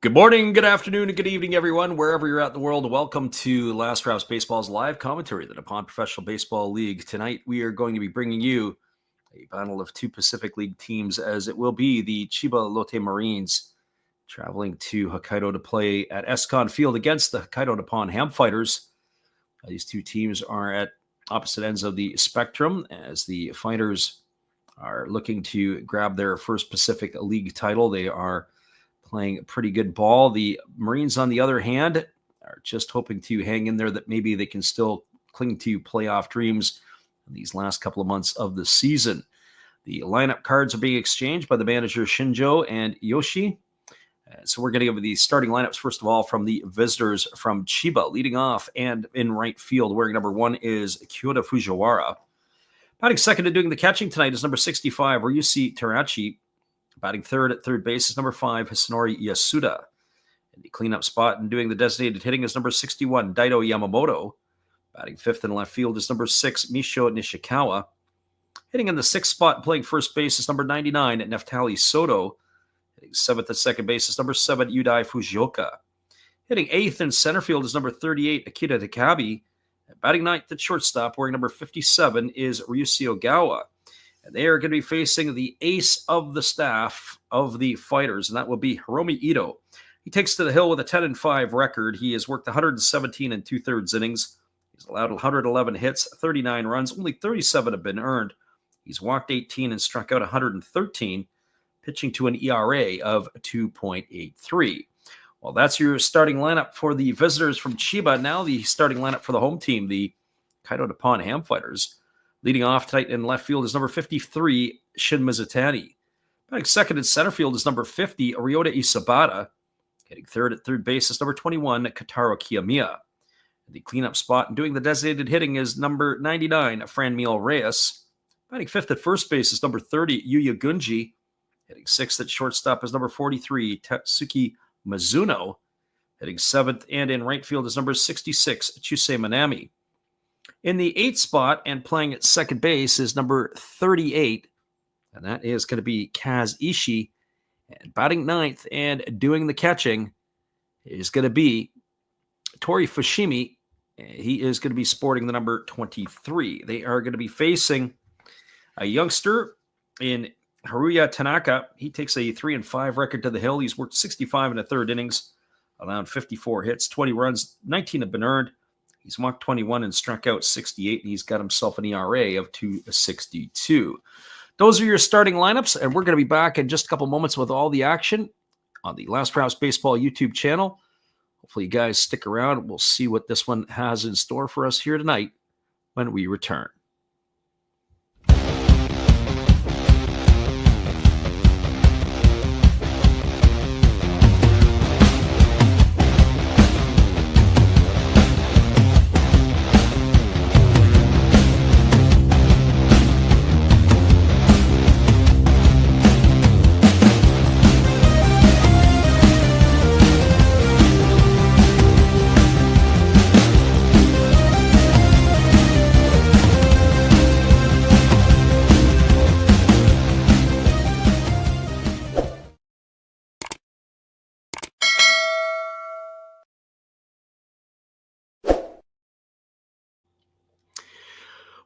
Good morning, good afternoon, and good evening, everyone, wherever you're at in the world. Welcome to Last Rouse Baseball's live commentary of the Nippon Professional Baseball League. Tonight, we are going to be bringing you a battle of two Pacific League teams, as it will be the Chiba Lotte Marines traveling to Hokkaido to play at Escon Field against the Hokkaido Nippon-Ham Fighters. These two teams are at opposite ends of the spectrum, as the Fighters are looking to grab their first Pacific League title. They are playing pretty good ball. The Marines, on the other hand, are just hoping to hang in there, that maybe they can still cling to playoff dreams in these last couple of months of the season. The lineup cards are being exchanged by the manager Shinjo and Yoshi. So we're going to give the starting lineups, first of all, from the visitors from Chiba. Leading off and in right field, wearing number 1 is Kyoto Fujiwara. Batting second and doing the catching tonight is number 65, Ryushi Terachi. Batting third at third base is number 5, Hisanori Yasuda. In the cleanup spot and doing the designated hitting is number 61, Daido Yamamoto. Batting fifth in left field is number 6, Misho Nishikawa. Hitting in the sixth spot, playing first base is number 99, Neftali Soto. Hitting seventh at second base is number 7, Yudai Fujioka. Hitting eighth in center field is number 38, Akira Takabe. And batting ninth at shortstop, wearing number 57, is Ryusuke Ogawa. And they are going to be facing the ace of the staff of the Fighters, and that will be Hiromi Ito. He takes to the hill with a 10-5 record. He has worked 117 and two-thirds innings. He's allowed 111 hits, 39 runs. Only 37 have been earned. He's walked 18 and struck out 113, pitching to an ERA of 2.83. Well, that's your starting lineup for the visitors from Chiba. Now the starting lineup for the home team, the Hokkaido Nippon-Ham Fighters. Leading off tonight in left field is number 53, Shin Mizutani. Batting second in center field is number 50, Ryota Isabata. Hitting third at third base is number 21, Kataro Kiyomiya. The cleanup spot and doing the designated hitting is number 99, Franmil Reyes. Batting fifth at first base is number 30, Yuya Gunji. Hitting sixth at shortstop is number 43, Tatsuki Mizuno. Hitting seventh and in right field is number 66, Chusei Manami. In the eighth spot and playing at second base is number 38, and that is going to be Kaz Ishii. And batting ninth and doing the catching is going to be Tori Fushimi. He is going to be sporting the number 23. They are going to be facing a youngster in Haruya Tanaka. He takes a 3-5 record to the hill. He's worked 65 in the third innings, allowed 54 hits, 20 runs, 19 have been earned. He's walked 21 and struck out 68, and he's got himself an ERA of 2.62. Those are your starting lineups, and we're going to be back in just a couple moments with all the action on the Last Rouse Baseball YouTube channel. Hopefully you guys stick around. We'll see what this one has in store for us here tonight when we return.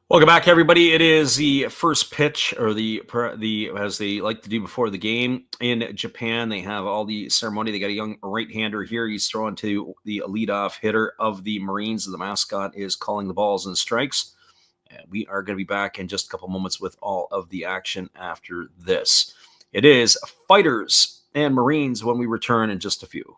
Welcome back, everybody. It is the first pitch, or the as they like to do before the game in Japan. They have all the ceremony. They got a young right-hander here. He's throwing to the leadoff hitter of the Marines. The mascot is calling the balls and strikes. And we are going to be back in just a couple moments with all of the action after this. It is Fighters and Marines when we return in just a few.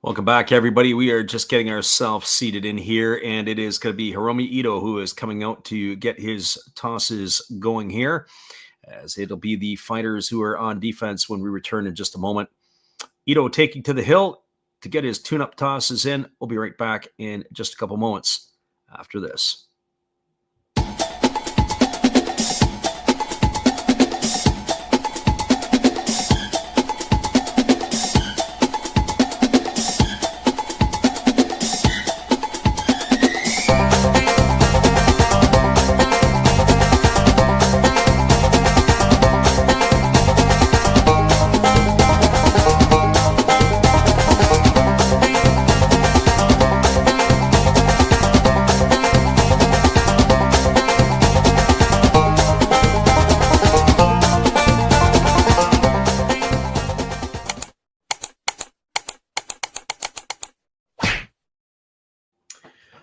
Welcome back, everybody. We are just getting ourselves seated in here, and it is going to be Hiromi Ito who is coming out to get his tosses going here, as it'll be the fighters who are on defense when we return in just a moment. Ito taking to the hill to get his tune-up tosses in. We'll be right back in just a couple moments after this.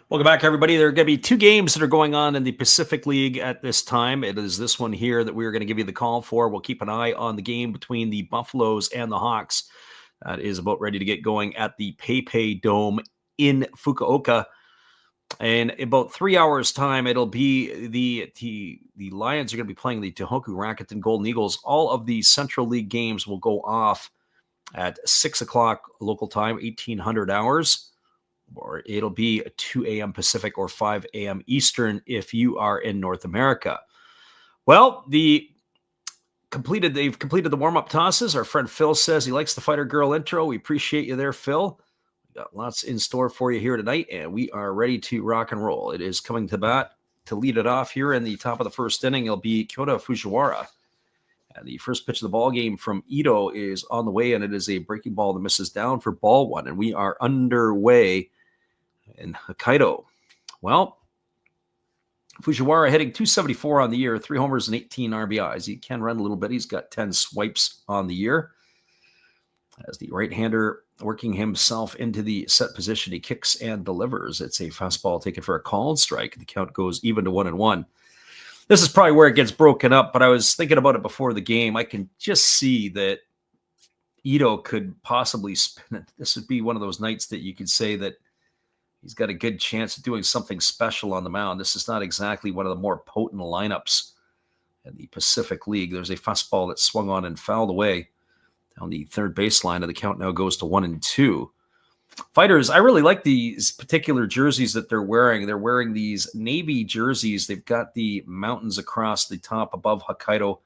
Welcome back, everybody. There are going to be two games that are going on in the Pacific League at this time. It is this one here that we're going to give you the call for. We'll keep an eye on the game between the Buffaloes and the Hawks. That is about ready to get going at the PayPay Dome in Fukuoka. And in about 3 hours' time, it'll be the Lions are going to be playing the Tohoku Rakuten Golden Eagles. All of the Central League games will go off at 6 o'clock local time, 1800 hours. Or it'll be 2 a.m. Pacific or 5 a.m. Eastern if you are in North America. Well, they've completed the warm-up tosses. Our friend Phil says he likes the Fighter Girl intro. We appreciate you there, Phil. We got lots in store for you here tonight, and we are ready to rock and roll. It is coming to bat to lead it off here in the top of the first inning. It'll be Kyota Fujiwara. And the first pitch of the ball game from Ito is on the way, and it is a breaking ball that misses down for ball one. And we are underway in Hokkaido. Well, Fujiwara hitting 274 on the year, 3 homers and 18 RBIs. He can run a little bit. He's got 10 swipes on the year. As the right-hander working himself into the set position, he kicks and delivers. It's a fastball taken for a called strike. The count goes even to 1-1. This is probably where it gets broken up, but I was thinking about it before the game. I can just see that Ito could possibly spin it. This would be one of those nights that you could say that he's got a good chance of doing something special on the mound. This is not exactly one of the more potent lineups in the Pacific League. There's a fastball that swung on and fouled away down the third baseline, and the count now goes to 1-2. Fighters, I really like these particular jerseys that they're wearing. They're wearing these navy jerseys. They've got the mountains across the top above Hokkaido.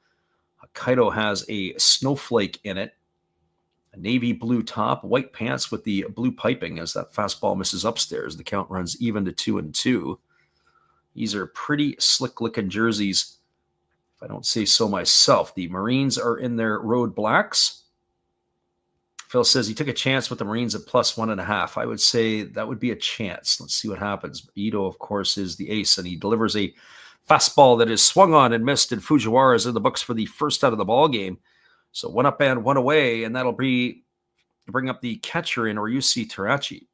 Hokkaido has a snowflake in it. A navy blue top, white pants with the blue piping as that fastball misses upstairs. The count runs even to 2-2. These are pretty slick-looking jerseys, if I don't say so myself. The Marines are in their road blacks. Phil says he took a chance with the Marines at +1.5. I would say that would be a chance. Let's see what happens. Ito, of course, is the ace, and he delivers a fastball that is swung on and missed, and Fujiwara is in the books for the first out of the ball game. So 1 up and 1 away, and that'll bring up the catcher in Ryushi Terachi.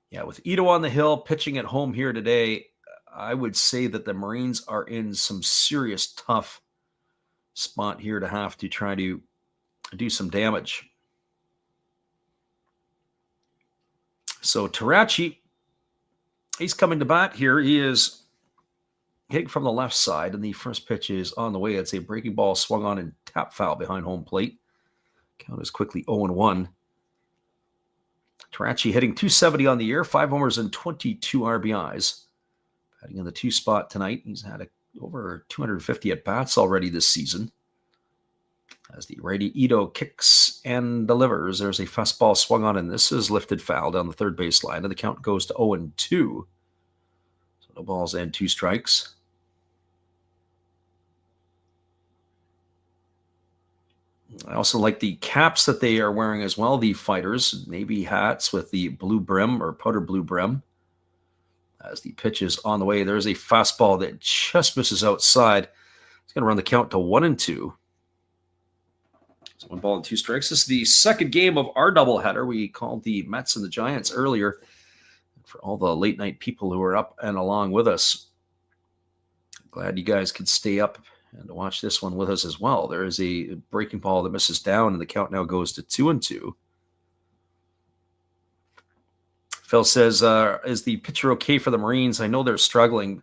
Yeah, with Ito on the hill, pitching at home here today, I would say that the Marines are in some serious tough spot here to have to try to do some damage. So Terachi, he's coming to bat here. He is hitting from the left side, and the first pitch is on the way. It's a breaking ball swung on and tap foul behind home plate. Count is quickly 0-1. Terachi hitting 270 on the year, 5 homers and 22 RBIs. Batting in the 2 spot tonight. He's had over 250 at-bats already this season. As the righty Ito kicks and delivers, there's a fastball swung on, and this is lifted foul down the third baseline, and the count goes to 0-2. So no balls and 2 strikes. I also like the caps that they are wearing as well, the fighters, navy hats with the blue brim or powder blue brim. As the pitch is on the way, there's a fastball that just misses outside. It's going to run the count to 1-2. So 1 ball and 2 strikes. This is the second game of our doubleheader. We called the Mets and the Giants earlier for all the late night people who are up and along with us. Glad you guys could stay up And to watch this one with us as well, there is a breaking ball that misses down, and the count now goes to 2-2. Phil says, is the pitcher okay for the Marines? I know they're struggling.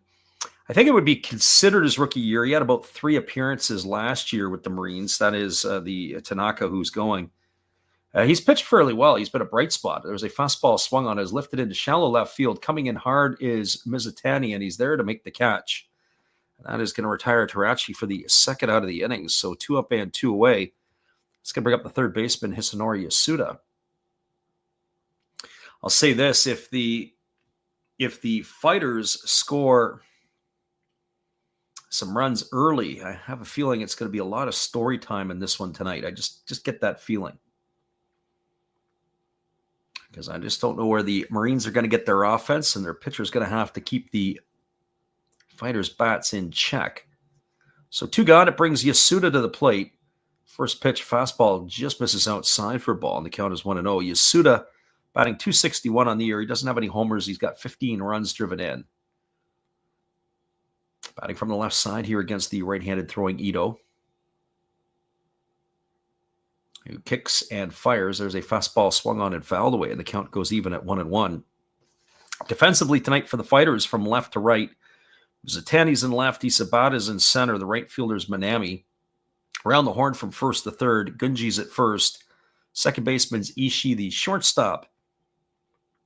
I think it would be considered his rookie year. He had about 3 appearances last year with the Marines. That is the Tanaka who's going. He's pitched fairly well. He's been a bright spot. There was a fastball swung on, is lifted into shallow left field. Coming in hard is Mizutani, and he's there to make the catch. And that is going to retire Tarachi for the second out of the innings. So 2 up and 2 away. It's going to bring up the third baseman, Hisanori Yasuda. I'll say this, if the Fighters score some runs early, I have a feeling it's going to be a lot of story time in this one tonight. I just get that feeling. Because I just don't know where the Marines are going to get their offense, and their pitcher's going to have to keep the Fighters' bats in check. So 2 gone, it brings Yasuda to the plate. First pitch, fastball just misses outside for a ball, and the count is 1-0. Yasuda batting .261 on the year. He doesn't have any homers. He's got 15 runs driven in. Batting from the left side here against the right-handed throwing Ito, who kicks and fires. There's a fastball swung on and fouled away, and the count goes even at 1-1. Defensively tonight for the Fighters, from left to right, Zatani's in left, Isabata's in center, the right fielder's Manami. Around the horn from first to third, Gunji's at first. Second baseman's Ishii, the shortstop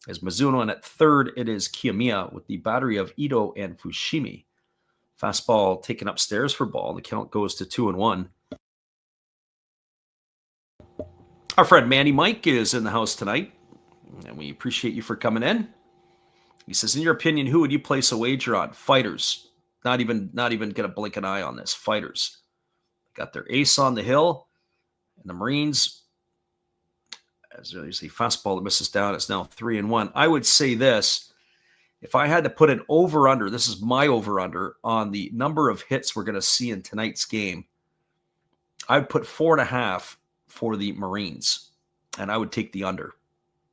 is Mizuno, and at third it is Kiyomiya with the battery of Ito and Fushimi. Fastball taken upstairs for ball. The count goes to 2-1. Our friend Manny Mike is in the house tonight, and we appreciate you for coming in. He says, in your opinion, who would you place a wager on? Fighters. Not even going to blink an eye on this. Fighters. Got their ace on the hill, and the Marines, as there's a fastball that misses down, it's now 3-1. I would say this, if I had to put an over-under, this is my over-under, on the number of hits we're going to see in tonight's game, I'd put 4.5 for the Marines, and I would take the under,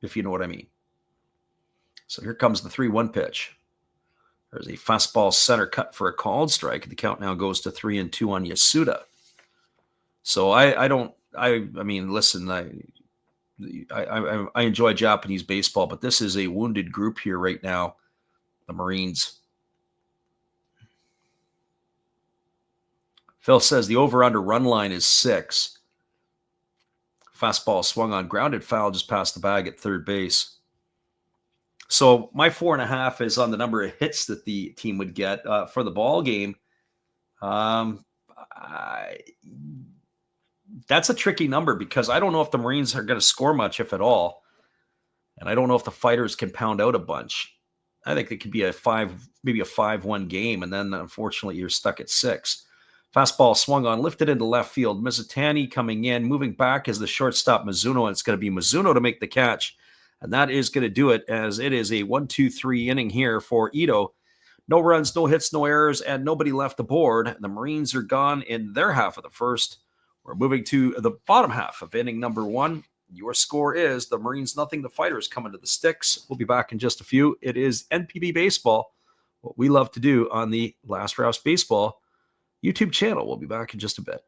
if you know what I mean. So here comes the 3-1 pitch. There's a fastball center cut for a called strike. The count now goes to 3-2 on Yasuda. So I mean, listen, I enjoy Japanese baseball, but this is a wounded group here right now, the Marines. Phil says the over-under run line is 6. Fastball swung on, grounded foul just past the bag at third base. So my 4.5 is on the number of hits that the team would get for the ball game. That's a tricky number because I don't know if the Marines are going to score much, if at all. And I don't know if the Fighters can pound out a bunch. I think it could be maybe a 5-1 game. And then unfortunately you're stuck at 6. Fastball swung on, lifted into left field. Mizutani coming in, moving back as the shortstop Mizuno. And it's going to be Mizuno to make the catch. And that is going to do it, as it is a 1-2-3 inning here for Ito. No runs, no hits, no errors, and nobody left the board. The Marines are gone in their half of the first. We're moving to the bottom half of inning number 1. Your score is the Marines 0, the Fighters coming to the sticks. We'll be back in just a few. It is NPB Baseball, what we love to do on the Last Rouse Baseball YouTube channel. We'll be back in just a bit.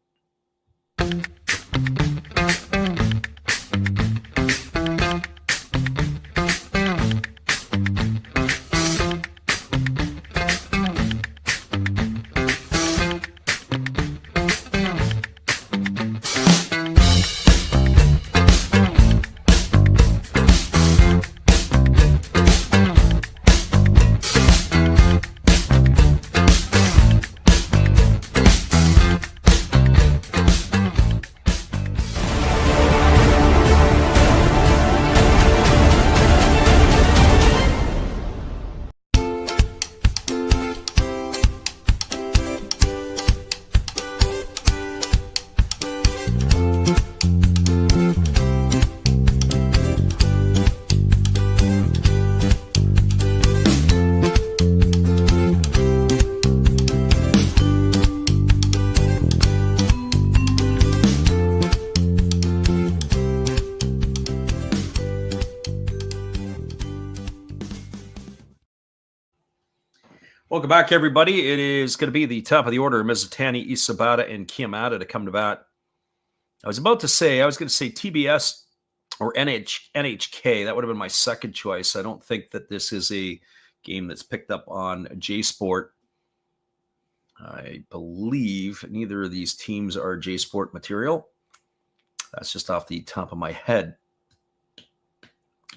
Welcome back, everybody. It is going to be the top of the order, Mizutani, Isabata, and Kiyamata to come to bat. I was going to say TBS or NHK. That would have been my second choice. I don't think that this is a game that's picked up on J-Sport. I believe neither of these teams are J-Sport material. That's just off the top of my head.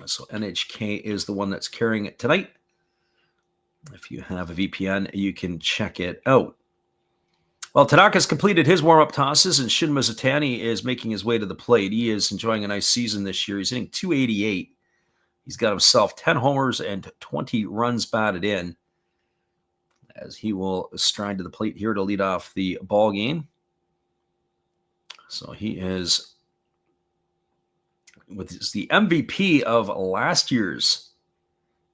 So NHK is the one that's carrying it tonight. If you have a VPN, you can check it out. Well, Tanaka's completed his warm-up tosses, and Shin Mizutani is making his way to the plate. He is enjoying a nice season this year. He's hitting .288. He's got himself 10 homers and 20 runs batted in, as he will stride to the plate here to lead off the ball game. So he is the MVP of last year's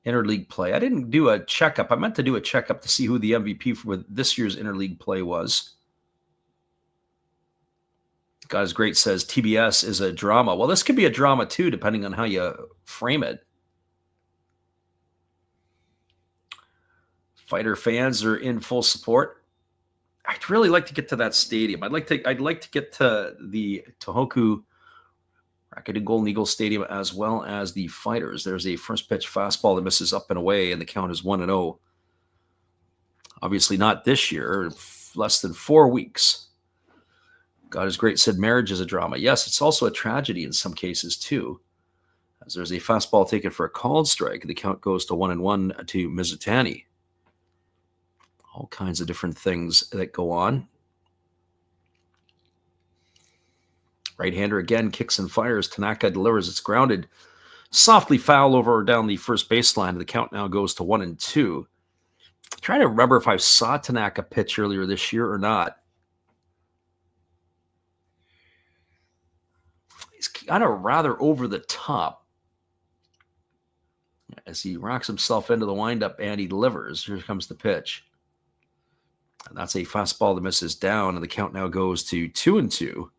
interleague play. I didn't do a checkup. I meant to do a checkup to see who the MVP for this year's interleague play was. God is Great says TBS is a drama. Well, this could be a drama too, depending on how you frame it. Fighter fans are in full support. I'd really like to get to that stadium. I'd like to get to the Tohoku Rakuten Golden Eagles Stadium as well as the Fighters. There's a first pitch fastball that misses up and away, and the count is 1-0. Obviously not this year, less than 4 weeks. God is Great said marriage is a drama. Yes, it's also a tragedy in some cases too, as there's a fastball taken for a called strike. The count goes to 1-1 to Mizutani. All kinds of different things that go on. Right-hander again kicks and fires. Tanaka delivers. It's grounded. Softly foul over down the first baseline. The count now goes to 1-2. I'm trying to remember if I saw Tanaka pitch earlier this year or not. He's kind of rather over the top as he rocks himself into the windup and he delivers. Here comes the pitch. And that's a fastball that misses down, and the count now goes to 2-2.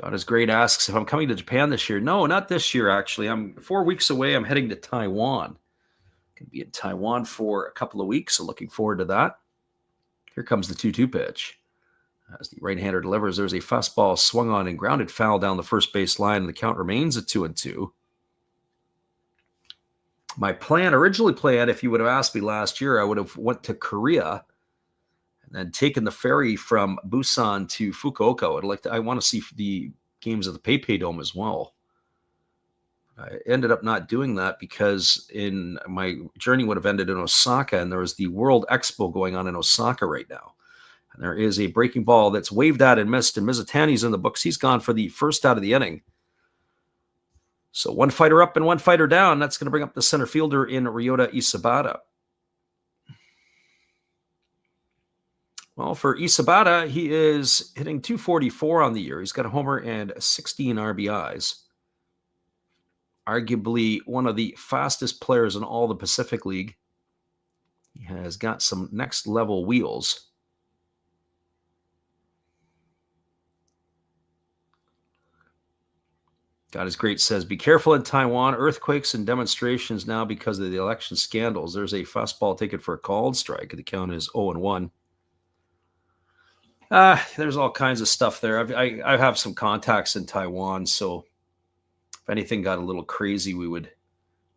God is Great asks if I'm coming to Japan this year. No, not this year, actually. I'm 4 weeks away. I'm heading to Taiwan. Going to be in Taiwan for a couple of weeks, so looking forward to that. Here comes the 2-2 pitch. As the right-hander delivers, there's a fastball swung on and grounded foul down the first base line, and the count remains at 2-2. My originally planned, if you would have asked me last year, I would have went to Korea and then taken the ferry from Busan to Fukuoka. I want to see the games of the PayPay Dome as well. I ended up not doing that because my journey would have ended in Osaka, and there was the World Expo going on in Osaka right now. And there is a breaking ball that's waved at and missed, and Mizutani's in the books. He's gone for the first out of the inning. So one fighter up and one fighter down. That's going to bring up the center fielder in Ryota Isabata. Well, for Isabata, he is hitting .244 on the year. He's got a homer and 16 RBIs. Arguably one of the fastest players in all the Pacific League. He has got some next-level wheels. God is Great says, be careful in Taiwan. Earthquakes and demonstrations now because of the election scandals. There's a fastball taken for a called strike. The count is 0-1. There's all kinds of stuff there. I have some contacts in Taiwan, so if anything got a little crazy, we would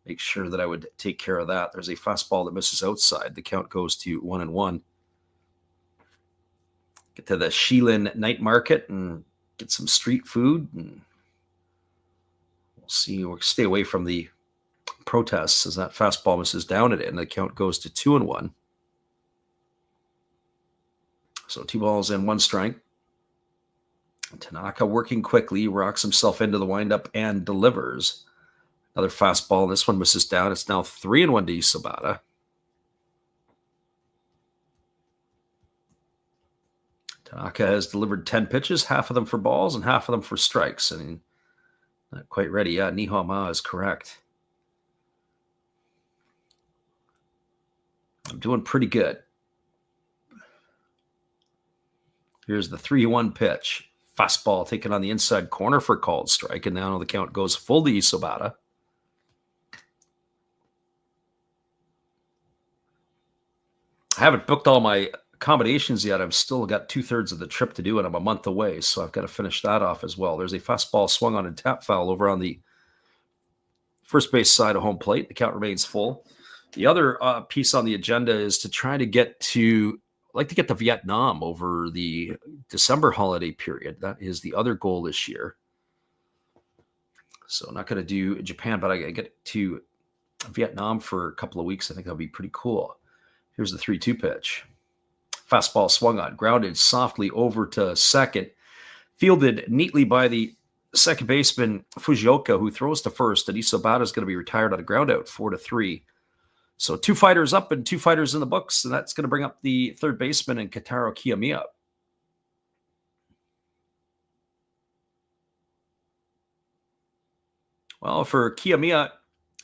make sure that I would take care of that. There's a fastball that misses outside. The count goes to 1-1. Get to the Shilin night market and get some street food, and we'll stay away from the protests as that fastball misses down at it, and the count goes to 2-1. So 2 balls and 1 strike. Tanaka working quickly, rocks himself into the windup and delivers. Another fastball. This one misses down. It's now 3-1 to Isabata. Tanaka has delivered 10 pitches, half of them for balls and half of them for strikes. I mean, not quite ready. Yeah, Nihama is correct. I'm doing pretty good. Here's the 3-1 pitch. Fastball taken on the inside corner for called strike, and now the count goes full to Isabata. I haven't booked all my accommodations yet. I've still got 2/3 of the trip to do, and I'm a month away, so I've got to finish that off as well. There's a fastball swung on and tap foul over on the first base side of home plate. The count remains full. The other piece on the agenda is to try to get to Vietnam over the December holiday period. That is the other goal this year. So I'm not going to do Japan, but I get to Vietnam for a couple of weeks. I think that'll be pretty cool. Here's the 3-2 pitch. Fastball swung on, grounded softly over to second, fielded neatly by the second baseman Fujioka, who throws to first, and Isobata is going to be retired on a ground out, 4-3. So 2 fighters up and 2 fighters in the books, and that's going to bring up the third baseman and Kentaro Kiyomiya. Well, for Kiyomiya,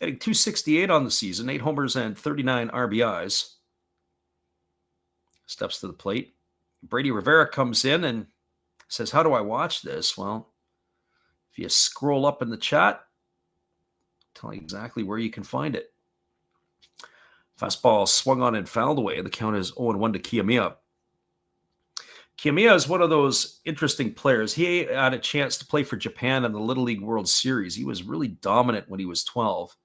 hitting .268 on the season, 8 homers and 39 RBIs. Steps to the plate. Brady Rivera comes in and says, how do I watch this? Well, if you scroll up in the chat, I'll tell you exactly where you can find it. Fastball swung on and fouled away. The count is 0-1 to Kiyomiya. Kiyomiya is one of those interesting players. He had a chance to play for Japan in the Little League World Series. He was really dominant when he was 12.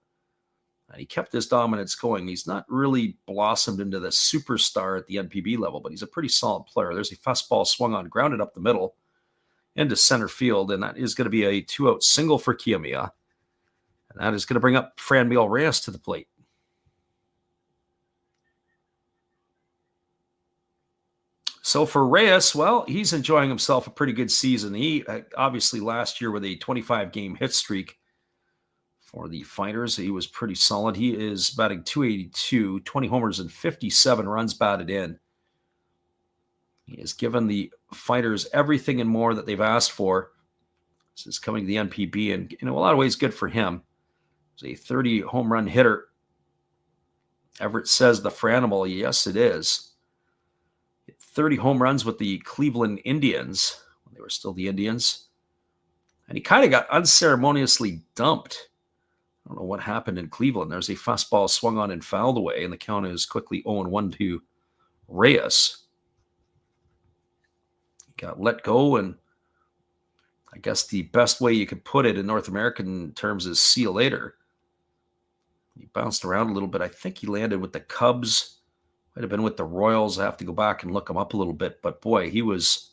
And he kept his dominance going. He's not really blossomed into the superstar at the NPB level, but he's a pretty solid player. There's a fastball swung on, grounded up the middle into center field, and that is going to be a 2-out single for Kiyomiya. And that is going to bring up Franmil Reyes to the plate. So for Reyes, well, he's enjoying himself a pretty good season. He obviously last year with a 25-game hit streak for the Fighters, he was pretty solid. He is batting .282, 20 homers and 57 runs batted in. He has given the Fighters everything and more that they've asked for. This is coming to the NPB, and in a lot of ways good for him. He's a 30 home run hitter. Everett says the Franimal, yes, it is. 30 home runs with the Cleveland Indians when they were still the Indians. And he kind of got unceremoniously dumped. I don't know what happened in Cleveland. There's a fastball swung on and fouled away, and the count is quickly 0-1 to Reyes. He got let go, and I guess the best way you could put it in North American terms is see you later. He bounced around a little bit. I think he landed with the Cubs. Might have been with the Royals. I have to go back and look him up a little bit. But boy, he was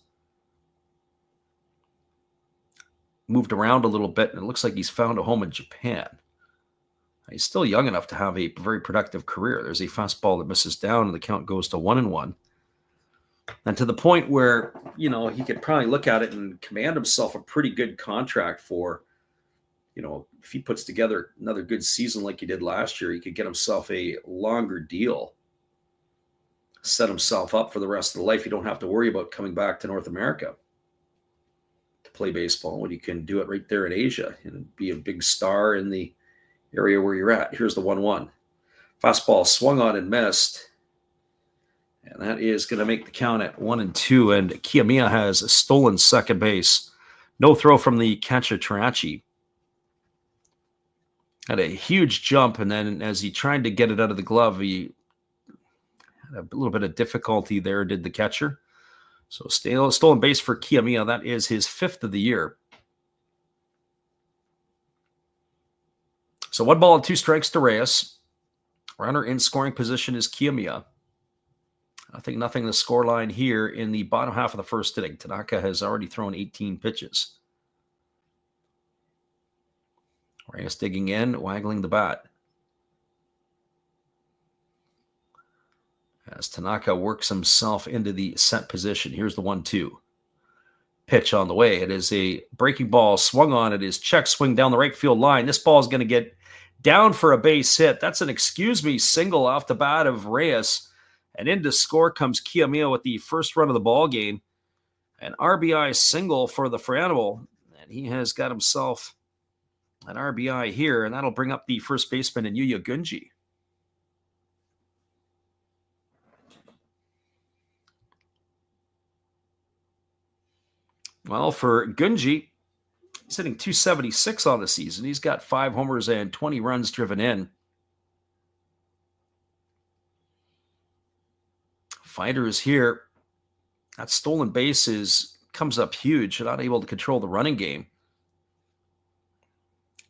moved around a little bit, and it looks like he's found a home in Japan. He's still young enough to have a very productive career. There's a fastball that misses down, and the count goes to 1-1. And to the point where, you know, he could probably look at it and command himself a pretty good contract for, you know, if he puts together another good season like he did last year, he could get himself a longer deal. Set himself up for the rest of the life. You don't have to worry about coming back to North America to play baseball when you can do it right there in Asia and be a big star in the area where you're at. Here's the 1-1. Fastball swung on and missed. And that is going to make the count at 1-2. And Kiyomiya has a stolen second base. No throw from the catcher, Tarachi. Had a huge jump, and then as he tried to get it out of the glove, he a little bit of difficulty there, did the catcher. So stolen base for Kiyomiya. That is his 5th of the year. So 1 ball and 2 strikes to Reyes. Runner in scoring position is Kiyomiya. I think nothing the scoreline here in the bottom half of the first inning. Tanaka has already thrown 18 pitches. Reyes digging in, waggling the bat. As Tanaka works himself into the set position. Here's the 1-2. Pitch on the way. It is a breaking ball swung on. It is check swing down the right field line. This ball is going to get down for a base hit. That's an excuse me single off the bat of Reyes. And into score comes Kiyomiya with the first run of the ball game. An RBI single for the Franimal. And he has got himself an RBI here. And that'll bring up the first baseman in Yuya Gunji. Well, for Gunji, he's hitting .276 on the season. He's got 5 homers and 20 runs driven in. Fighters here, that stolen base comes up huge. They're not able to control the running game.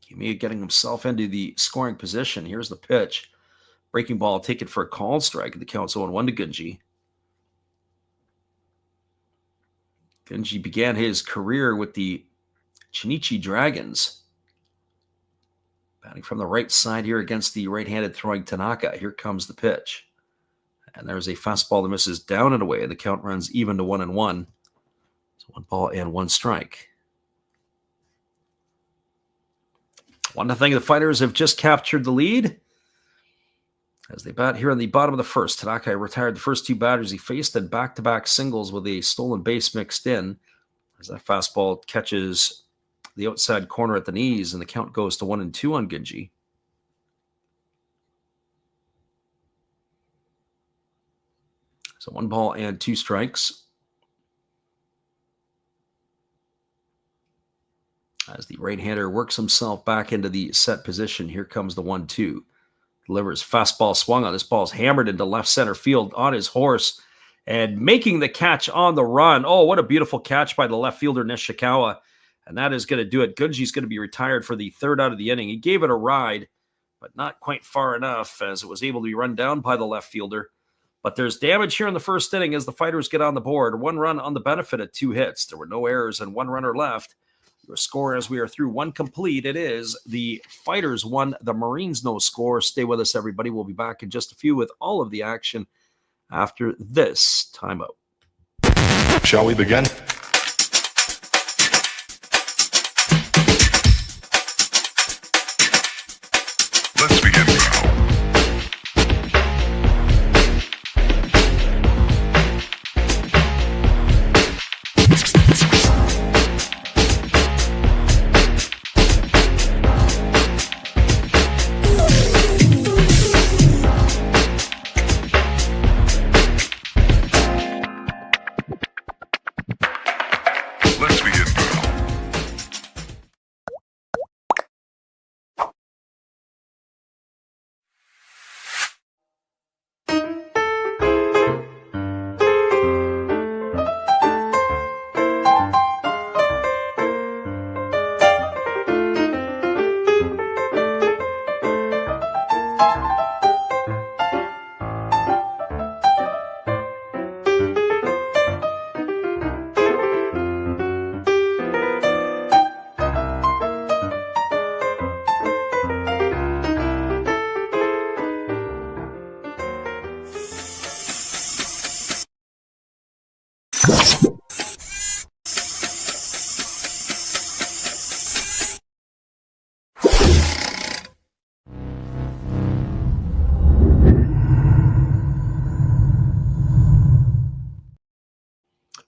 Kimiya getting himself into the scoring position. Here's the pitch. Breaking ball taken for a called strike. The count's 0-1 to Gunji. Gunji began his career with the Chinichi Dragons. Batting from the right side here against the right-handed throwing Tanaka. Here comes the pitch. And there's a fastball that misses down and away. The count runs even to 1-1. So 1 ball and 1 strike. 1-0. The Fighters have just captured the lead as they bat here in the bottom of the first. Tanaka retired the first 2 batters he faced, and back-to-back singles with a stolen base mixed in as that fastball catches the outside corner at the knees, and the count goes to 1-2 on Gunji. So 1 ball and 2 strikes. As the right-hander works himself back into the set position, here comes the 1-2. Delivers fastball swung on. This ball's hammered into left center field on his horse and making the catch on the run. Oh, what a beautiful catch by the left fielder Nishikawa. And that is going to do it. Gunji's going to be retired for the 3rd out of the inning. He gave it a ride, but not quite far enough as it was able to be run down by the left fielder. But there's damage here in the first inning as the Fighters get on the board. 1 run on the benefit of 2 hits. There were no errors and 1 runner left. Your score as we are through 1 complete. It is the Fighters 1, the Marines no score. Stay with us, everybody. We'll be back in just a few with all of the action after this timeout. Shall we begin? Let's begin now.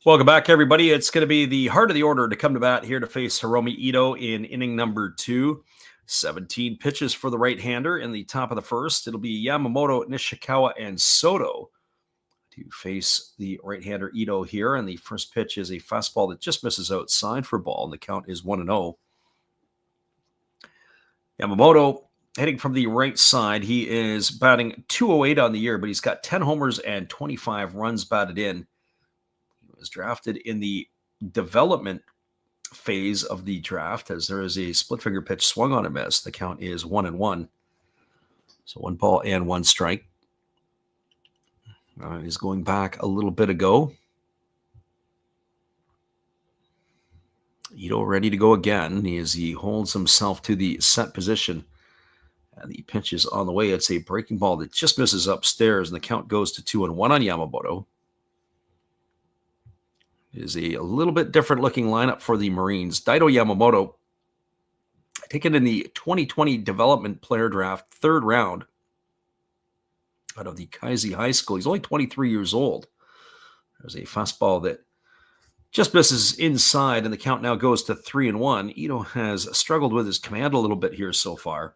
Welcome back, everybody. It's going to be the heart of the order to come to bat here to face Hiromi Ito in inning number 2. 17 pitches for the right-hander in the top of the first. It'll be Yamamoto, Nishikawa, and Soto to face the right-hander Ito here. And the first pitch is a fastball that just misses outside for a ball, and the count is 1-0. Yamamoto hitting from the right side. He is batting .208 on the year, but he's got 10 homers and 25 runs batted in. Was drafted in the development phase of the draft as there is a split finger pitch swung on a miss. The count is 1-1. So 1 ball and 1 strike. He's going back a little bit ago. Ito ready to go again as he holds himself to the set position. And the pitch is on the way. It's a breaking ball that just misses upstairs, and the count goes to 2-1 on Yamamoto. Is a little bit different looking lineup for the Marines. Daido Yamamoto, taken in the 2020 development player draft, 3rd round out of the Kaisi High School. He's only 23 years old. There's a fastball that just misses inside, and the count now goes to 3-1. Ito has struggled with his command a little bit here so far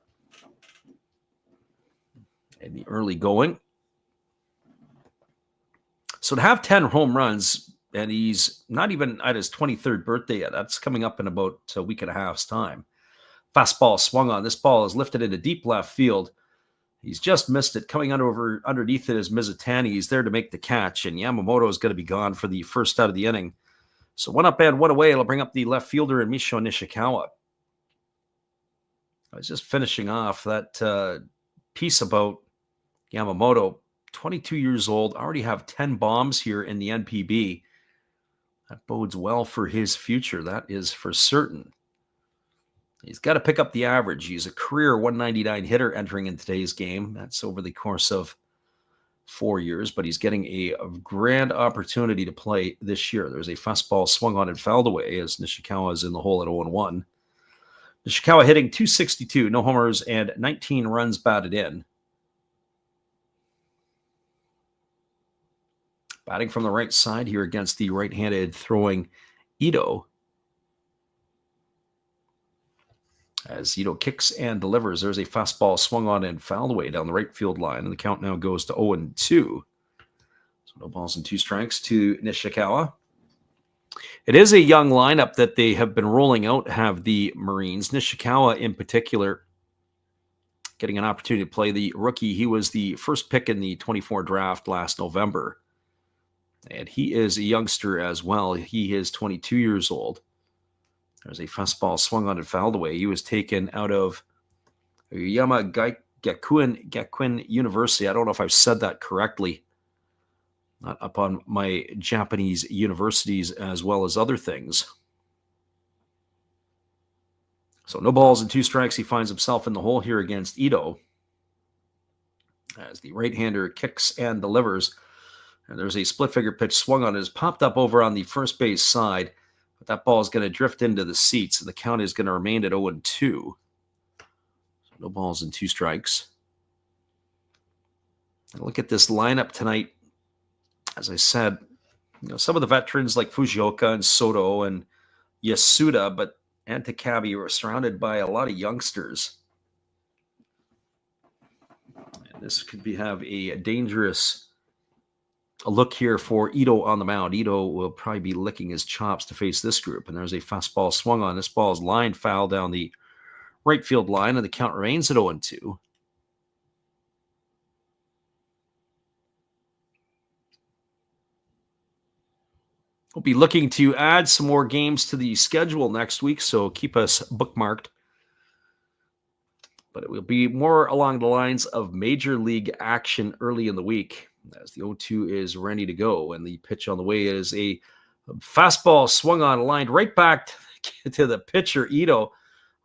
in the early going. So to have 10 home runs, and he's not even at his 23rd birthday yet. That's coming up in about a week and a half's time. Fastball swung on. This ball is lifted into deep left field. He's just missed it. Coming underneath it is Mizutani. He's there to make the catch, and Yamamoto is going to be gone for the first out of the inning. So 1 up and 1 away. It'll bring up the left fielder and Misho Nishikawa. I was just finishing off that piece about Yamamoto, 22 years old, already have 10 bombs here in the NPB. That bodes well for his future. That is for certain. He's got to pick up the average. He's a career 199 hitter entering in today's game. That's over the course of 4 years, but he's getting a grand opportunity to play this year. There's a fastball swung on and fouled away as Nishikawa is in the hole at 0-1. Nishikawa hitting .262, no homers, and 19 runs batted in. Batting from the right side here against the right-handed throwing Ito. As Ito kicks and delivers, there's a fastball swung on and fouled away down the right field line, and the count now goes to 0-2. So no balls and 2 strikes to Nishikawa. It is a young lineup that they have been rolling out, have the Marines. Nishikawa in particular getting an opportunity to play the rookie. He was the first pick in the 24 draft last November. And he is a youngster as well. He is 22 years old. There's a fastball swung on and fouled away. He was taken out of Gakuen University. I don't know if I've said that correctly. Not up on my Japanese universities as well as other things. So no balls and 2 strikes. He finds himself in the hole here against Ito. As the right-hander kicks and delivers. And there's a split-figure pitch swung on. It is popped up over on the first base side. But that ball is going to drift into the seats. And the count is going to remain at 0-2. So no balls and 2 strikes. And look at this lineup tonight. As I said, some of the veterans like Fujioka and Soto and Yasuda, but Antakabi were surrounded by a lot of youngsters. And this could have a dangerous look here for Ito on the mound. Ito will probably be licking his chops to face this group. And there's a fastball swung on. This ball is lined foul down the right field line, and the count remains at 0-2. We'll be looking to add some more games to the schedule next week, so keep us bookmarked. But it will be more along the lines of major league action early in the week as the 0-2 is ready to go. And the pitch on the way is a fastball swung on, lined right back to the pitcher, Ito.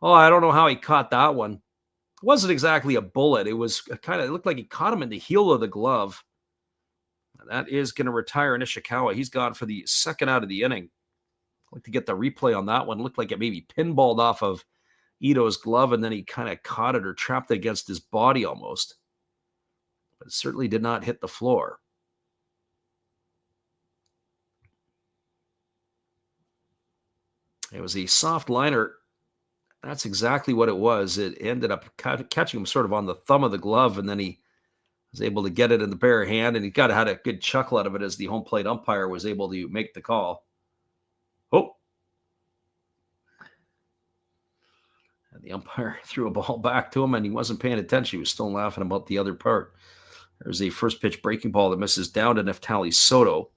Oh, I don't know how he caught that one. It wasn't exactly a bullet. It was it looked like he caught him in the heel of the glove. And that is going to retire Nishikawa. He's gone for the second out of the inning. I'd like to get the replay on that one. It looked like it maybe pinballed off of Ito's glove, and then he kind of caught it or trapped it against his body almost. But it certainly did not hit the floor. It was a soft liner. That's exactly what it was. It ended up catching him sort of on the thumb of the glove, and then he was able to get it in the bare hand, and he had a good chuckle out of it as the home plate umpire was able to make the call. Oh. And the umpire threw a ball back to him, and he wasn't paying attention. He was still laughing about the other part. There's a first pitch breaking ball that misses down to Neftali Soto.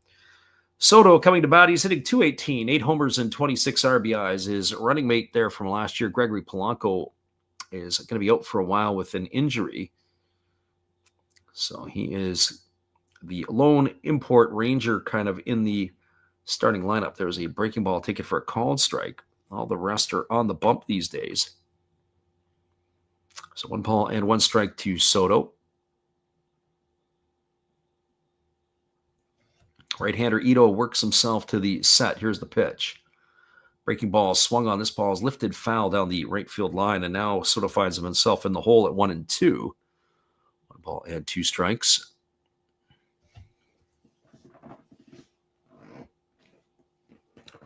Soto coming to bat, he's hitting .218, 8 homers and 26 RBIs. His running mate there from last year, Gregory Polanco, is going to be out for a while with an injury. So he is the lone import Ranger kind of in the starting lineup. There's a breaking ball taken for a called strike. All the rest are on the bump these days. So 1 ball and 1 strike to Soto. Right-hander Ito works himself to the set. Here's the pitch. Breaking ball swung on. This ball is lifted foul down the right field line, and now Soto finds himself in the hole at 1-2. 1 ball and 2 strikes.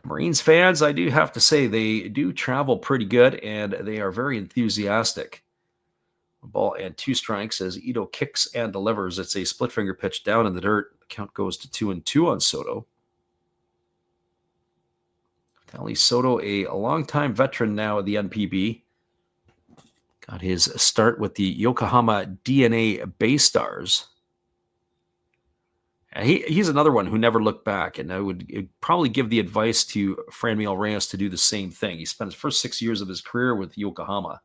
Marines fans, I do have to say, they do travel pretty good, and they are very enthusiastic. 1 ball and 2 strikes as Ito kicks and delivers. It's a split finger pitch down in the dirt. The count goes to 2-2 on Soto. Neftali Soto, a longtime veteran now at the NPB. Got his start with the Yokohama DNA Bay Stars. He's another one who never looked back, and I would probably give the advice to Franmil Reyes to do the same thing. He spent his first 6 years of his career with Yokohama.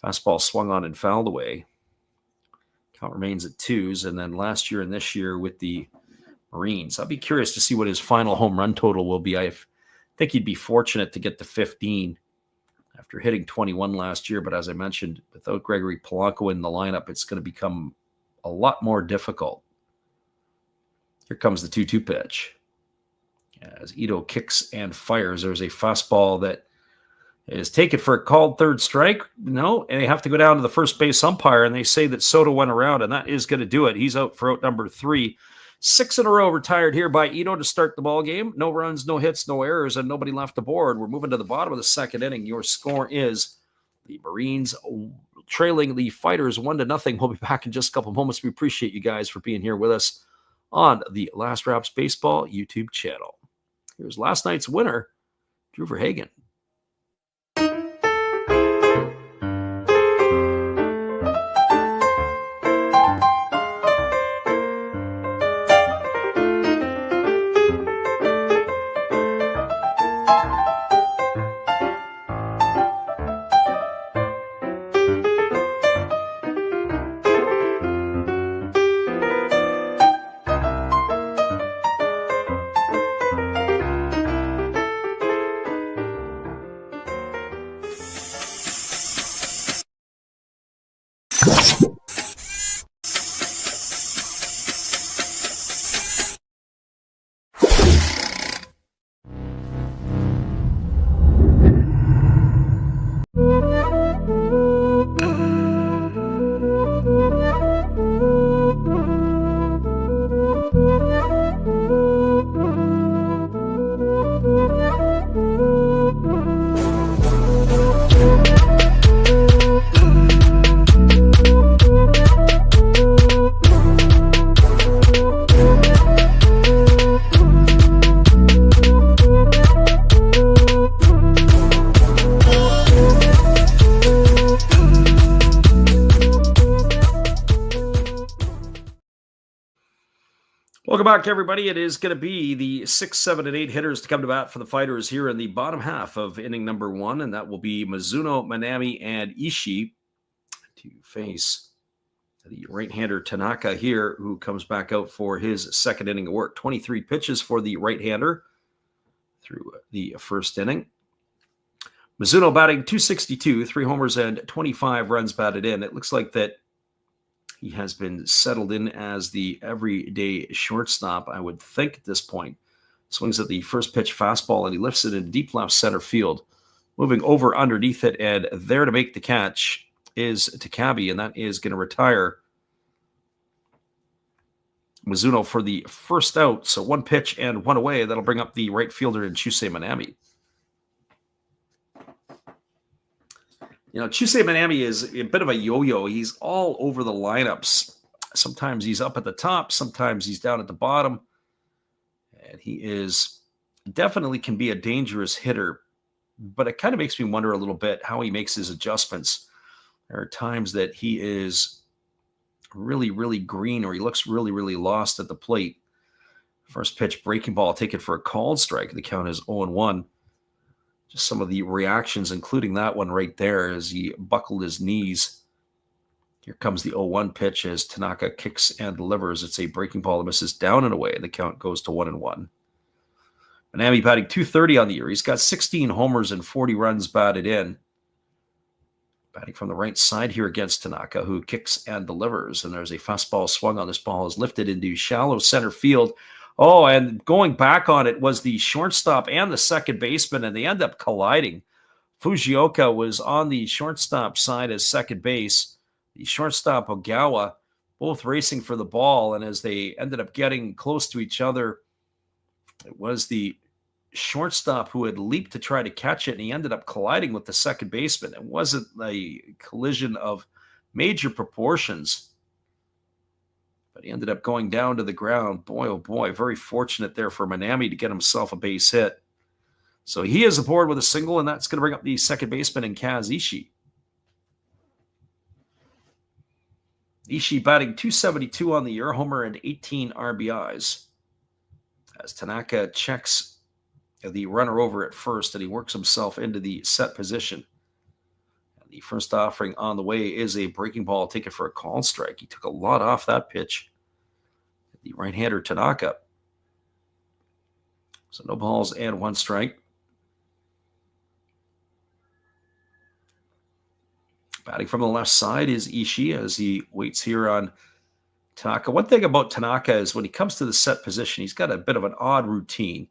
Fastball swung on and fouled away. Count remains at 2s, and then last year and this year with the Marines. I'll be curious to see what his final home run total will be. I think he'd be fortunate to get to 15 after hitting 21 last year, but as I mentioned, without Gregory Polanco in the lineup, it's going to become a lot more difficult. Here comes the 2-2 pitch. As Ito kicks and fires, there's a fastball that is taken for a called third strike. No, and they have to go down to the first base umpire, and they say that Soto went around, and that is going to do it. He's out for out number 3. 6 in a row retired here by Ito to start the ball game. No runs, no hits, no errors, and nobody left the board. We're moving to the bottom of the second inning. Your score is the Marines trailing the Fighters 1-0. We'll be back in just a couple moments. We appreciate you guys for being here with us on the Last Raps Baseball YouTube channel. Here's last night's winner, Drew Verhagen. Welcome back, everybody. It is going to be the 6, 7, and 8 hitters to come to bat for the Fighters here in the bottom half of inning number 1, and that will be Mizuno, Manami, and Ishii to face the right-hander Tanaka here, who comes back out for his second inning of work. 23 pitches for the right-hander through the first inning. Mizuno batting .262, 3 homers and 25 runs batted in. It looks like that he has been settled in as the everyday shortstop, I would think, at this point. Swings at the first pitch fastball, and he lifts it in deep left center field. Moving over underneath it, and there to make the catch is Takabe, and that is going to retire Mizuno for the first out. So 1 pitch and 1 away. That'll bring up the right fielder in Chusei Manami. You know, Chusei Manami is a bit of a yo-yo. He's all over the lineups. Sometimes he's up at the top. Sometimes he's down at the bottom. And he is definitely can be a dangerous hitter. But it kind of makes me wonder a little bit how he makes his adjustments. There are times that he is really, really green, or he looks really, really lost at the plate. First pitch, breaking ball, taken for a called strike. The count is 0-1. Just some of the reactions, including that one right there as he buckled his knees. Here comes the 0-1 pitch as Tanaka kicks and delivers. It's a breaking ball that misses down and away. The count goes to 1-1. Manami batting .230 on the year. He's got 16 homers and 40 runs batted in. Batting from the right side here against Tanaka, who kicks and delivers. And there's a fastball swung on this ball, is lifted into shallow center field. Oh, and going back on it was the shortstop and the second baseman, and they end up colliding. Fujioka was on the shortstop side as second base. The shortstop, Ogawa, both racing for the ball, and as they ended up getting close to each other, it was the shortstop who had leaped to try to catch it, and he ended up colliding with the second baseman. It wasn't a collision of major proportions, but he ended up going down to the ground. Boy, oh boy, very fortunate there for Manami to get himself a base hit. So he is aboard with a single, and that's going to bring up the second baseman in Kaz Ishii. Ishii batting .272 on the year, homer and 18 RBIs. As Tanaka checks the runner over at first, and he works himself into the set position. And the first offering on the way is a breaking ball taken for a call strike. He took a lot off that pitch. The right-hander Tanaka. So no balls and 1 strike. Batting from the left side is Ishii as he waits here on Tanaka. One thing about Tanaka is when he comes to the set position, he's got a bit of an odd routine.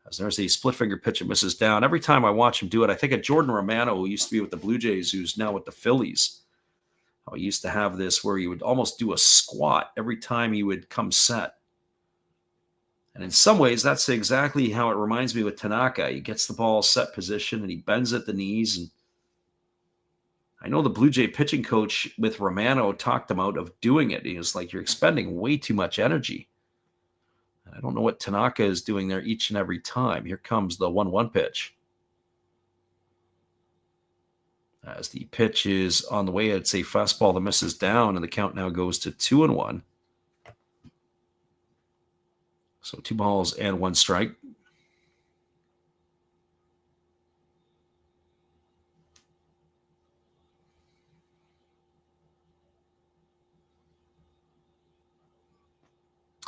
As there's a split finger pitch that misses down. Every time I watch him do it, I think of Jordan Romano, who used to be with the Blue Jays, who's now with the Phillies. He used to have this where he would almost do a squat every time he would come set. And in some ways, that's exactly how it reminds me with Tanaka. He gets the ball set position and he bends at the knees. And I know the Blue Jay pitching coach with Romano talked him out of doing it. He was like, you're expending way too much energy. I don't know what Tanaka is doing there each and every time. Here comes the 1-1 pitch. As the pitch is on the way, it's a fastball that misses down, and the count now goes to 2-1. So 2 balls and 1 strike.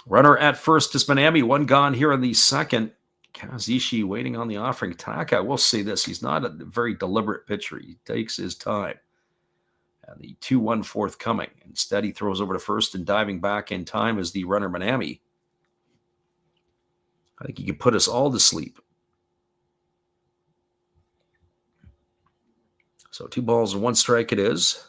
Runner at first is Minami. 1 gone here in the second. Kazushi waiting on the offering. Tanaka, I will say this, he's not a very deliberate pitcher. He takes his time. And the 2-1 forthcoming. Instead, he throws over to first, and diving back in time is the runner Minami. I think he could put us all to sleep. So 2 balls and 1 strike it is.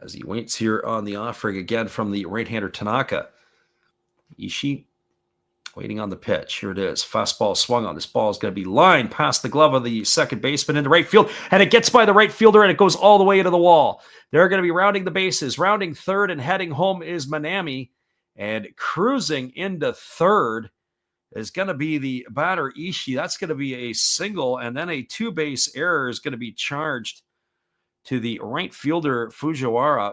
As he waits here on the offering again from the right-hander Tanaka. Ishii waiting on the pitch. Here it is. Fastball swung on. This ball is going to be lined past the glove of the second baseman into right field, and it gets by the right fielder, and it goes all the way into the wall. They're going to be rounding the bases. Rounding third and heading home is Minami, and cruising into third is going to be the batter Ishii. That's going to be a single, and then a 2-base error is going to be charged to the right fielder Fujiwara.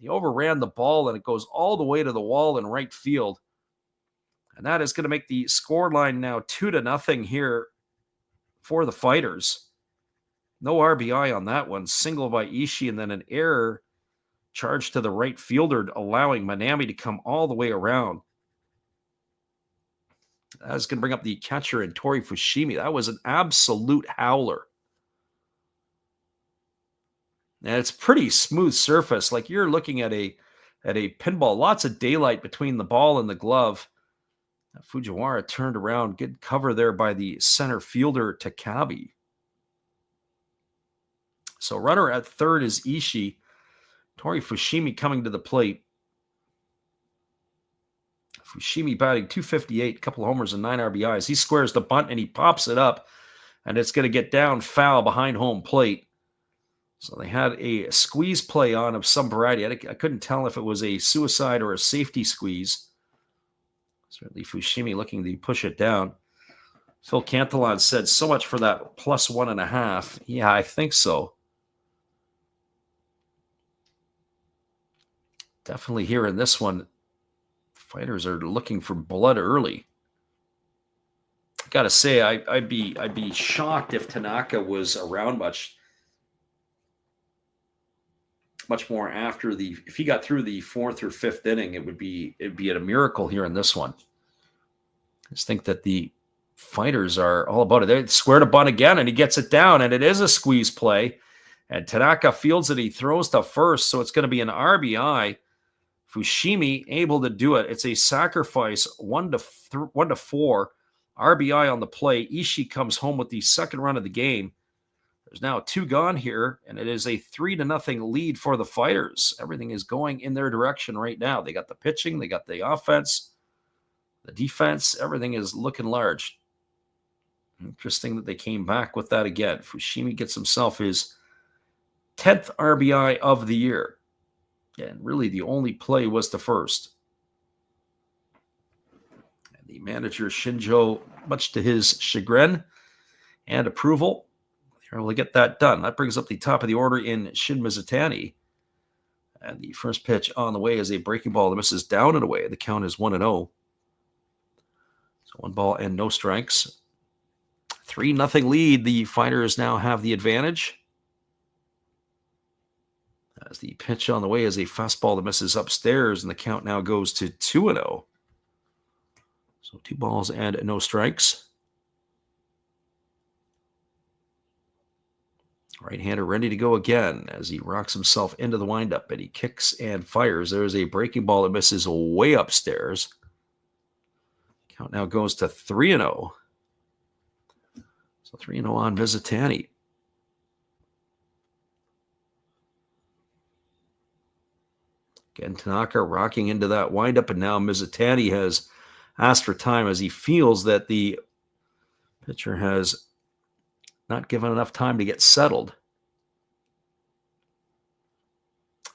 He overran the ball, and it goes all the way to the wall in right field. And that is going to make the scoreline now 2-0 here for the Fighters. No RBI on that one. Single by Ishii, and then an error charged to the right fielder, allowing Minami to come all the way around. That is going to bring up the catcher in Tori Fushimi. That was an absolute howler. And it's pretty smooth surface. Like you're looking at a pinball. Lots of daylight between the ball and the glove. Fujiwara turned around. Good cover there by the center fielder, Takabe. So runner at third is Ishii. Tori Fushimi coming to the plate. Fushimi batting .258, a couple of homers and 9 RBIs. He squares the bunt and he pops it up, and it's going to get down foul behind home plate. So they had a squeeze play on of some variety. I couldn't tell if it was a suicide or a safety squeeze. Certainly Fushimi looking to push it down. Phil Cantillon said, so much for that plus 1.5. Yeah, I think so. Definitely here in this one, Fighters are looking for blood early. I gotta say, I'd be shocked if Tanaka was around much more after if he got through the 4th or 5th inning, it'd be a miracle here in this one. I just think that the Fighters are all about it. They square to bunt again, and he gets it down, and it is a squeeze play. And Tanaka fields it. He throws to first, so it's going to be an RBI. Fushimi able to do it. It's a sacrifice, 1-4 RBI on the play. Ishii comes home with the second run of the game. There's now 2 gone here, and it is a 3-0 lead for the Fighters. Everything is going in their direction right now. They got the pitching, they got the offense, the defense. Everything is looking large. Interesting that they came back with that again. Fushimi gets himself his 10th RBI of the year. And really the only play was the first. And the manager, Shinjo, much to his chagrin, and approval. They're able to get that done. That brings up the top of the order in Shin Mizutani. And the first pitch on the way is a breaking ball that misses down and away. The count is 1-0. So 1 ball and no strikes. 3-0 lead. The Fighters now have the advantage. As the pitch on the way is a fastball that misses upstairs, and the count now goes to 2-0. So 2 balls and no strikes. Right-hander ready to go again as he rocks himself into the windup, and he kicks and fires. There's a breaking ball that misses way upstairs. Count now goes to 3-0. So 3-0 on Mizutani. Again, Tanaka rocking into that windup, and now Mizutani has asked for time as he feels that the pitcher has not given enough time to get settled.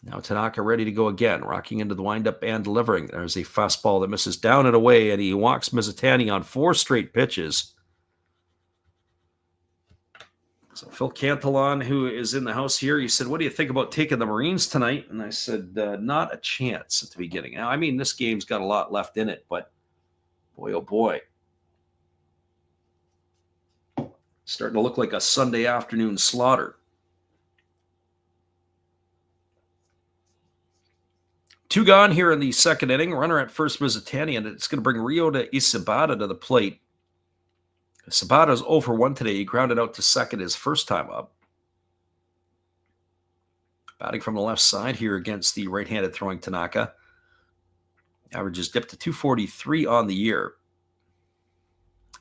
Now Tanaka ready to go again, rocking into the windup and delivering. There's a fastball that misses down and away, and he walks Mizutani on 4 straight pitches. So Phil Cantillon, who is in the house here, he said, "What do you think about taking the Marines tonight?" And I said, not a chance at the beginning. Now, I mean, this game's got a lot left in it, but boy, oh boy. Starting to look like a Sunday afternoon slaughter. 2 gone here in the second inning. Runner at first, Mizutani, and it's going to bring Ryota Isabata to the plate. Sabata's 0 for 1 today. He grounded out to second his first time up. Batting from the left side here against the right-handed throwing Tanaka. Averages dipped to 243 on the year.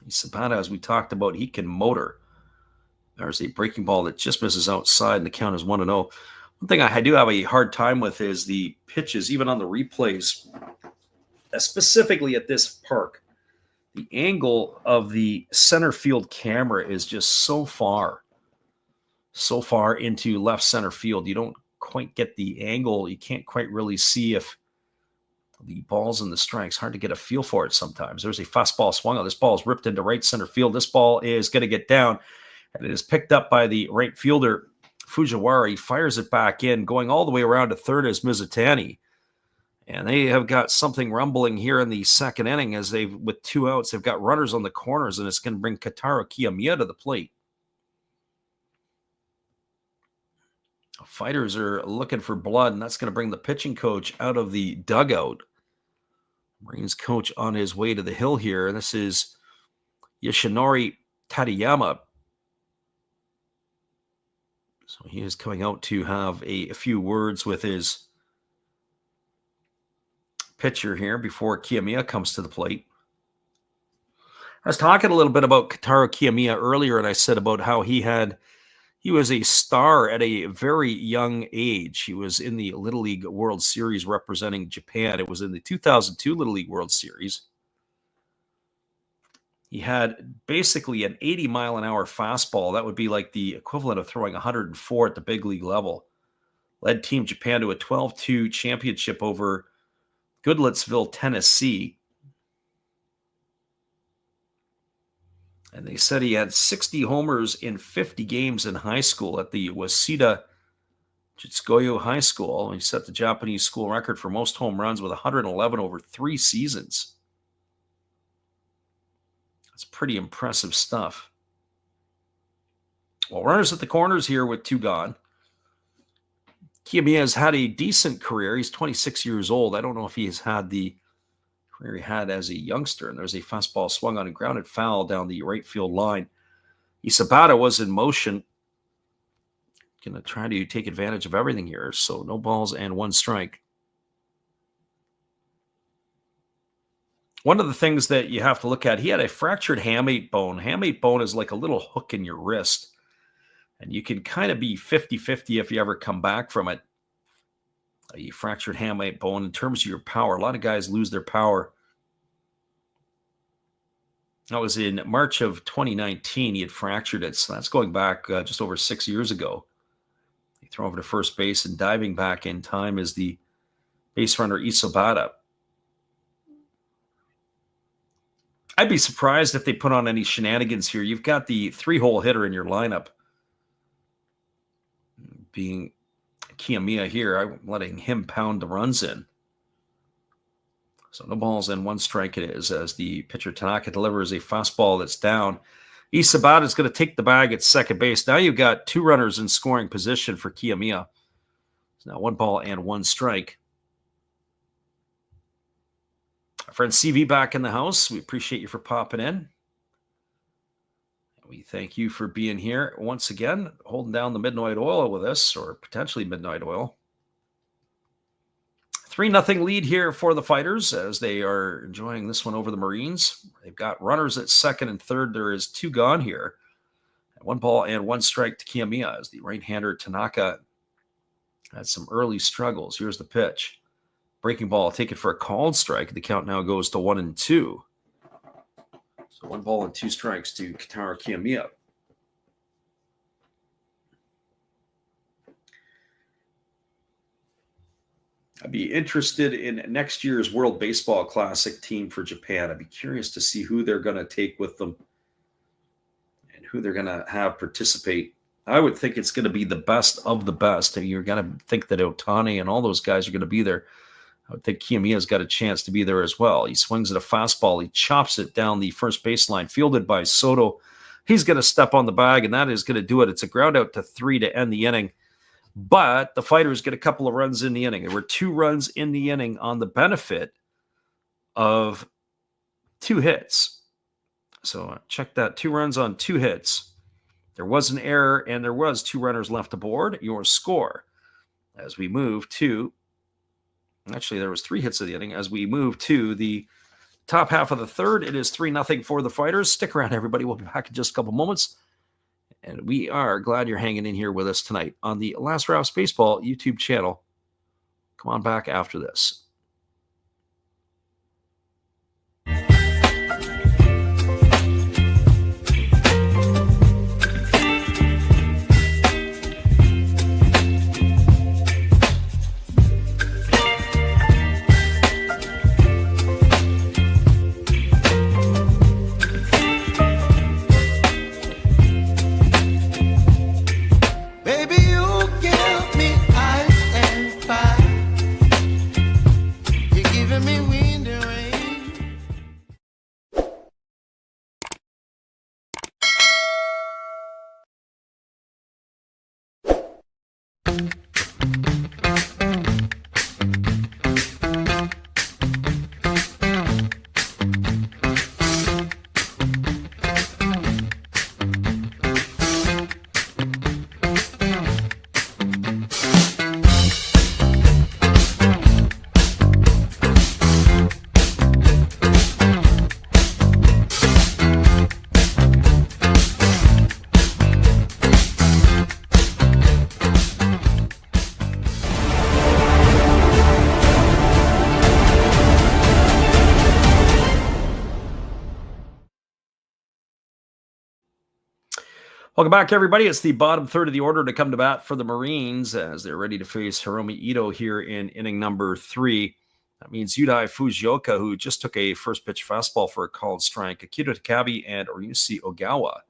Sabata, as we talked about, he can motor. There's a breaking ball that just misses outside, and the count is 1-0. One thing I do have a hard time with is the pitches, even on the replays, specifically at this park. The angle of the center field camera is just so far into left center field. You don't quite get the angle. You can't quite really see if the ball's in the strikes. Hard to get a feel for it sometimes. There's a fastball swung on. This ball is ripped into right center field. This ball is going to get down, and it is picked up by the right fielder, Fujiwara. He fires it back in. Going all the way around to third is Mizutani. And they have got something rumbling here in the second inning as with 2 outs, they've got runners on the corners, and it's going to bring Kotaro Kiyomiya to the plate. Fighters are looking for blood, and that's going to bring the pitching coach out of the dugout. Marines coach on his way to the hill here. And this is Yoshinori Tadayama. So he is coming out to have a few words with his pitcher here before Kiyomiya comes to the plate. I was talking a little bit about Kotaro Kiyomiya earlier, and I said about how he was a star at a very young age. He was in the Little League World Series representing Japan. It was in the 2002 Little League World Series. He had basically an 80-mile-an-hour fastball. That would be like the equivalent of throwing 104 at the big league level. Led Team Japan to a 12-2 championship over Goodlettsville, Tennessee. And they said he had 60 homers in 50 games in high school at the Waseda Jitsugoyo High School. He set the Japanese school record for most home runs with 111 over 3 seasons. That's pretty impressive stuff. Well, runners at the corners here with 2 gone. Kiyomiya has had a decent career. He's 26 years old. I don't know if he has had the career he had as a youngster. And there's a fastball swung on and grounded foul down the right field line. Isabata was in motion. Going to try to take advantage of everything here. So no balls and 1 strike. One of the things that you have to look at, he had a fractured hamate bone. Hamate bone is like a little hook in your wrist. And you can kind of be 50-50 if you ever come back from it. A fractured hamate bone in terms of your power. A lot of guys lose their power. That was in March of 2019. He had fractured it. So that's going back just over 6 years ago. He threw over to first base, and diving back in time is the base runner Isabata. I'd be surprised if they put on any shenanigans here. You've got the 3-hole hitter in your lineup, being Kiyomiya here. I'm letting him pound the runs in. So no balls and 1 strike it is as the pitcher Tanaka delivers a fastball that's down. Isabata is going to take the bag at second base. Now you've got 2 runners in scoring position for Kiyomiya. It's now 1 ball and 1 strike. Our friend CV back in the house. We appreciate you for popping in. We thank you for being here once again, holding down the midnight oil with us, or potentially midnight oil. 3-0 lead here for the Fighters as they are enjoying this one over the Marines. They've got runners at second and third. There is 2 gone here. 1 ball and 1 strike to Kiyomiya as the right-hander Tanaka had some early struggles. Here's the pitch. Breaking ball, take it for a called strike. The count now goes to 1-2. So 1 ball and 2 strikes to Kentaro Kiyomiya. I'd be interested in next year's World Baseball Classic team for Japan. I'd be curious to see who they're going to take with them and who they're going to have participate. I would think it's going to be the best of the best. And you're going to think that Otani and all those guys are going to be there. I would think Kiyomiya's got a chance to be there as well. He swings at a fastball. He chops it down the first baseline, fielded by Soto. He's going to step on the bag, and that is going to do it. It's a ground out to 3 to end the inning. But the Fighters get a couple of runs in the inning. There were 2 runs in the inning on the benefit of 2 hits. So check that. 2 runs on 2 hits. There was an error, and there was 2 runners left aboard. Your score as we move to, actually there was 3 hits of the inning. As we move to the top half of the third, it is 3-0 for the Fighters. Stick around, everybody. We'll be back in just a couple moments. And we are glad you're hanging in here with us tonight on the Last Rouse Baseball YouTube channel. Come on back after this. Welcome back, everybody. It's the bottom third of the order to come to bat for the Marines as they're ready to face Hiromi Ito here in inning number 3. That means Yudai Fujioka, who just took a first pitch fastball for a called strike, Akito Takabe and Ryusuke Ogawa.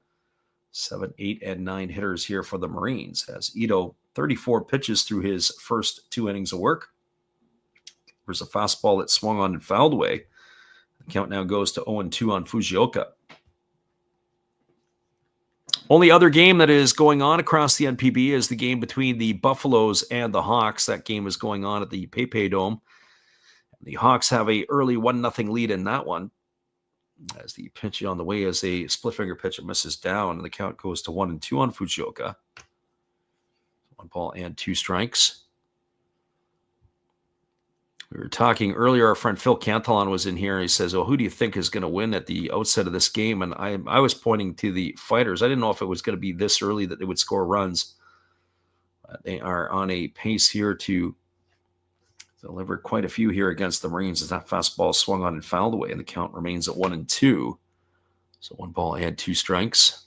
7, 8, and 9 hitters here for the Marines as Ito 34 pitches through his first 2 innings of work. There's a fastball that swung on and fouled away. The count now goes to 0-2 on Fujioka. Only other game that is going on across the NPB is the game between the Buffaloes and the Hawks. That game is going on at the PayPay Dome. The Hawks have a early 1-0 lead in that one. As the pitch on the way is a split finger pitch that misses down, and the count goes to 1-2 on Fujioka. 1 ball and 2 strikes. We were talking earlier, our friend Phil Cantalon was in here, and he says, well, who do you think is going to win at the outset of this game? And I was pointing to the Fighters. I didn't know if it was going to be this early that they would score runs. They are on a pace here to deliver quite a few here against the Marines as that fastball swung on and fouled away, and the count remains at 1-2. So 1 ball and 2 strikes.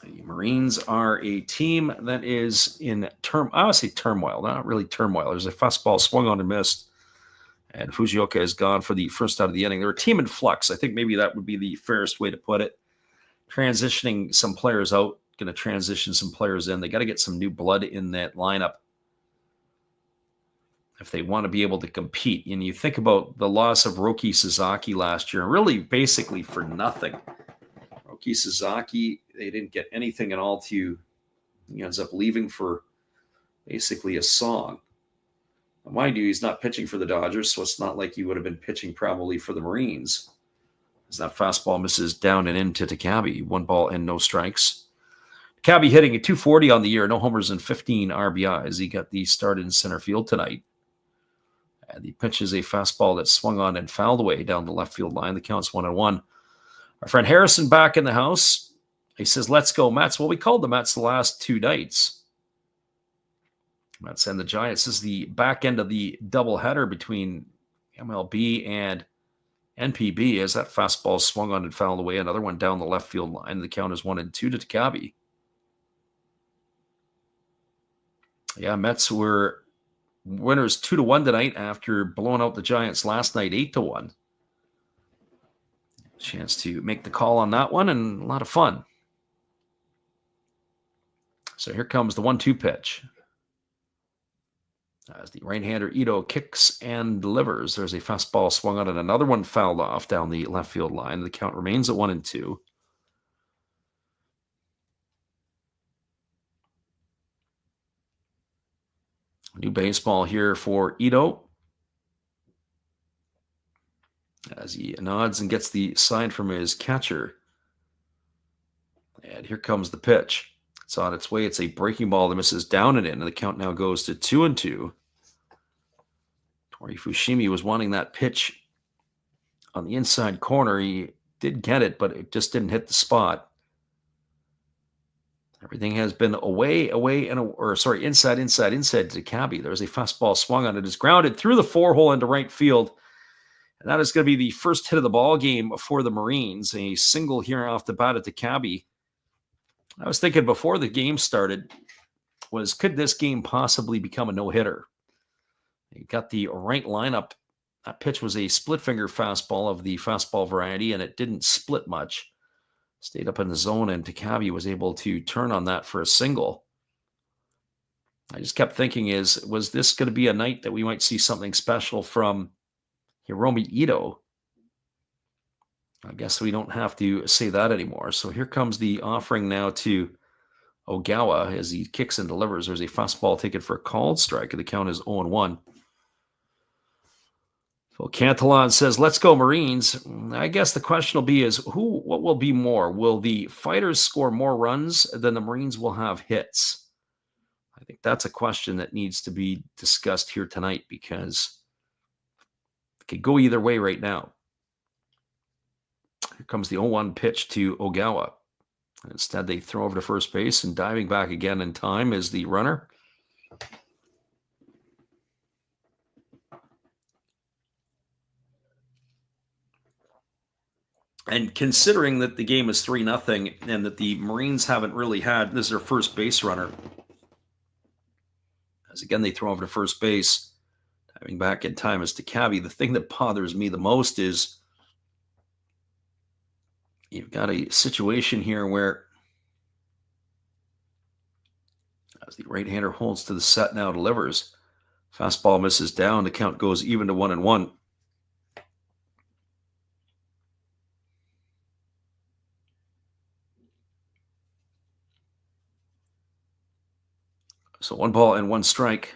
The Marines are a team that is in I would say turmoil, not really turmoil. There's a fastball swung on and missed, and Fujioka is gone for the first out of the inning. They're a team in flux. I think maybe that would be the fairest way to put it. Transitioning some players out, going to transition some players in. They got to get some new blood in that lineup if they want to be able to compete. And you think about the loss of Roki Sasaki last year, really basically for nothing. Roki Sasaki, they didn't get anything at all he ends up leaving for basically a song. Now, mind you, he's not pitching for the Dodgers, so it's not like he would have been pitching probably for the Marines. As that fastball misses down and into Takabe. 1 ball and no strikes. Takabe hitting a 240 on the year, no homers and 15 RBIs. He got the start in center field tonight. And he pitches a fastball that swung on and fouled away down the left field line. The count's 1-1. Our friend Harrison back in the house. He says, let's go Mets. Well, we called the Mets the last 2 nights. Mets and the Giants. This is the back end of the doubleheader between MLB and NPB as that fastball swung on and fouled away. Another one down the left field line. The count is 1-2 to Takabe. Yeah, Mets were winners 2-1 tonight after blowing out the Giants last night 8-1. Chance to make the call on that one and a lot of fun. So here comes the 1-2 pitch. As the right-hander Ito kicks and delivers, there's a fastball swung on and another one fouled off down the left field line. The count remains at 1-2. New baseball here for Ito. As he nods and gets the sign from his catcher. And here comes the pitch. It's on its way. It's a breaking ball that misses down and in. And the count now goes to 2-2. Tori Fushimi was wanting that pitch on the inside corner. He did get it, but it just didn't hit the spot. Everything has been inside to Takabe. There's a fastball swung on it. It's grounded through the 4-hole into right field. And that is going to be the first hit of the ball game for the Marines. A single here off the bat at Takabe. I was thinking before the game started could this game possibly become a no-hitter? He got the right lineup. That pitch was a split finger fastball of the fastball variety, and it didn't split much. Stayed up in the zone, and Takabe was able to turn on that for a single. I just kept thinking, was this going to be a night that we might see something special from Hiromi Ito? I guess we don't have to say that anymore. So here comes the offering now to Ogawa as he kicks and delivers. There's a fastball taken for a called strike, and the count is 0-1. Phil Cantalon says, let's go Marines. I guess the question will be what will be more? Will the fighters score more runs than the Marines will have hits? I think that's a question that needs to be discussed here tonight because it could go either way right now. Here comes the 0-1 pitch to Ogawa. Instead, they throw over to first base, and diving back again in time is the runner. And considering that the game is 3-0 and that the Marines haven't really had, this is their first base runner. As again, they throw over to first base. Diving back in time is Takabe. The thing that bothers me the most is you've got a situation here where as the right-hander holds to the set now, delivers. Fastball misses down. The count goes even to 1-1. So 1 ball and 1 strike.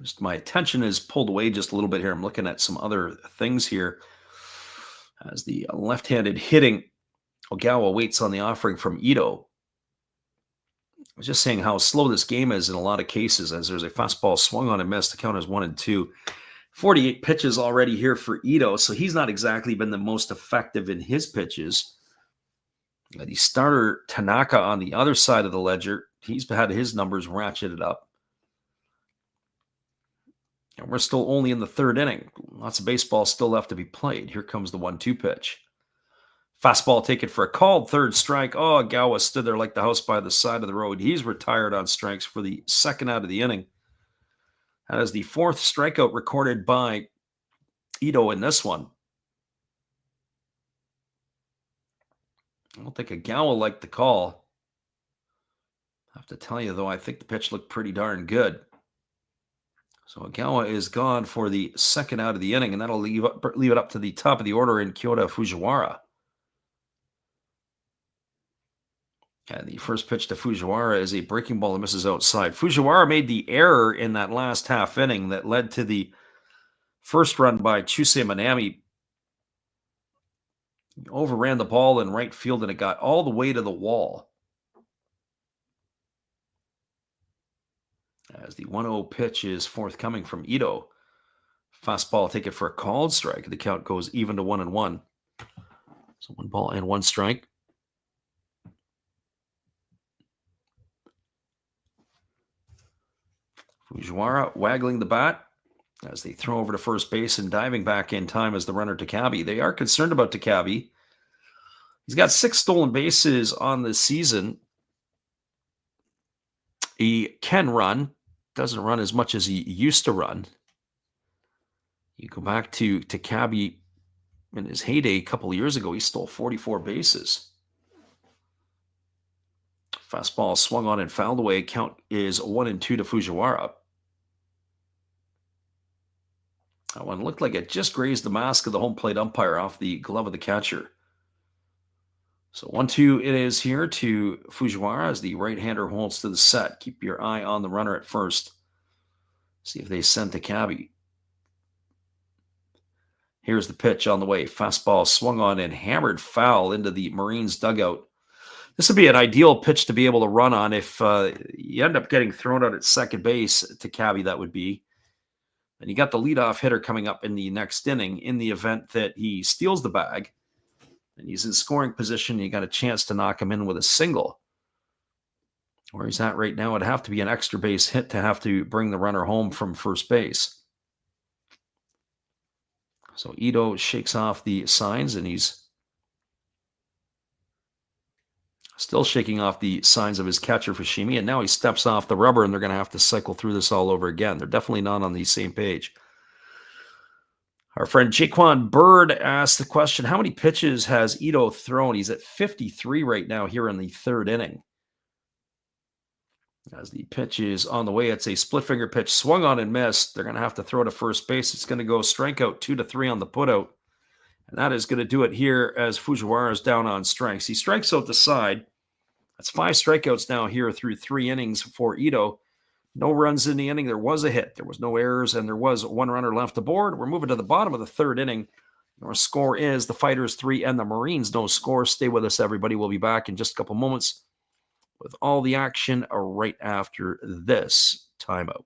Just my attention is pulled away just a little bit here. I'm looking at some other things here. As the left-handed hitting, Ogawa waits on the offering from Ito. I was just saying how slow this game is in a lot of cases as there's a fastball swung on and missed. The count is 1-2. 48 pitches already here for Ito, so he's not exactly been the most effective in his pitches. The starter Tanaka on the other side of the ledger, he's had his numbers ratcheted up. And we're still only in the 3rd inning. Lots of baseball still left to be played. Here comes the 1-2 pitch. Fastball taken for a called third strike. Oh, Gawa stood there like the house by the side of the road. He's retired on strikes for the second out of the inning. That is the fourth strikeout recorded by Ito in this one. I don't think Agawa liked the call. I have to tell you, though, I think the pitch looked pretty darn good. So Agawa is gone for the second out of the inning, and that'll leave it up to the top of the order in Kyoto Fujiwara. And the first pitch to Fujiwara is a breaking ball that misses outside. Fujiwara made the error in that last half inning that led to the first run by Chusei Manami. He overran the ball in right field, and it got all the way to the wall. As the 1-0 pitch is forthcoming from Ito. Fastball taken for a called strike. The count goes even to 1-1. So 1 ball and 1 strike. Fujiwara waggling the bat as they throw over to first base and diving back in time as the runner Takabe. They are concerned about Takabe. He's got 6 stolen bases on the season. He can run. Doesn't run as much as he used to run. You go back to Takabe in his heyday a couple of years ago, he stole 44 bases. Fastball swung on and fouled away. Count is 1-2 to Fujiwara. That one looked like it just grazed the mask of the home plate umpire off the glove of the catcher. So 1-2 it is here to Fujiwara as the right-hander holds to the set. Keep your eye on the runner at first. See if they send Takabe. Here's the pitch on the way. Fastball swung on and hammered foul into the Marines dugout. This would be an ideal pitch to be able to run on if you end up getting thrown out at second base. Takabe, that would be. And you got the leadoff hitter coming up in the next inning in the event that he steals the bag. And he's in scoring position. You got a chance to knock him in with a single. Where he's at right now, it'd have to be an extra base hit to have to bring the runner home from first base. So Ito shakes off the signs, and he's still shaking off the signs of his catcher, Fushimi. And now he steps off the rubber, and they're going to have to cycle through this all over again. They're definitely not on the same page. Our friend Jaquan Bird asked the question, how many pitches has Ito thrown? He's at 53 right now here in the third inning. As the pitch is on the way, it's a split finger pitch, swung on and missed. They're going to have to throw to first base. It's going to go strikeout 2-3 on the putout. And that is going to do it here as Fujiwara is down on strikes. He strikes out the side. That's 5 strikeouts now here through 3 innings for Ito. No runs in the inning. There was a hit. There was no errors, and there was 1 runner left aboard. We're moving to the bottom of the third inning. Our score is the Fighters 3 and the Marines no score. Stay with us, everybody. We'll be back in just a couple moments with all the action right after this timeout.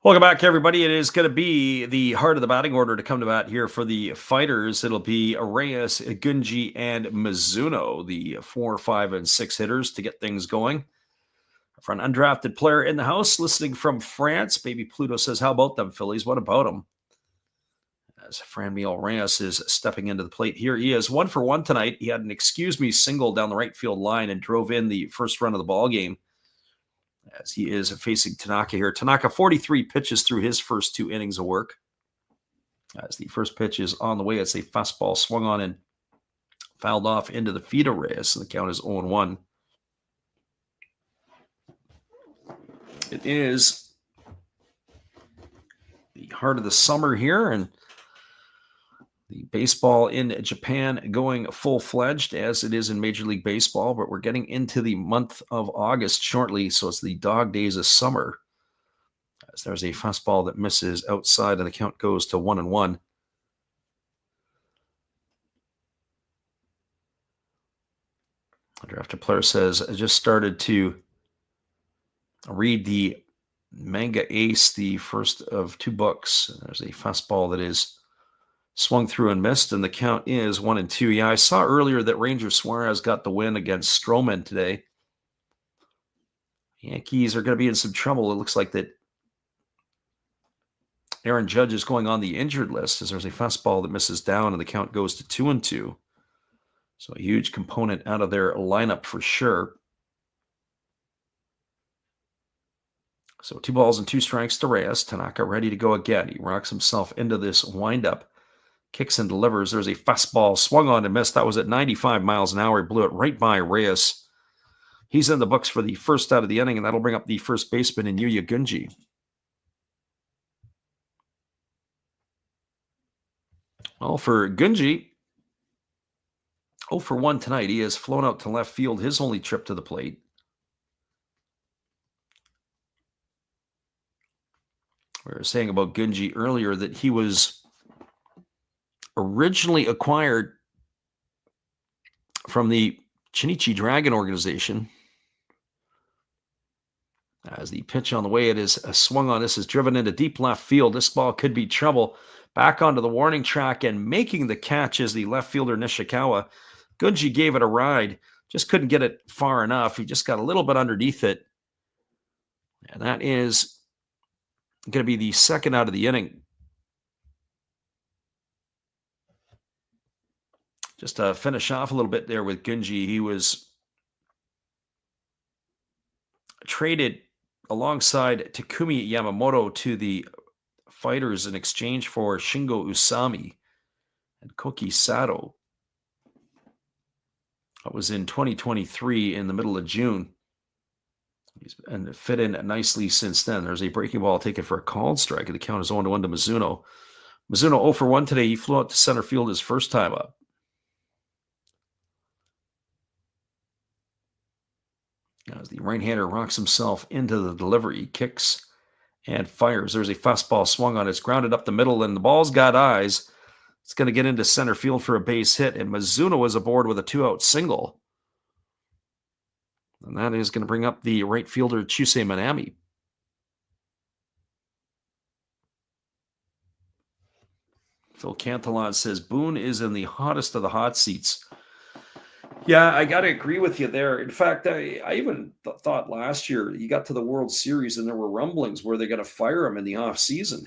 Welcome back, everybody. It is going to be the heart of the batting order to come to bat here for the fighters. It'll be Reyes, Gunji, and Mizuno, the 4, 5, and 6 hitters to get things going. For an undrafted player in the house, listening from France, Baby Pluto says, how about them Phillies? What about them? As Franmil Reyes is stepping into the plate here. He is 1 for 1 tonight. He had an excuse me single down the right field line and drove in the first run of the ball game, as he is facing Tanaka here. Tanaka, 43 pitches through his first 2 innings of work. As the first pitch is on the way, it's a fastball swung on and fouled off into the feet of Reyes. So the count is 0-1. It is the heart of the summer here, and the baseball in Japan going full-fledged as it is in Major League Baseball, but we're getting into the month of August shortly, so it's the dog days of summer. As there's a fastball that misses outside, and the count goes to 1-1. The drafted player says, I just started to read the Manga Ace, the first of 2 books. There's a fastball that is swung through and missed, and the count is 1-2. Yeah, I saw earlier that Ranger Suarez got the win against Stroman today. Yankees are going to be in some trouble. It looks like that Aaron Judge is going on the injured list, as there's a fastball that misses down, and the count goes to 2-2. So a huge component out of their lineup for sure. So 2 balls and 2 strikes to Reyes. Tanaka ready to go again. He rocks himself into this windup, kicks and delivers. There's a fastball swung on and missed. That was at 95 miles an hour. He blew it right by Reyes. He's in the books for the first out of the inning, and that'll bring up the first baseman in Yuya Gunji. Well, for Gunji, 0 for 1 tonight. He has flown out to left field his only trip to the plate. We were saying about Gunji earlier that he was originally acquired from the Chinichi Dragon organization. As the pitch on the way, it is swung on. This is driven into deep left field. This ball could be trouble. Back onto the warning track and making the catch is the left fielder Nishikawa. Gunji gave it a ride. Just couldn't get it far enough. He just got a little bit underneath it. And that is going to be the second out of the inning. Just to finish off a little bit there with Gunji, he was traded alongside Takumi Yamamoto to the fighters in exchange for Shingo Usami and Koki Sato. That was in 2023 in the middle of June. And fit in nicely since then. There's a breaking ball taken for a called strike, and the count is 0-1 to Mizuno. Mizuno 0 for 1 today. He flew out to center field his first time up. As the right-hander rocks himself into the delivery, kicks and fires. There's a fastball swung on. It's grounded up the middle, and the ball's got eyes. It's going to get into center field for a base hit, and Mizuno is aboard with a 2-out single. And that is going to bring up the right fielder, Chusei Manami. Phil Cantalon says, Boone is in the hottest of the hot seats. Yeah, I got to agree with you there. In fact, I even thought last year he got to the World Series and there were rumblings where they're going to fire him in the offseason.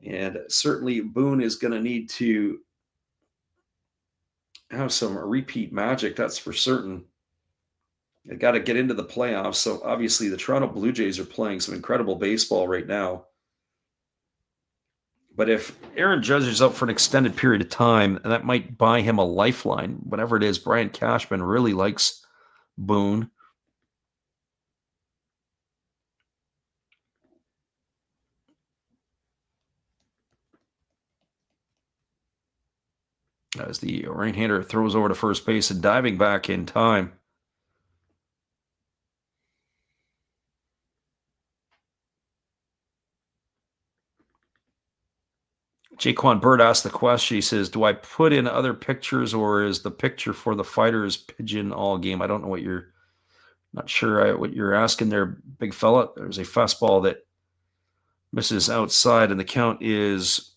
And certainly Boone is going to need to have some repeat magic, that's for certain. They got to get into the playoffs. So obviously the Toronto Blue Jays are playing some incredible baseball right now. But if Aaron Judge is out for an extended period of time, that might buy him a lifeline. Whatever it is, Brian Cashman really likes Boone. As the right-hander throws over to first base and diving back in time. Jaquan Bird asked the question. He says, do I put in other pictures or is the picture for the fighters pigeon all game? I don't know what you're, not sure what you're asking there, big fella. There's a fastball that Misses outside, and the count is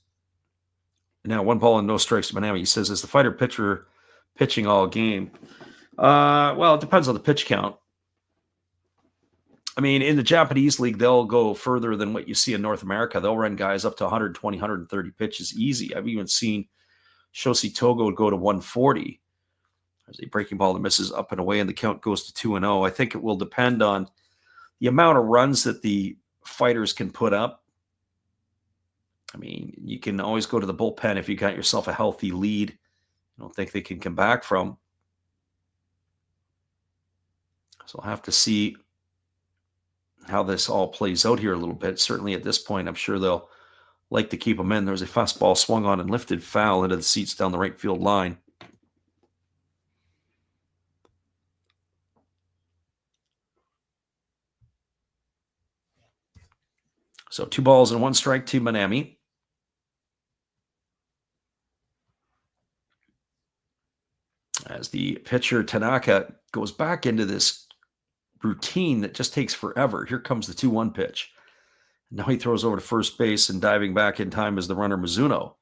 now 1 ball and no strikes to Miami. He says, is the fighter pitcher pitching all game? Well, it depends on the pitch count. I mean, in the Japanese league, they'll go further than what you see in North America. They'll run guys up to 120, 130 pitches easy. I've even seen Shoshi Togo go to 140. There's a breaking ball that misses up and away, and the count goes to 2-0. I think it will depend on the amount of runs that the fighters can put up. I mean, you can always go to the bullpen if you got yourself a healthy lead. I don't think they can come back from. So I'll have to see how this all plays out here a little bit. Certainly at this point, I'm sure they'll like to keep him in. There's a fastball swung on and lifted foul into the seats down the right field line. So 2 balls and 1 strike to Minami. As the pitcher Tanaka goes back into this routine that just takes forever. Here comes the 2-1 pitch. Now he throws over to first base, and diving back in time is the runner Mizuno.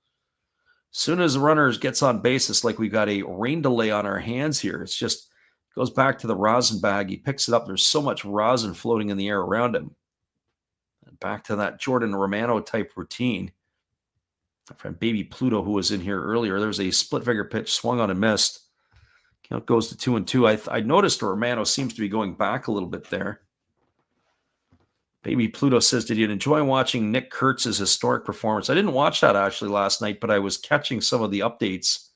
As soon as the runner gets on base, it's like we've got a rain delay on our hands here. It's just goes back to the rosin bag. He picks it up. There's so much rosin floating in the air around him. And back to that Jordan Romano type routine. My friend Baby Pluto, who was in here earlier, there's a split finger pitch swung on and missed. Count goes to 2-2. I noticed Romano seems to be going back a little bit there. Baby Pluto says, did you enjoy watching Nick Kurtz's historic performance? I didn't watch that actually last night, but I was catching some of the updates.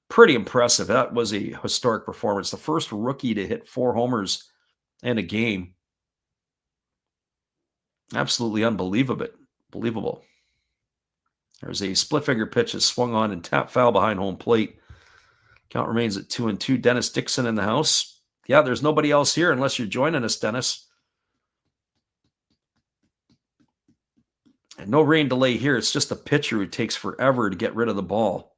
Pretty impressive. That was a historic performance. The first rookie to hit 4 homers in a game. Absolutely unbelievable. There's a split finger pitch that swung on and tapped foul behind home plate. Count remains at 2-2. Dennis Dixon in the house. Yeah, there's nobody else here unless you're joining us, Dennis. And no rain delay here. It's just a pitcher who takes forever to get rid of the ball.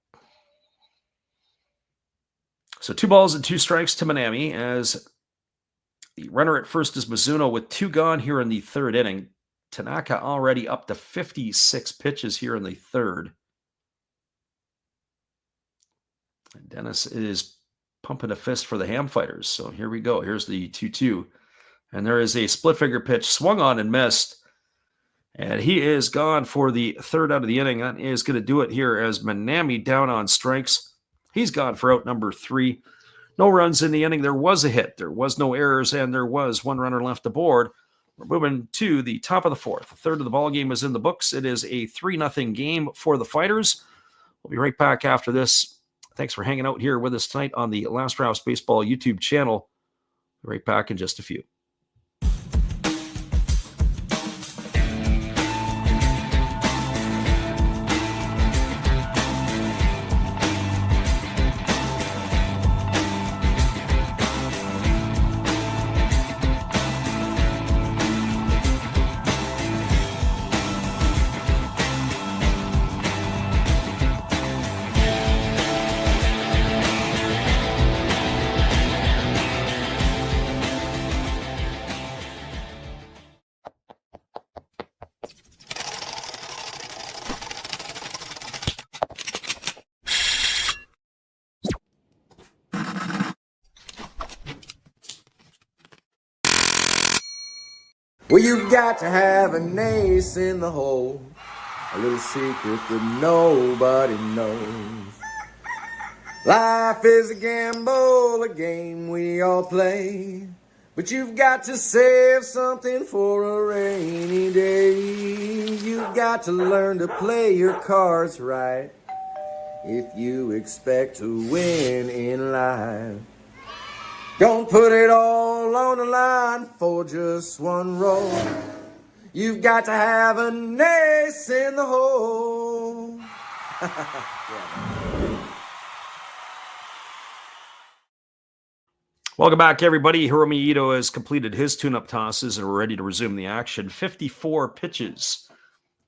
So 2 balls and 2 strikes to Minami, as the runner at first is Mizuno with 2 gone here in the 3rd inning. Tanaka already up to 56 pitches here in the 3rd. And Dennis is pumping a fist for the Ham fighters. So here we go. Here's the 2-2. And there is a split finger pitch swung on and missed. And he is gone for the 3rd out of the inning. That is going to do it here as Minami down on strikes. He's gone for out number 3. No runs in the inning. There was a hit. There was no errors, and there was 1 runner left aboard. We're moving to the top of the 4th. The 3rd of the ball game is in the books. It is a 3-0 game for the fighters. We'll be right back after this. Thanks for hanging out here with us tonight on the Last Rouse Baseball YouTube channel. Be right back in just a few. Well, you've got to have an ace in the hole, a little secret that nobody knows. Life is a gamble, a game we all play, but you've got to save something for a rainy day. You've got to learn to play your cards right if you expect to win in life. Don't put it all on the line for just 1 roll. You've got to have an ace in the hole. Welcome back, everybody. Hiromi Ito has completed his tune-up tosses and we're ready to resume the action. 54 pitches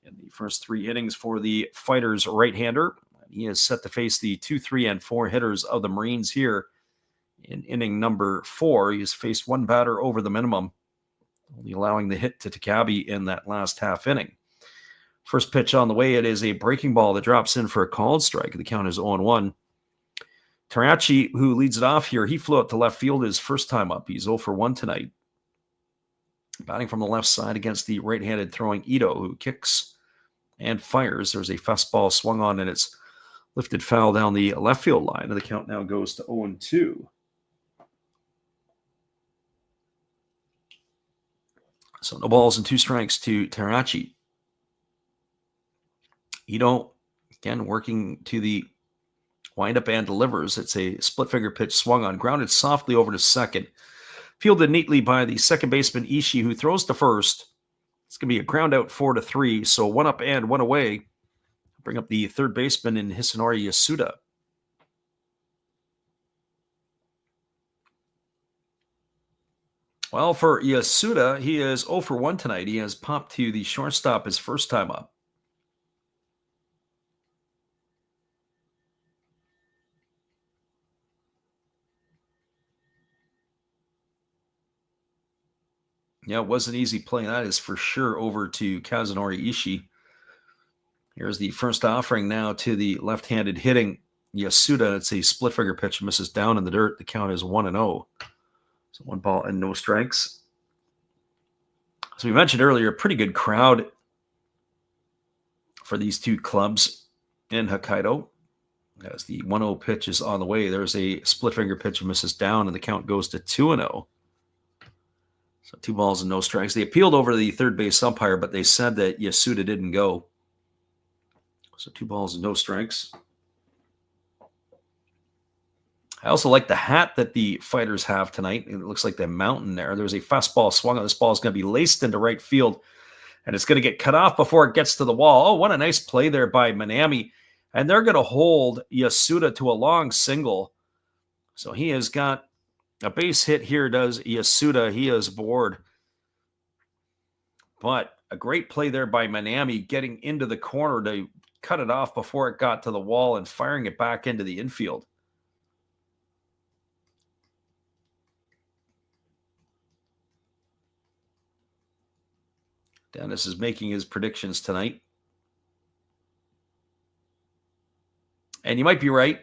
in the first 3 innings for the fighters' right-hander. He is set to face the 2, 3, and 4 hitters of the Marines here in inning number 4. He has faced 1 batter over the minimum. only allowing the hit to Takabe in that last half inning. First pitch on the way, it is a breaking ball that drops in for a called strike. The count is 0-1. Tarachi, who leads it off here, he flew out to left field his first time up. He's 0 for 1 tonight. Batting from the left side against the right-handed throwing Ito, who kicks and fires. There's a fastball swung on, and it's lifted foul down the left field line. And the count now goes to 0-2. So no balls and 2 strikes to Tarachi. Ito, again, working to the windup and delivers. It's a split finger pitch swung on, grounded softly over to second. Fielded neatly by the second baseman Ishii, who throws to first. It's going to be a ground out 4-3, so 1 up and 1 away. Bring up the third baseman in Hisanori Yasuda. Well, for Yasuda, he is 0 for 1 tonight. He has popped to the shortstop his first time up. Yeah, it wasn't easy playing. That is for sure over to Kazunori Ishii. Here's the first offering now to the left-handed hitting Yasuda. It's a split finger pitch, misses down in the dirt. The count is 1-0. So 1 ball and no strikes. As we mentioned earlier, a pretty good crowd for these two clubs in Hokkaido. As the 1-0 pitch is on the way, there's a split finger pitch, misses down, and the count goes to 2-0. So 2 balls and no strikes. They appealed over the third base umpire, but they said that Yasuda didn't go. So 2 balls and no strikes. I also like the hat that the fighters have tonight. It looks like the mountain there. There's a fastball swung on. This ball is going to be laced into right field, and it's going to get cut off before it gets to the wall. Oh, what a nice play there by Manami. And they're going to hold Yasuda to a long single. So he has got a base hit here, does Yasuda. He is bored. But a great play there by Manami, getting into the corner to cut it off before it got to the wall and firing it back into the infield. Dennis is making his predictions tonight. And you might be right.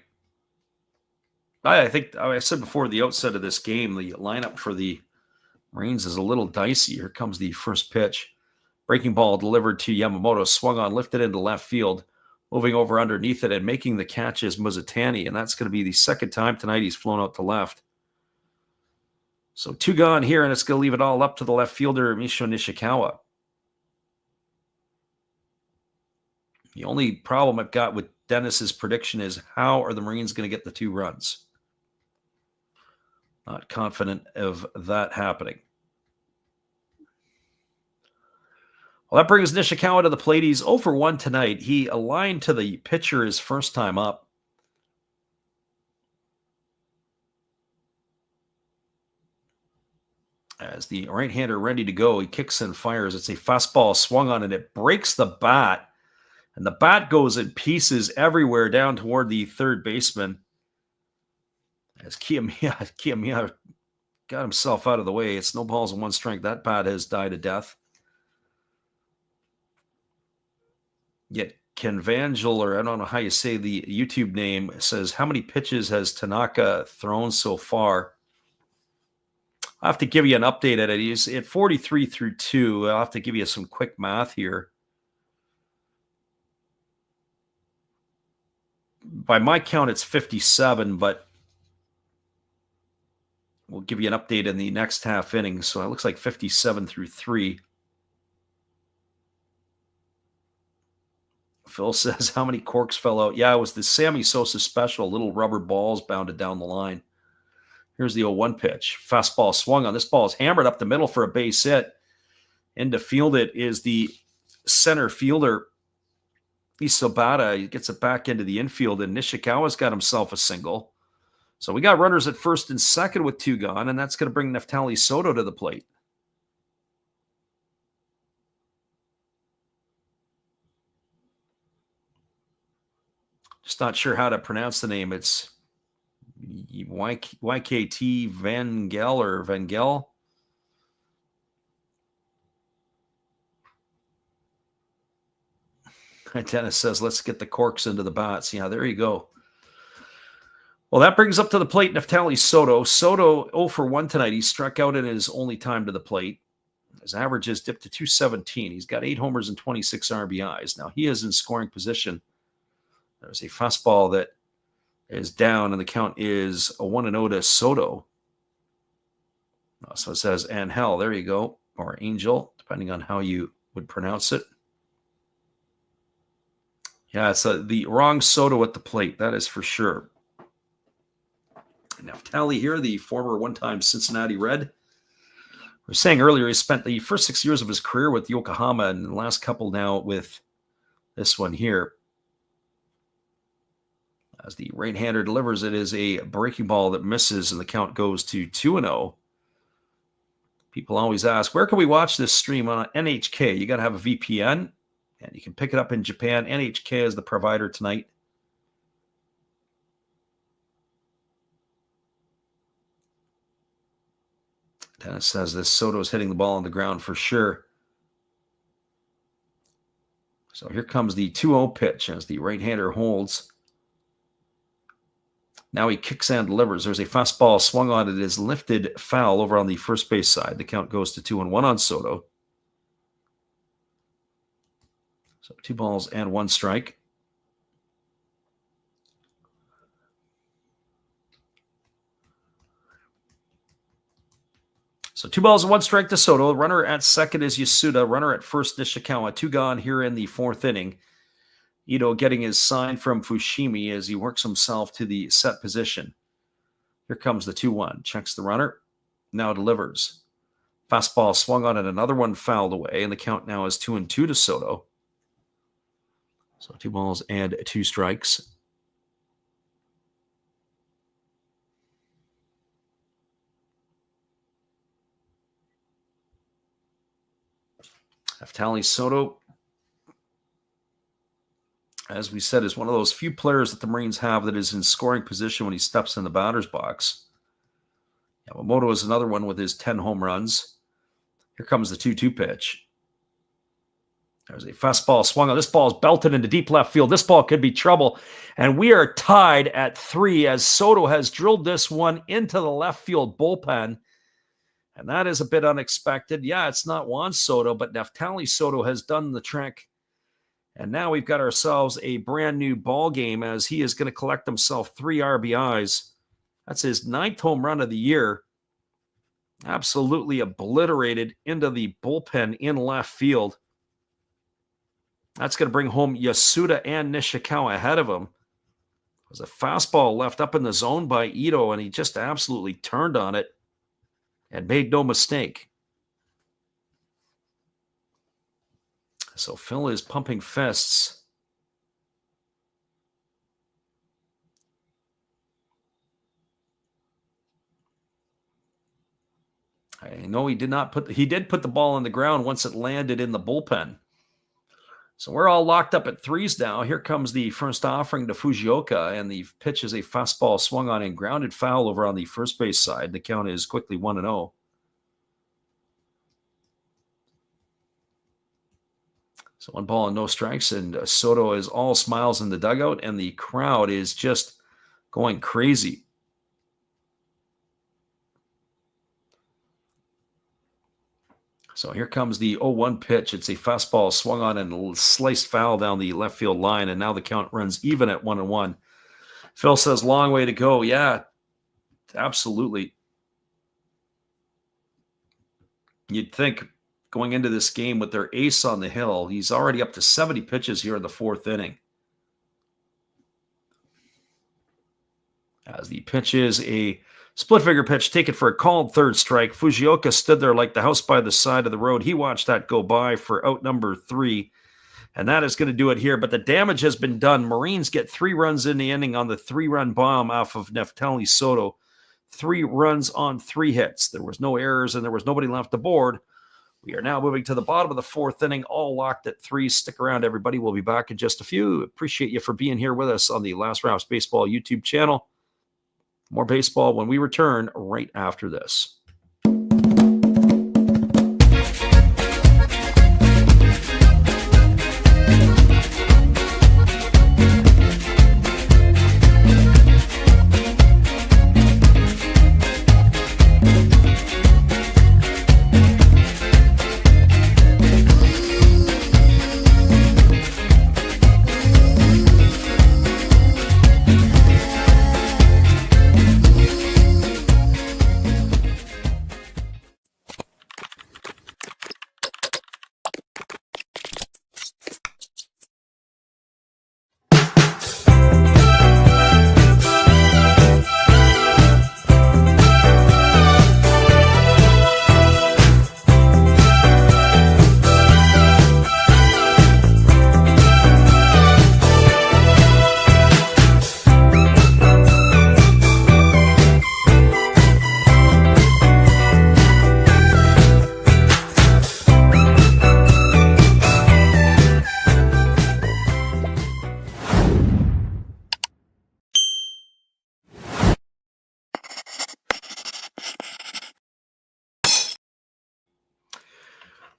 I think I said before the outset of this game, the lineup for the Marines is a little dicey. Here comes the first pitch. Breaking ball delivered to Yamamoto, swung on, lifted into left field, moving over underneath it and making the catch is Muzatani, and that's going to be the second time tonight he's flown out to left. So 2 gone here, and it's going to leave it all up to the left fielder, Misho Nishikawa. The only problem I've got with Dennis's prediction is how are the Marines going to get the 2 runs? Not confident of that happening. Well, that brings Nishikawa to the plate. He's 0 for 1 tonight. He aligned to the pitcher his first time up. As the right-hander ready to go, he kicks and fires. It's a fastball swung on, and it breaks the bat. And the bat goes in pieces everywhere down toward the third baseman. As Kiyomiya got himself out of the way. It's no balls and 1 strike. That bat has died a death. Yet Kenvangel, or I don't know how you say the YouTube name, says, how many pitches has Tanaka thrown so far? I'll have to give you an update at it. He's at 43 through 2. I'll have to give you some quick math here. By my count, it's 57, but we'll give you an update in the next half inning. So it looks like 57 through 3. Phil says, how many corks fell out? Yeah, it was the Sammy Sosa special. Little rubber balls bounded down the line. Here's the 0-1 pitch. Fastball swung on. This ball is hammered up the middle for a base hit. And to field it is the center fielder, Isobata. He gets it back into the infield, and Nishikawa's got himself a single. So we got runners at first and second with 2 gone, and that's going to bring Neftali Soto to the plate. Just not sure how to pronounce the name. It's YKT Vangel or Vangel. Dennis says, let's get the corks into the bats. Yeah, there you go. Well, that brings up to the plate Neftali Soto. Soto 0 for 1 tonight. He struck out in his only time to the plate. His average has dipped to 217. He's got 8 homers and 26 RBIs. Now, he is in scoring position. There's a fastball that is down, and the count is a 1-0 to Soto. So it says Angel. There you go. Or Angel, depending on how you would pronounce it. Yeah, it's the wrong Soto at the plate. That is for sure. Neftali here, the former one-time Cincinnati Red. We were saying earlier he spent the first 6 years of his career with Yokohama and the last couple now with this one here. As the right-hander delivers, it is a breaking ball that misses, and the count goes to 2-0. People always ask, where can we watch this stream? On NHK. You got to have a VPN, and you can pick it up in Japan. NHK is the provider tonight. Dennis says this Soto is hitting the ball on the ground for sure. So here comes the 2-0 pitch as the right-hander holds. Now he kicks and delivers. There's a fastball swung on. It is lifted foul over on the first base side. The count goes to 2-1 on Soto. So 2 balls and 1 strike. So 2 balls and 1 strike to Soto. Runner at second is Yasuda. Runner at first, Nishikawa. 2 gone here in the 4th inning. Ito getting his sign from Fushimi as he works himself to the set position. Here comes the 2-1. Checks the runner. Now delivers. Fastball swung on and another one fouled away. And the count now is 2-2 to Soto. So 2 balls and 2 strikes. Neftali Soto, as we said, is one of those few players that the Marines have that is in scoring position when he steps in the batter's box. Yamamoto is another one with his 10 home runs. Here comes the 2-2 pitch. There's a fastball swung on. This ball is belted into deep left field. This ball could be trouble. And we are tied at 3 as Soto has drilled this one into the left field bullpen. And that is a bit unexpected. Yeah, it's not Juan Soto, but Neftali Soto has done the trick. And now we've got ourselves a brand new ball game as he is going to collect himself 3 RBIs. That's his 9th home run of the year. Absolutely obliterated into the bullpen in left field. That's going to bring home Yasuda and Nishikawa ahead of him. It was a fastball left up in the zone by Ito, and he just absolutely turned on it and made no mistake. So Phil is pumping fists. I know he did put the ball on the ground once it landed in the bullpen. So we're all locked up at 3s now. Here comes the first offering to Fujioka, and the pitch is a fastball swung on and grounded foul over on the first base side. The count is quickly 1-0. So 1 ball and no strikes, and Soto is all smiles in the dugout, and the crowd is just going crazy. So here comes the 0-1 pitch. It's a fastball swung on and sliced foul down the left field line, and now the count runs even at 1-1. Phil says, long way to go. Yeah, absolutely. You'd think going into this game with their ace on the hill, he's already up to 70 pitches here in the 4th inning. As the pitch is a split figure pitch taken for a called 3rd strike. Fujioka stood there like the house by the side of the road. He watched that go by for out number 3. And that is going to do it here. But the damage has been done. Marines get 3 runs in the inning on the 3-run bomb off of Neftali Soto. 3 runs on 3 hits. There was no errors and there was nobody left aboard. We are now moving to the bottom of the 4th inning, all locked at 3. Stick around, everybody. We'll be back in just a few. Appreciate you for being here with us on the Last Rounds Baseball YouTube channel. More baseball when we return right after this.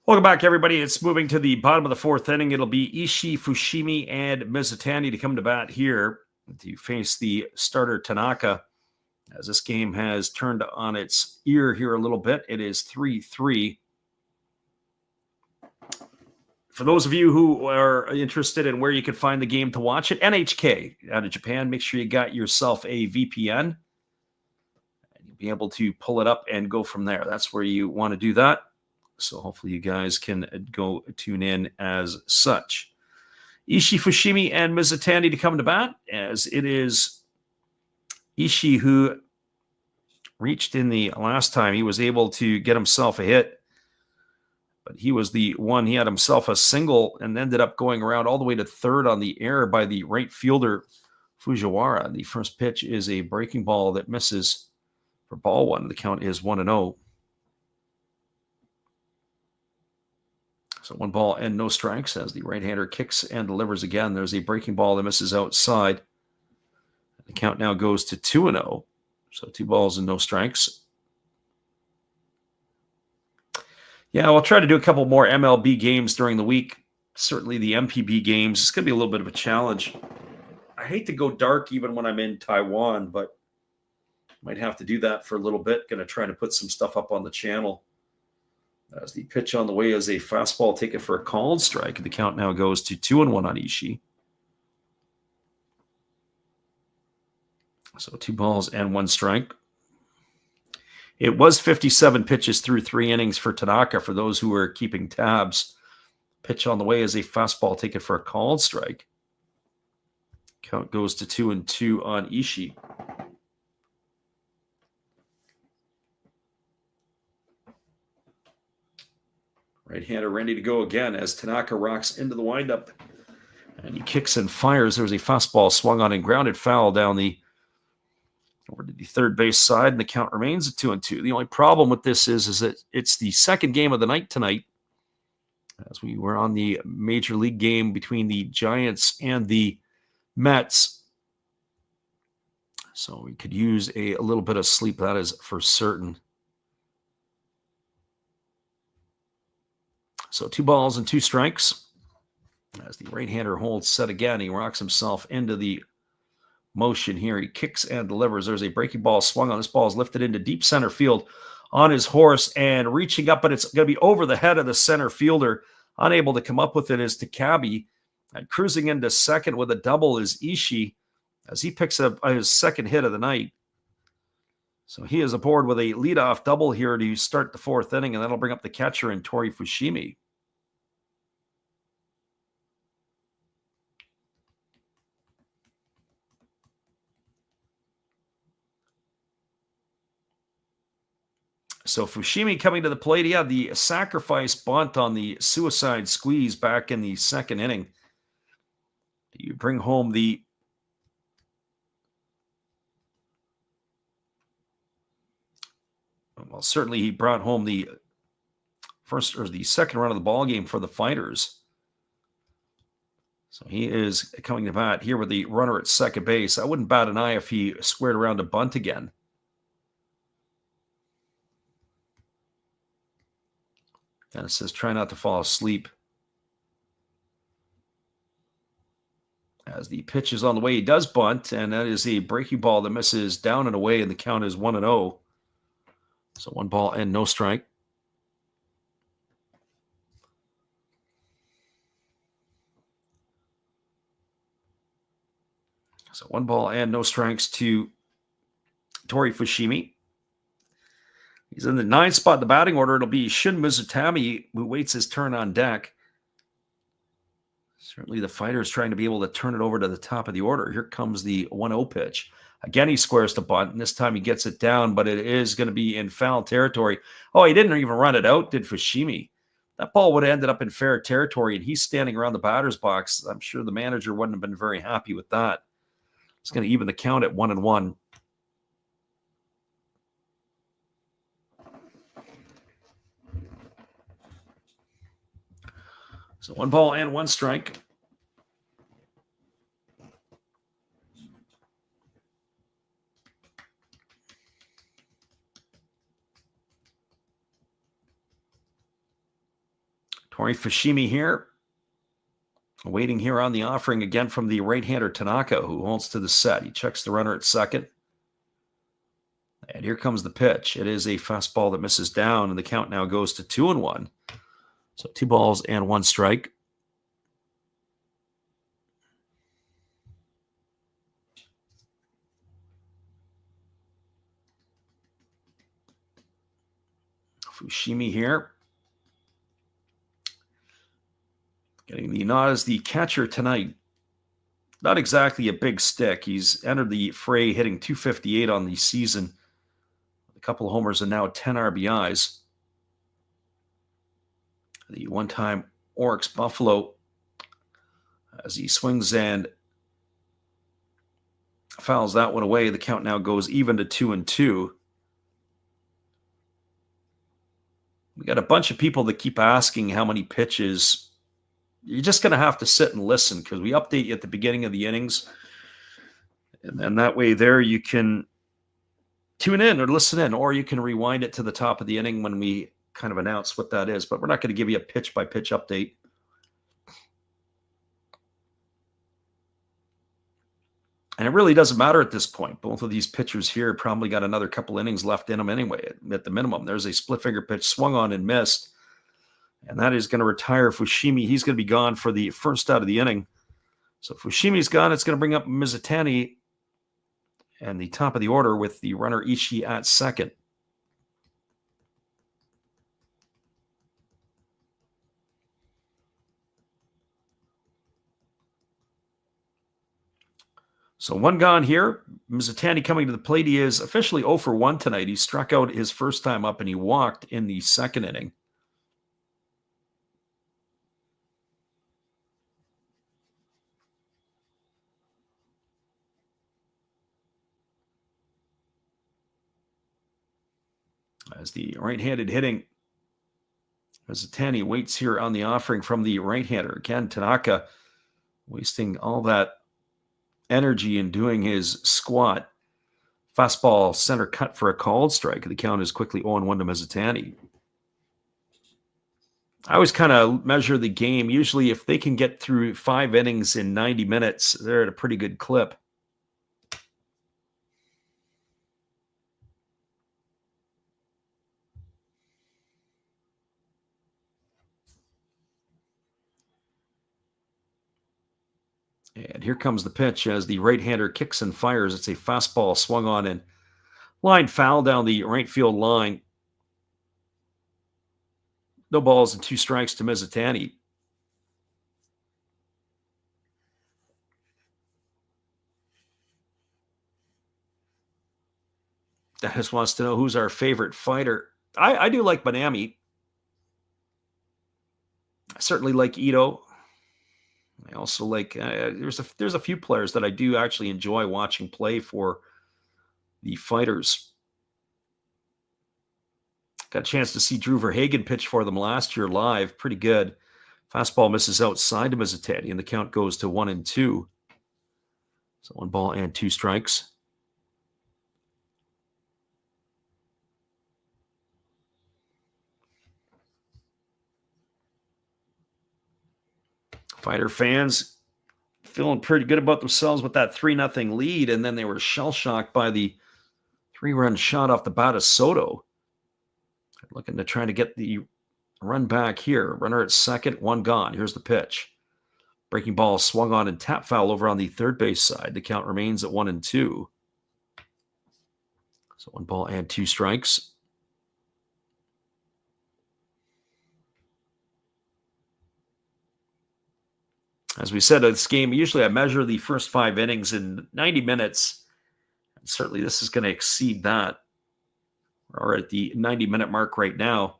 Welcome back, everybody. It's moving to the bottom of the fourth inning. It'll be Ishii, Fushimi, and Mizutani to come to bat here to face the starter Tanaka. As this game has turned on its ear here a little bit, it is 3-3. For those of you who are interested in where you can find the game to watch it, NHK out of Japan, make sure you got yourself a VPN. And you'll be able to pull it up and go from there. That's where you want to do that. So hopefully you guys can go tune in as such. Ishii, Fushimi, and Mizutani to come to bat, as it is Ishii who reached in the last time. He was able to get himself a hit, but he was the one. He had himself a single and ended up going around all the way to third on the air by the right fielder, Fujiwara. The first pitch is a breaking ball that misses for ball one. The count is 1-0. So 1 ball and no strikes as the right-hander kicks and delivers again. There's a breaking ball that misses outside. The count now goes to 2-0. So 2 balls and no strikes. Yeah, we'll try to do a couple more MLB games during the week. Certainly the NPB games. It's going to be a little bit of a challenge. I hate to go dark even when I'm in Taiwan, but might have to do that for a little bit. Going to try to put some stuff up on the channel. As the pitch on the way is a fastball taken for a called strike. The count now goes to 2-1 on Ishii. So 2 balls and 1 strike. It was 57 pitches through 3 innings for Tanaka, for those who are keeping tabs. Pitch on the way is a fastball taken for a called strike. Count goes to 2-2 on Ishii. Right-hander ready to go again as Tanaka rocks into the windup. And he kicks and fires. There's a fastball swung on and grounded foul down over to the third base side, and the count remains at 2-2. The only problem with this is that it's the second game of the night tonight, as we were on the Major League game between the Giants and the Mets. So we could use a little bit of sleep, that is for certain. So 2 balls and 2 strikes. As the right-hander holds set again, he rocks himself into the motion here. He kicks and delivers. There's a breaking ball swung on. This ball is lifted into deep center field on his horse and reaching up, but it's going to be over the head of the center fielder. Unable to come up with it is Takabe. And cruising into second with a double is Ishii, as he picks up his second hit of the night. So he is aboard with a leadoff double here to start the fourth inning, and that'll bring up the catcher in Tori Fushimi. So Fushimi coming to the plate. He had the sacrifice bunt on the suicide squeeze back in the second inning. You bring home the well, certainly he brought home the first or the second run of the ball game for the Fighters. So he is coming to bat here with the runner at second base. I wouldn't bat an eye if he squared around to bunt again. Dennis says, try not to fall asleep. As the pitch is on the way, he does bunt, and that is a breaking ball that misses down and away, and the count is 1-0. So 1 ball and no strike. So 1 ball and no strikes to Tori Fushimi. He's in the 9th spot in the batting order. It'll be Shun Mizutami who waits his turn on deck. Certainly the Fighters trying to be able to turn it over to the top of the order. Here comes the 1-0 pitch. Again, he squares to bunt, and this time he gets it down, but it is going to be in foul territory. Oh, he didn't even run it out, did Fushimi. That ball would have ended up in fair territory, and he's standing around the batter's box. I'm sure the manager wouldn't have been very happy with that. It's going to even the count at 1-1. So 1 ball and 1 strike. Tori Fushimi here. Waiting here on the offering again from the right-hander Tanaka, who holds to the set. He checks the runner at second. And here comes the pitch. It is a fastball that misses down, and the count now goes to 2-1. So 2 balls and 1 strike. Fushimi here. Getting the nod as the catcher tonight. Not exactly a big stick. He's entered the fray hitting .258 on the season. A couple of homers and now 10 RBIs. The one-time Oryx Buffalo, as he swings and fouls that one away. The count now goes even to 2-2. We got a bunch of people that keep asking how many pitches. You're just going to have to sit and listen because we update you at the beginning of the innings. And that way there you can tune in or listen in, or you can rewind it to the top of the inning when we kind of announce what that is. But we're not going to give you a pitch-by-pitch update. And it really doesn't matter at this point. Both of these pitchers here probably got another couple innings left in them anyway, at the minimum. There's a split-finger pitch swung on and missed. And that is going to retire Fushimi. He's going to be gone for the first out of the inning. So Fushimi's gone. It's going to bring up Mizutani and the top of the order with the runner Ishii at second. So 1 gone here. Mizutani coming to the plate. He is officially 0 for 1 tonight. He struck out his first time up and he walked in the second inning. As the right-handed hitting, Mizutani waits here on the offering from the right-hander. Again, Tanaka wasting all that energy in doing his squat. Fastball center cut for a called strike. The count is quickly 0-1 to Mizutani. I always kind of measure the game. Usually if they can get through 5 innings in 90 minutes, they're at a pretty good clip. And here comes the pitch as the right-hander kicks and fires. It's a fastball swung on and line foul down the right field line. No balls and 2 strikes to Mizutani. Dennis wants to know who's our favorite fighter. I do like Banami. I certainly like Ito. I also like, there's a few players that I do actually enjoy watching play for the fighters. Got a chance to see Drew Verhagen pitch for them last year live. Pretty good. Fastball misses outside to Mizutani, and the count goes to 1-2. So 1 ball and 2 strikes. Fighter fans feeling pretty good about themselves with that 3-0 lead, and then they were shell-shocked by the 3-run shot off the bat of Soto. Looking to try to get the run back here. Runner at second, 1 gone. Here's the pitch. Breaking ball swung on and tap foul over on the third base side. The count remains at 1-2. So 1 ball and 2 strikes. As we said, this game, usually I measure the first 5 innings in 90 minutes. And certainly this is going to exceed that. We're at the 90-minute mark right now.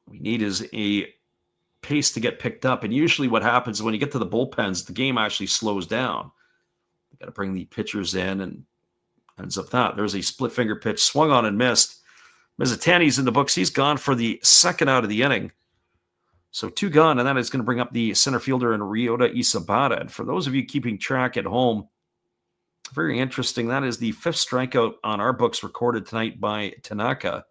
We need is a pace to get picked up. And usually what happens is when you get to the bullpens, the game actually slows down. You got to bring the pitchers in, and ends up that. There's a split finger pitch swung on and missed. Mizutani's in the books. He's gone for the second out of the inning. So 2 gone, and that is going to bring up the center fielder in Ryota Isabata. And for those of you keeping track at home, very interesting. That is the 5th strikeout on our books recorded tonight by Tanaka.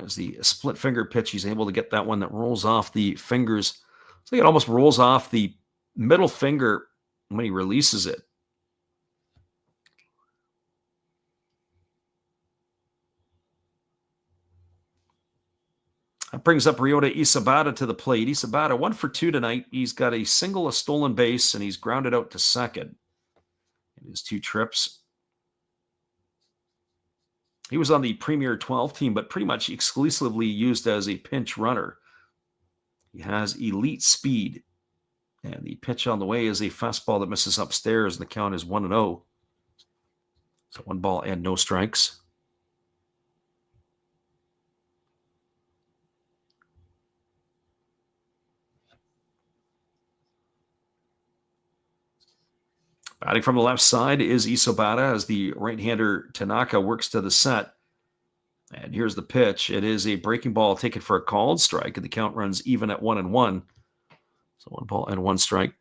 As the split finger pitch, he's able to get that one that rolls off the fingers. It's like it almost rolls off the middle finger when he releases it. That brings up Ryota Isabata to the plate. Isabata 1 for 2 tonight. He's got a single, a stolen base, and he's grounded out to second in his 2 trips. He was on the Premier 12 team, but pretty much exclusively used as a pinch runner. He has elite speed, and the pitch on the way is a fastball that misses upstairs, and the count is 1-0. So 1 ball and no strikes. Batting from the left side is Isobata as the right-hander Tanaka works to the set. And here's the pitch. It is a breaking ball taken for a called strike, and the count runs even at 1-1. So 1 ball and 1 strike.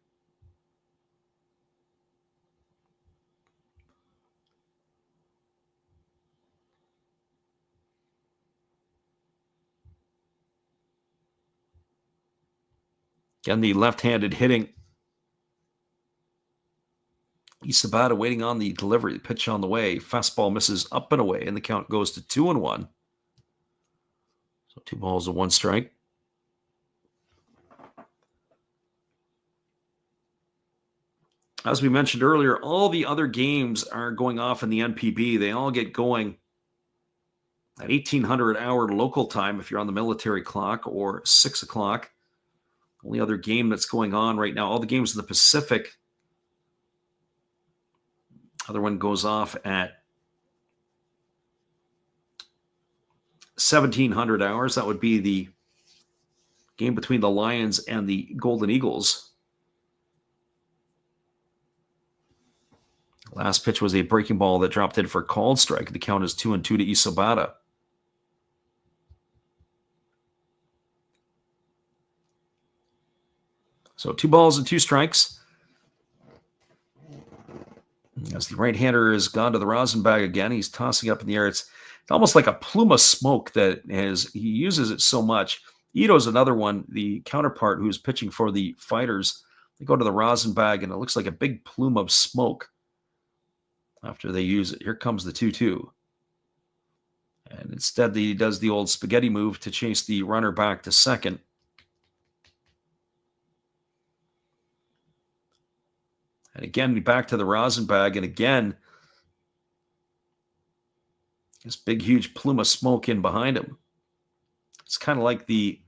Again, the left-handed hitting. Isabata waiting on the delivery. The pitch on the way. Fastball misses up and away, and the count goes to 2-1. So 2 balls and 1 strike. As we mentioned earlier, all the other games are going off in the NPB. They all get going at 1800 hour local time if you're on the military clock, or 6 o'clock. Only other game that's going on right now, all the games in the Pacific. Other one goes off at 1700 hours. That would be the game between the Lions and the Golden Eagles. Last pitch was a breaking ball that dropped in for a called strike. The count is 2-2 to Isobata. So 2 balls and 2 strikes. As the right-hander has gone to the rosin bag again, he's tossing up in the air. It's almost like a plume of smoke that he uses it so much. Ito's another one, the counterpart who's pitching for the Fighters. They go to the rosin bag, and it looks like a big plume of smoke after they use it. Here comes the 2-2. And instead, he does the old spaghetti move to chase the runner back to second. And again, back to the rosin bag. And again, this big, huge plume of smoke in behind him. It's kind of like the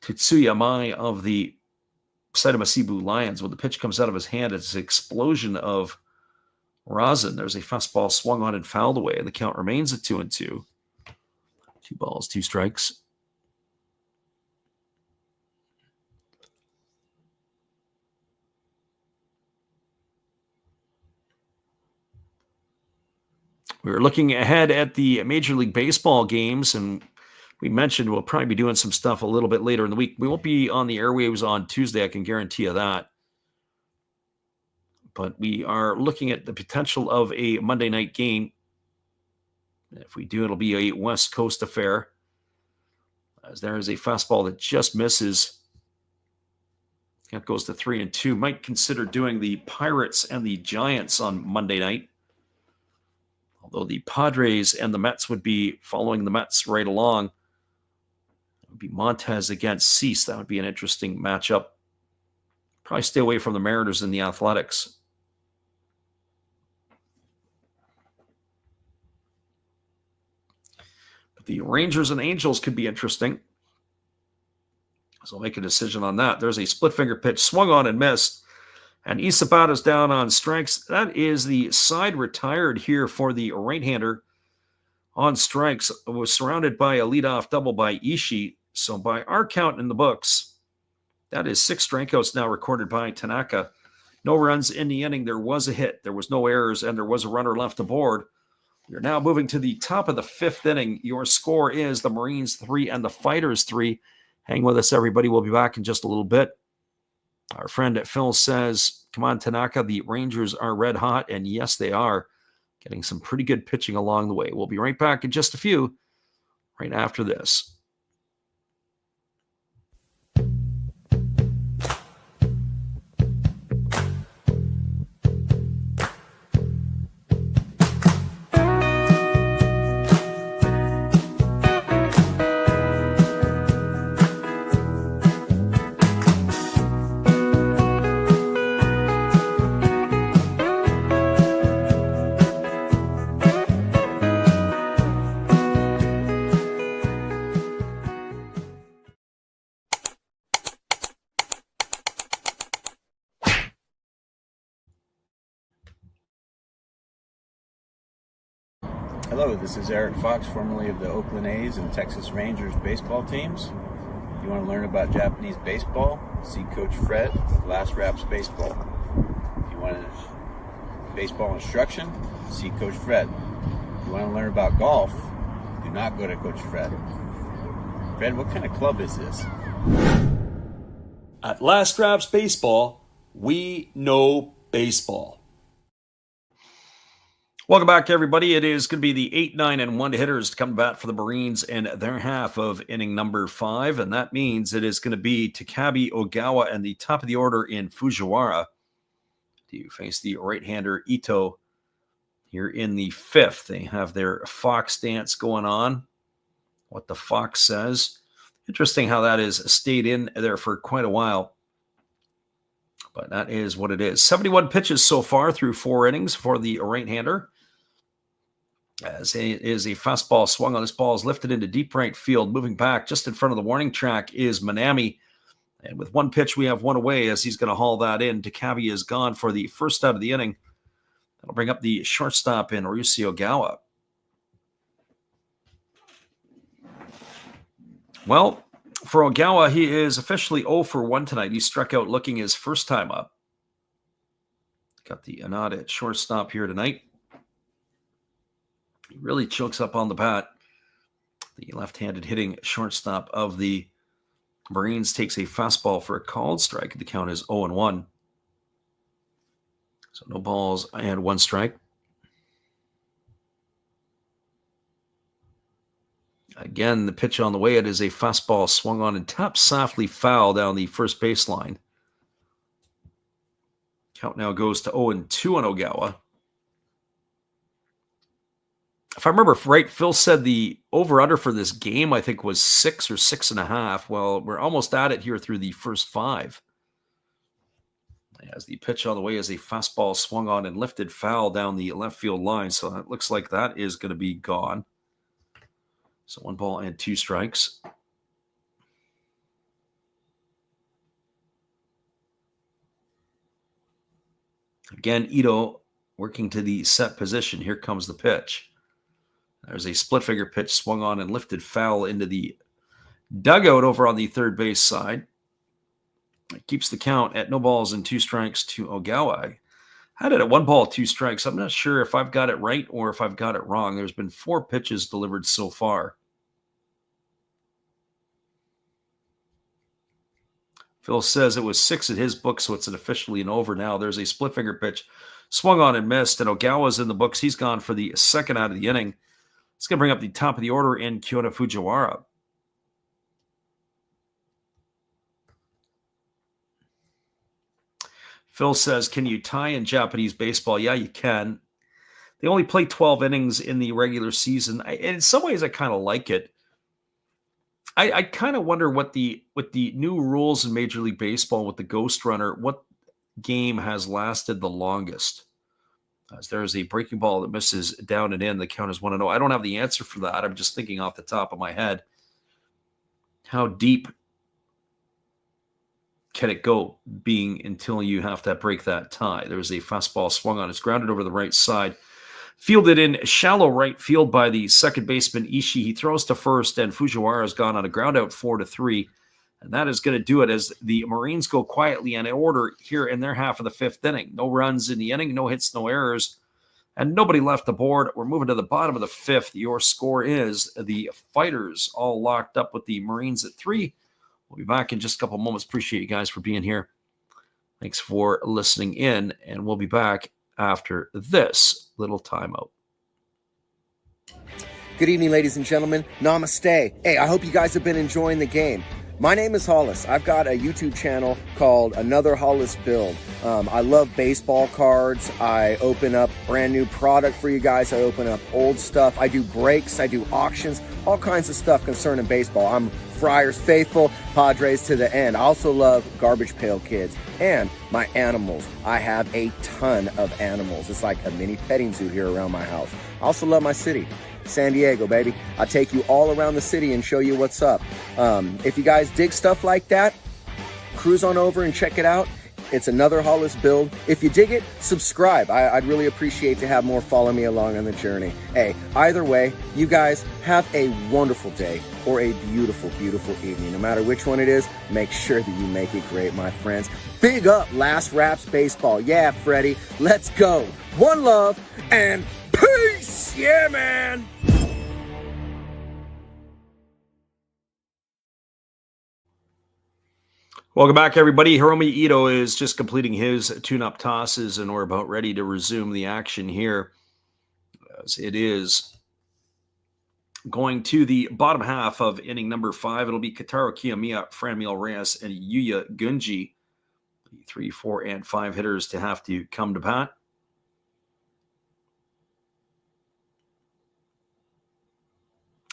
Tetsuya Mai of the Saitama Seibu Lions. When the pitch comes out of his hand, it's an explosion of rosin. There's a fastball swung on and fouled away, and the count remains at 2-2. 2 balls, 2 strikes. We were looking ahead at the Major League Baseball games, and we mentioned we'll probably be doing some stuff a little bit later in the week. We won't be on the airwaves on Tuesday, I can guarantee you that. But we are looking at the potential of a Monday night game. If we do, it'll be a West Coast affair, as there is a fastball that just misses. That goes to 3-2. Might consider doing the Pirates and the Giants on Monday night. Although the Padres and the Mets would be following the Mets right along. It would be Montez against Cease. That would be an interesting matchup. Probably stay away from the Mariners and the Athletics. But the Rangers and Angels could be interesting. So I'll make a decision on that. There's a split finger pitch swung on and missed. And Isabata's down on strikes. That is the side retired here for the right-hander on strikes. It was surrounded by a leadoff double by Ishii. So by our count in the books, that is 6 strikeouts now recorded by Tanaka. No runs in the inning. There was a hit. There was no errors, and there was a runner left aboard. We're now moving to the top of the 5th inning. Your score is the Marines 3 and the Fighters 3. Hang with us, everybody. We'll be back in just a little bit. Our friend Phil says, come on, Tanaka, the Rangers are red hot. And yes, they are. Getting some pretty good pitching along the way. We'll be right back in just a few right after this. Hello, this is Eric Fox, formerly of the Oakland A's and Texas Rangers baseball teams. If you want to learn about Japanese baseball, see Coach Fred of Last Raps Baseball. If you want baseball instruction, see Coach Fred. If you want to learn about golf, do not go to Coach Fred. Fred, what kind of club is this? At Last Raps Baseball, we know baseball. Welcome back, everybody. It is going to be the 8, 9, and 1 hitters to come to bat for the Marines in their half of inning number 5, and that means it is going to be Takabe Ogawa and the top of the order in Fujiwara to face the right-hander Ito here in the 5th. They have their fox dance going on, what the fox says. Interesting how that is stayed in there for quite a while, but that is what it is. 71 pitches so far through 4 innings for the right-hander. As it is a fastball swung on. This ball is lifted into deep right field. Moving back just in front of the warning track is Manami. And with 1 pitch, we have 1 away as he's going to haul that in. Takabe is gone for the first out of the inning. That'll bring up the shortstop in Ryusuke Ogawa. Well, for Ogawa, he is officially 0 for 1 tonight. He struck out looking his first time up. Got the Anada at shortstop here tonight. He really chokes up on the bat. The left-handed hitting shortstop of the Marines takes a fastball for a called strike. The count is 0-1. So no balls and 1 strike. Again, the pitch on the way. It is a fastball swung on and tapped softly foul down the first baseline. Count now goes to 0-2 on Ogawa. If I remember right, Phil said the over-under for this game, I think, was 6 or 6.5. Well, we're almost at it here through the first 5. As the pitch on the way is a fastball swung on and lifted foul down the left field line. So it looks like that is going to be gone. So 1 ball and 2 strikes. Again, Ito working to the set position. Here comes the pitch. There's a split figure pitch swung on and lifted foul into the dugout over on the third base side. It keeps the count at no balls and 2 strikes to Ogawa. I had it at 1 ball, 2 strikes. I'm not sure if I've got it right or if I've got it wrong. There's been 4 pitches delivered so far. Phil says it was 6 at his book, so it's officially an over now. There's a split finger pitch swung on and missed, and Ogawa's in the books. He's gone for the second out of the inning. It's going to bring up the top of the order in Kyoto Fujiwara. Phil says, can you tie in Japanese baseball? Yeah, you can. They only play 12 innings in the regular season. And in some ways, I kind of like it. I kind of wonder what with the new rules in Major League Baseball with the Ghost Runner, what game has lasted the longest. As there's a breaking ball that misses down and in, the count is 1-0. I don't have the answer for that. I'm just thinking off the top of my head. How deep can it go being until you have to break that tie? There's a fastball swung on. It's grounded over the right side. Fielded in shallow right field by the second baseman, Ishii. He throws to first, and Fujiwara has gone on a ground out 4-3. And that is going to do it as the Marines go quietly in order here in their half of the 5th inning. No runs in the inning, no hits, no errors, and nobody left the board. We're moving to the bottom of the 5th. Your score is the Fighters all locked up with the Marines at 3. We'll be back in just a couple moments. Appreciate you guys for being here. Thanks for listening in, and we'll be back after this little timeout. Good evening, ladies and gentlemen. Namaste. Hey, I hope you guys have been enjoying the game. My name is Hollis. I've got a YouTube channel called Another Hollis Build. I love baseball cards. I open up brand new product for you guys. I open up old stuff. I do breaks. I do auctions. All kinds of stuff concerning baseball. I'm Friars faithful, Padres to the end. I also love Garbage Pail Kids and my animals. I have a ton of animals. It's like a mini petting zoo here around my house. I also love my city. San Diego, baby. I'll take you all around the city and show you what's up. If you guys dig stuff like that, cruise on over and check it out. It's Another Hollis Build. If you dig it, subscribe. I'd really appreciate to have more follow me along on the journey. Hey, either way, you guys have a wonderful day or a beautiful, beautiful evening. No matter which one it is, make sure that you make it great, my friends. Big up Last Raps Baseball. Yeah, Freddie, let's go. One love and peace. Yeah, man. Welcome back, everybody. Hiromi Ito is just completing his tune-up tosses, and we're about ready to resume the action here, as it is going to the bottom half of inning number 5. It'll be Kotaro Kiyomiya, Franmil Reyes, and Yuya Gunji, the 3, 4, and 5 hitters to have to come to bat.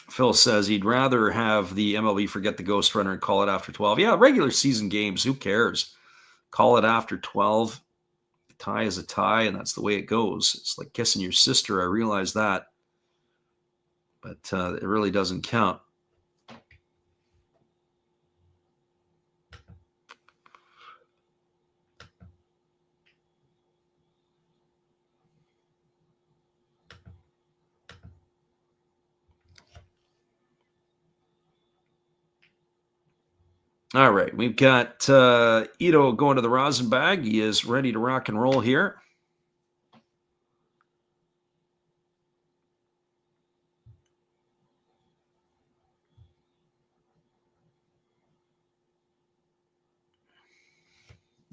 Phil says he'd rather have the MLB forget the ghost runner and call it after 12. Yeah, regular season games, who cares? Call it after 12. A tie is a tie, and that's the way it goes. It's like kissing your sister. I realize that. But it really doesn't count. All right, we've got Ito going to the rosin bag. He is ready to rock and roll here.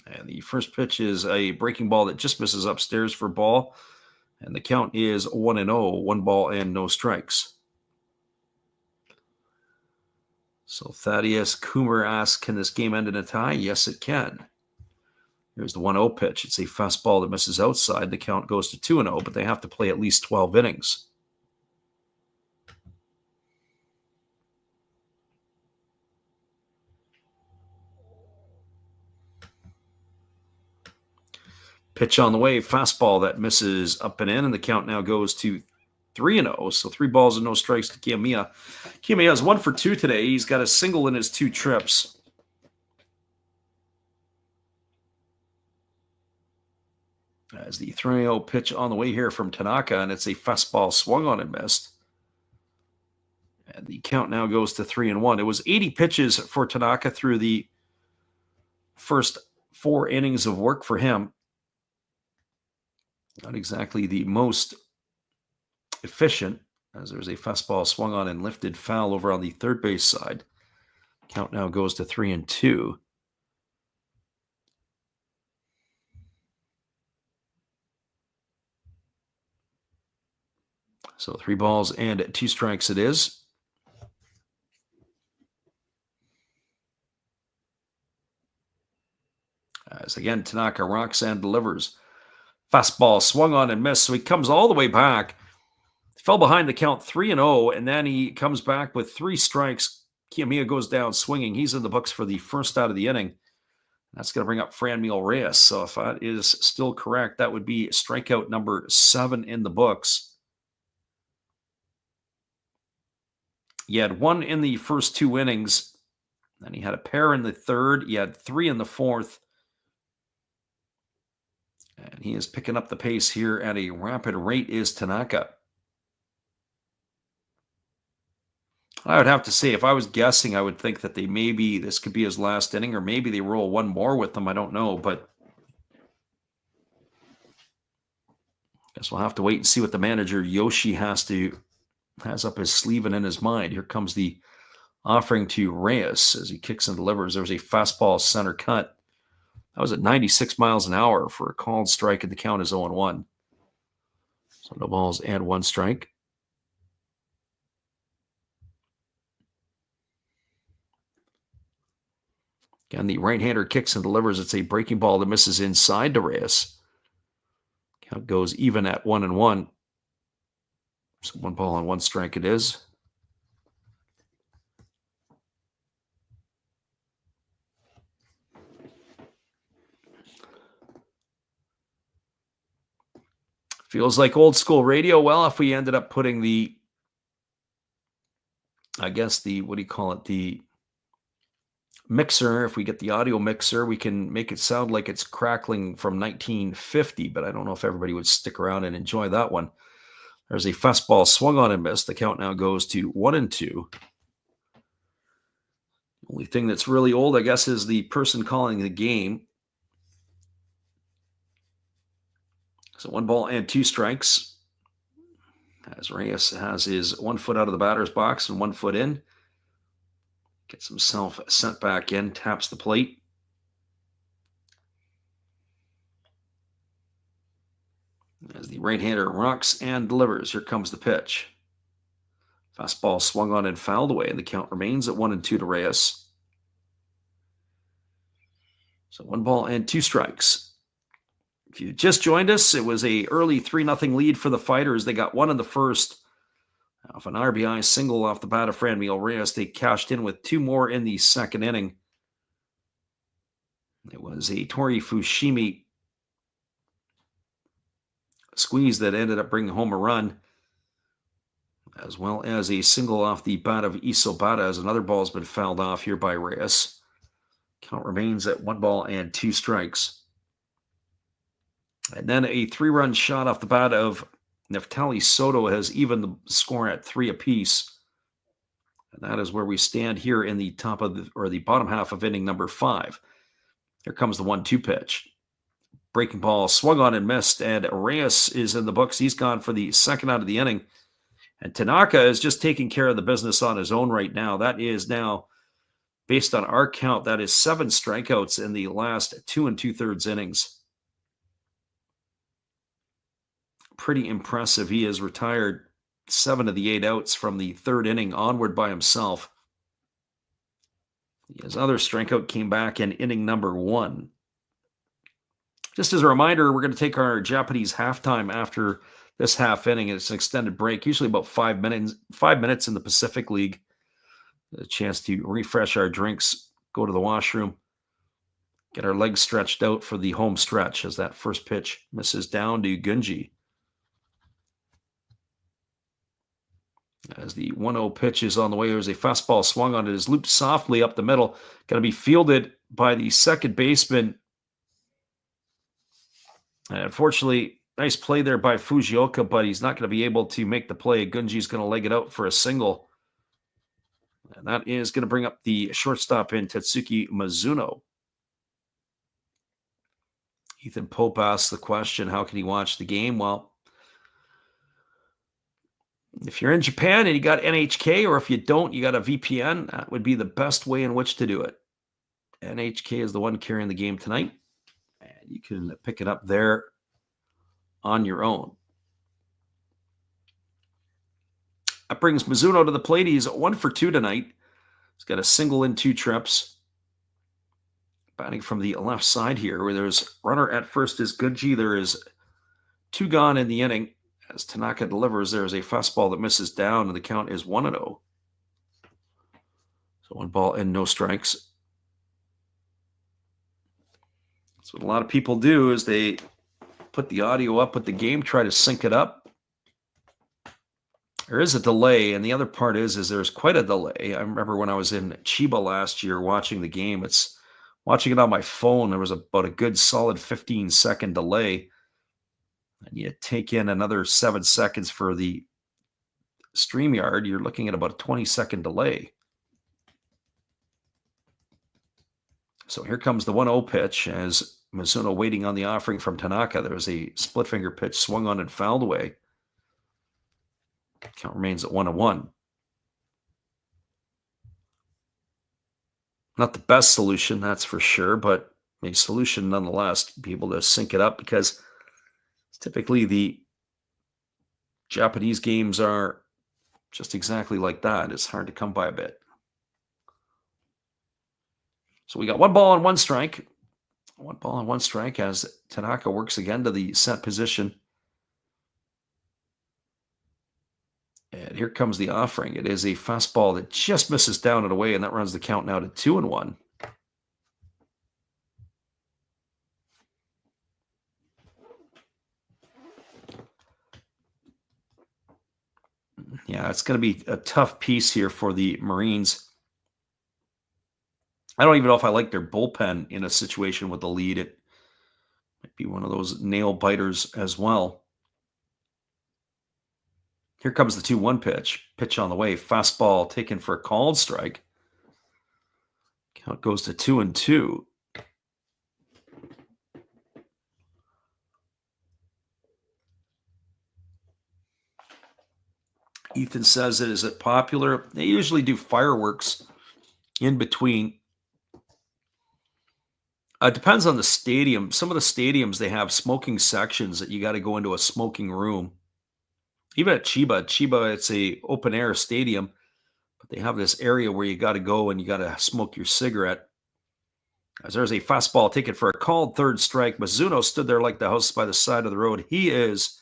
And the first pitch is a breaking ball that just misses upstairs for ball. And the count is 1-0, 1 ball and no strikes. So Thaddeus Coomer asks, can this game end in a tie? Yes, it can. Here's the 1-0 pitch. It's a fastball that misses outside. The count goes to 2-0, but they have to play at least 12 innings. Pitch on the way, fastball that misses up and in, and the count now goes to 3-0. So 3 balls and no strikes to Kiyomiya. Kiyomiya is 1 for 2 today. He's got a single in his 2 trips. As the 3-0 pitch on the way here from Tanaka, and it's a fastball swung on and missed. And the count now goes to 3-1. It was 80 pitches for Tanaka through the first 4 innings of work for him. Not exactly the most efficient, as there's a fastball swung on and lifted foul over on the third base side. Count now goes to 3-2. So 3 balls and 2 strikes it is. As again, Tanaka rocks and delivers. Fastball swung on and missed, so he comes all the way back. Fell behind the count 3-0, and then he comes back with 3 strikes. Kiyomiya goes down swinging. He's in the books for the first out of the inning. That's going to bring up Franmil Reyes. So if that is still correct, that would be strikeout number 7 in the books. He had 1 in the first 2 innings. Then he had a pair in the third. He had 3 in the fourth. And he is picking up the pace here at a rapid rate is Tanaka. I would have to say, if I was guessing, I would think that this could be his last inning, or maybe they roll 1 more with them. I don't know, but I guess we'll have to wait and see what the manager Yoshi has up his sleeve and in his mind. Here comes the offering to Reyes as he kicks and delivers. There was a fastball center cut. That was at 96 miles an hour for a called strike, and the count is 0-1. So no balls and 1 strike. Again, the right-hander kicks and delivers. It's a breaking ball that misses inside to Reyes. Count goes even at 1-1. So 1 ball and 1 strike it is. Feels like old school radio. Well, if we ended up putting the, I guess the, what do you call it? The mixer, if we get the audio mixer, we can make it sound like it's crackling from 1950, but I don't know if everybody would stick around and enjoy that one. There's a fastball swung on and missed. The count now goes to 1-2. Only thing that's really old, I guess, is the person calling the game. So 1 ball and 2 strikes. As Reyes has his 1 foot out of the batter's box and 1 foot in. Gets himself sent back in, taps the plate. As the right-hander rocks and delivers, here comes the pitch. Fastball swung on and fouled away, and the count remains at 1-2 to Reyes. So 1 ball and 2 strikes. If you just joined us, it was a early 3-0 lead for the Fighters. They got 1 in the first off an RBI single off the bat of Franmil Reyes. They cashed in with 2 more in the second inning. It was a Tori Fushimi squeeze that ended up bringing home a run, as well as a single off the bat of Isobata as another ball has been fouled off here by Reyes. Count remains at 1 ball and 2 strikes. And then a 3-run shot off the bat of Neftali Soto has evened the score at 3 apiece. And that is where we stand here in the top of the bottom half of inning number 5. Here comes the 1-2 pitch. Breaking ball swung on and missed, and Reyes is in the books. He's gone for the second out of the inning. And Tanaka is just taking care of the business on his own right now. That is now, based on our count, that is 7 strikeouts in the last 2 2/3 innings. Pretty impressive. He has retired 7 of the 8 outs from the 3rd inning onward by himself. His other strikeout came back in inning number 1. Just as a reminder, we're going to take our Japanese halftime after this half inning. It's an extended break, usually about 5 minutes. 5 minutes in the Pacific League. A chance to refresh our drinks, go to the washroom, get our legs stretched out for the home stretch as that first pitch misses down to Gunji. As the 1-0 pitch is on the way, there's a fastball swung on it, is looped softly up the middle. Going to be fielded by the second baseman. And unfortunately, nice play there by Fujioka, but he's not going to be able to make the play. Gunji's going to leg it out for a single. And that is going to bring up the shortstop in Tetsuki Mizuno. Ethan Pope asks the question, how can he watch the game? Well, if you're in Japan and you got NHK, or if you don't, you got a VPN, that would be the best way in which to do it. NHK is the one carrying the game tonight, and you can pick it up there on your own. That brings Mizuno to the plate. He's 1 for 2 tonight. He's got a single in 2 trips. Batting from the left side here, where there's runner at first is Gunji. There is 2 gone in the inning. As Tanaka delivers, there is a fastball that misses down, and the count is 1-0. So 1 ball and no strikes. That's what a lot of people do, is they put the audio up with the game, try to sync it up. There is a delay, and the other part is there's quite a delay. I remember when I was in Chiba last year watching the game, watching it on my phone, there was about a good solid 15-second delay. And you take in another 7 seconds for the StreamYard, you're looking at about a 20-second delay. So here comes the 1-0 pitch as Mizuno waiting on the offering from Tanaka. There was a split finger pitch swung on and fouled away. Count remains at 1-1. Not the best solution, that's for sure, but a solution nonetheless to be able to sync it up, because typically the Japanese games are just exactly like that. It's hard to come by a bit. So we got 1 ball and 1 strike. 1 ball and 1 strike as Tanaka works again to the set position. And here comes the offering. It is a fastball that just misses down and away, and that runs the count now to 2-1. Yeah, it's going to be a tough piece here for the Marines. I don't even know if I like their bullpen in a situation with the lead. It might be one of those nail biters as well. Here comes the 2-1 pitch. Pitch on the way. Fastball taken for a called strike. Count goes to 2-2. Ethan says, is it popular? They usually do fireworks in between. It depends on the stadium. Some of the stadiums, they have smoking sections that you got to go into a smoking room. Even at Chiba, it's a open air stadium, but they have this area where you got to go and you got to smoke your cigarette. As there's a fastball taken for a called third strike. Mizuno stood there like the house by the side of the road. He is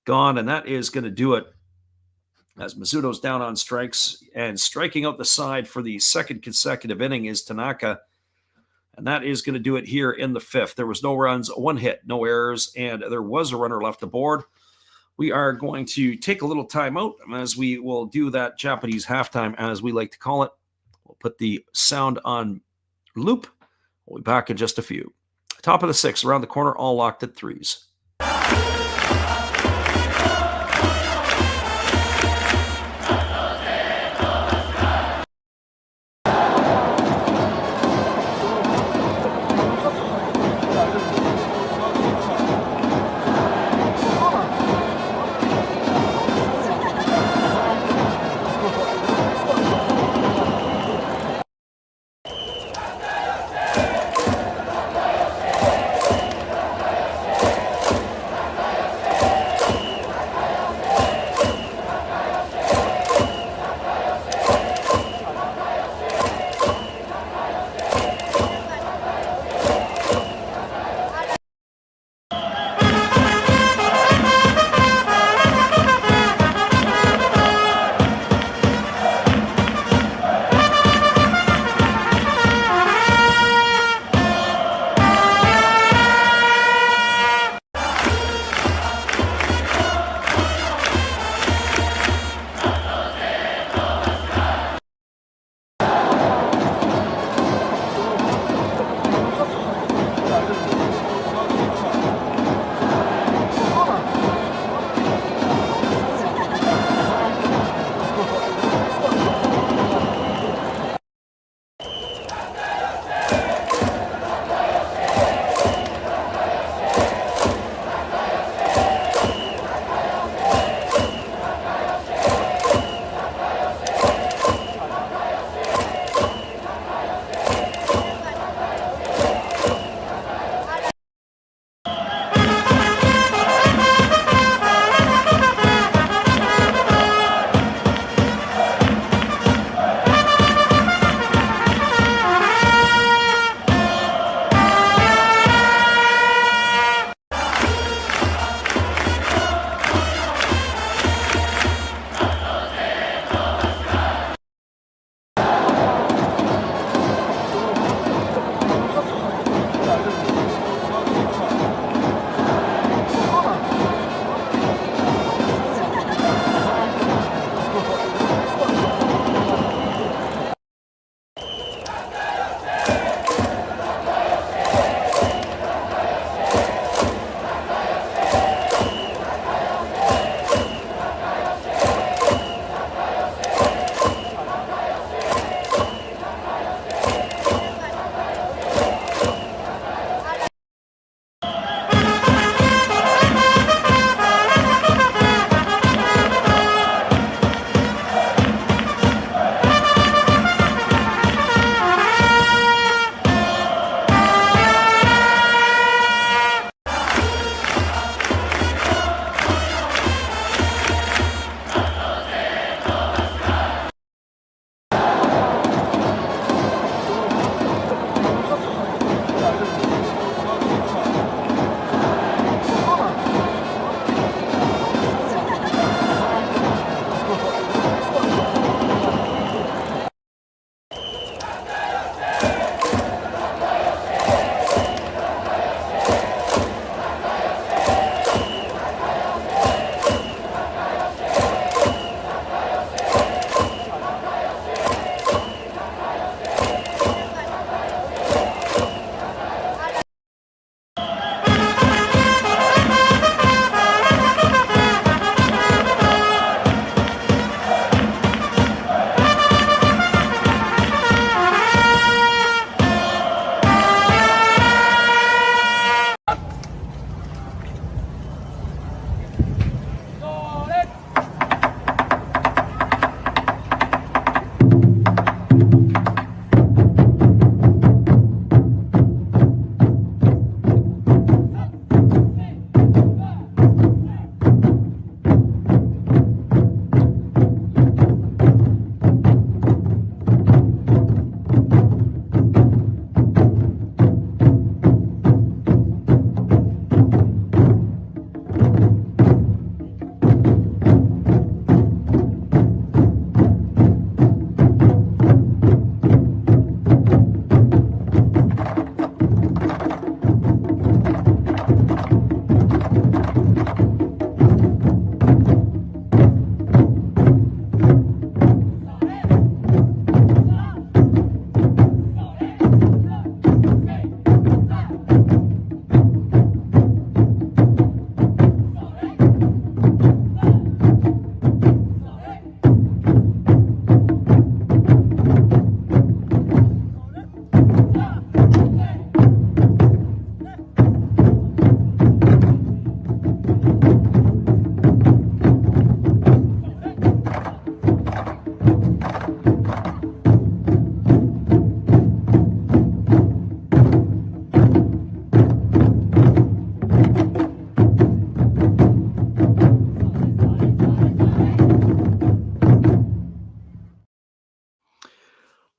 gone, and that is going to do it. As Mizuno's down on strikes and striking out the side for the second consecutive inning is Tanaka. And that is going to do it here in the 5th. There was no runs, 1 hit, no errors, and there was a runner left aboard. We are going to take a little time out as we will do that Japanese halftime, as we like to call it. We'll put the sound on loop. We'll be back in just a few. Top of the 6th, around the corner, all locked at 3s.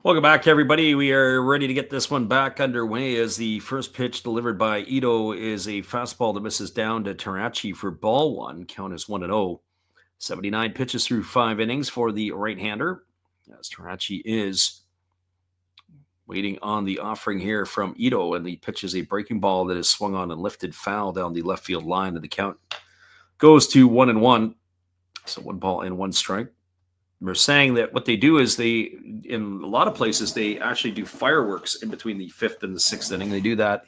Welcome back, everybody. We are ready to get this one back underway as the first pitch delivered by Ito is a fastball that misses down to Tarachi for ball one. Count is 1-0. 79 pitches through 5 innings for the right-hander, as Tarachi is waiting on the offering here from Ito, and the pitch is a breaking ball that is swung on and lifted foul down the left field line, and the count goes to 1-1. So 1 ball and 1 strike. We're saying that what they do is in a lot of places, they actually do fireworks in between the 5th and the 6th inning. They do that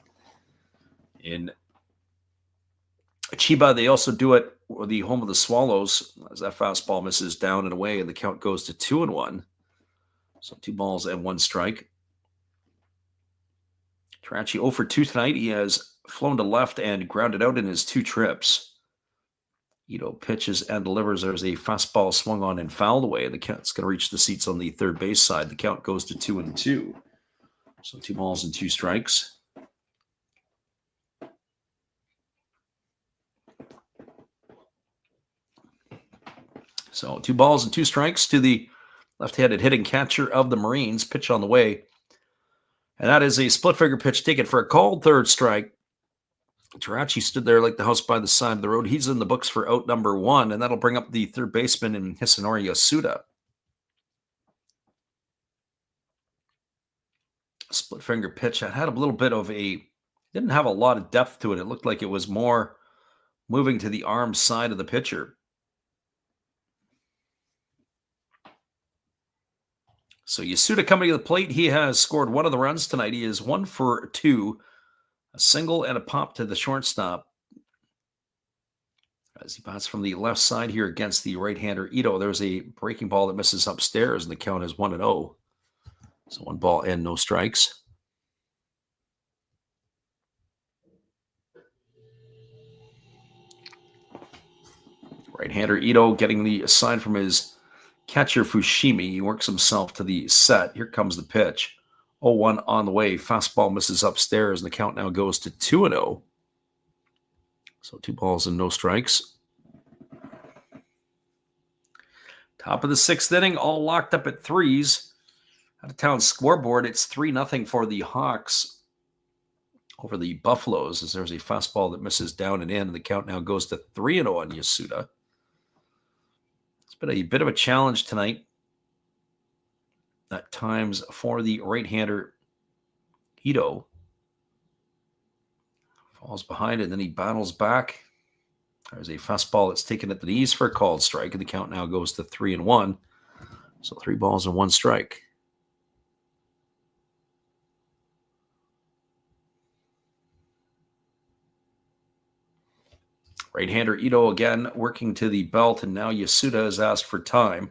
in Chiba. They also do it with the home of the Swallows, as that fastball misses down and away, and the count goes to 2-1. So 2 balls and 1 strike. Tarachi 0 for 2 tonight. He has flown to left and grounded out in his 2 trips. Ito pitches and delivers. There's a fastball swung on and fouled away. The count's going to reach the seats on the third base side. The count goes to 2-2. So 2 balls and 2 strikes. So 2 balls and 2 strikes to the left-handed hitting catcher of the Marines. Pitch on the way. And that is a split-finger pitch taken for a called third strike. Tarachi stood there like the house by the side of the road. He's in the books for out number 1, and that'll bring up the third baseman in Hisanori Yasuda. Split finger pitch that had a little bit of didn't have a lot of depth to it. It looked like it was more moving to the arm side of the pitcher. So Yasuda coming to the plate. He has scored 1 of the runs tonight. He is 1 for 2. A single and a pop to the shortstop. As he bats from the left side here against the right-hander Ito, there's a breaking ball that misses upstairs, and the count is 1-0. So 1 ball and no strikes. Right-hander Ito getting the sign from his catcher Fushimi. He works himself to the set. Here comes the pitch. 0-1 on the way. Fastball misses upstairs, and the count now goes to 2-0. So 2 balls and no strikes. Top of the 6th inning, all locked up at 3s. Out of town scoreboard, it's 3-0 for the Hawks over the Buffaloes, as there's a fastball that misses down and in, and the count now goes to 3-0 on Yasuda. It's been a bit of a challenge tonight at times for the right-hander Ito. Falls behind it, and then he battles back. There's a fastball that's taken at the knees for a called strike, and the count now goes to 3-1. So 3 balls and 1 strike. Right-hander Ito again working to the belt, and now Yasuda has asked for time.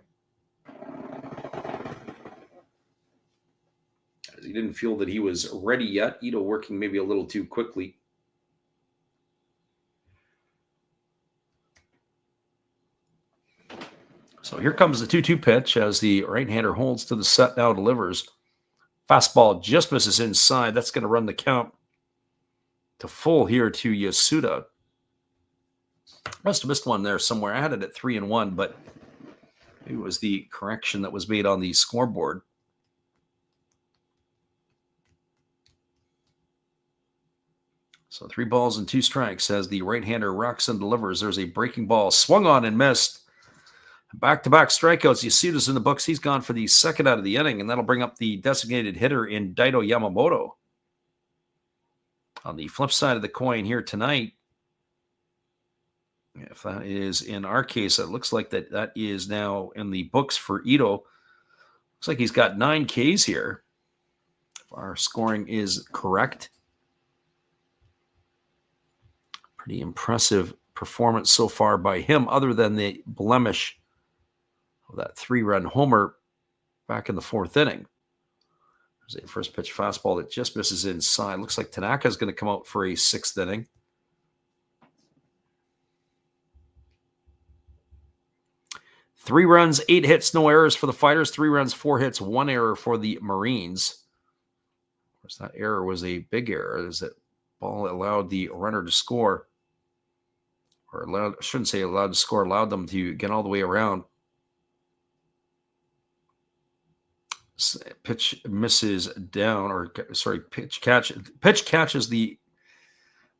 He didn't feel that he was ready yet. Ito working maybe a little too quickly. So here comes the 2-2 pitch as the right-hander holds to the set, now delivers. Fastball just misses inside. That's going to run the count to full here to Yasuda. Must have missed one there somewhere. I had it at 3-1, but maybe it was the correction that was made on the scoreboard. So 3 balls and 2 strikes as the right-hander rocks and delivers. There's a breaking ball swung on and missed. Back-to-back strikeouts. Yasuda's in the books. He's gone for the 2nd out of the inning, and that'll bring up the designated hitter in Daito Yamamoto. On the flip side of the coin here tonight, if that is in our case, it looks like that is now in the books for Ito. Looks like he's got 9 Ks here, if our scoring is correct. Pretty impressive performance so far by him, other than the blemish of that 3-run homer back in the 4th inning. There's a first pitch fastball that just misses inside. Looks like Tanaka's going to come out for a 6th inning. Three runs, 8 hits, no errors for the Fighters. 3 runs, 4 hits, 1 error for the Marines. Of course, that error was a big error, as that ball allowed the runner to score. Or allowed, I shouldn't say allowed to score, allowed them to get all the way around. Pitch misses down, or sorry, pitch catches the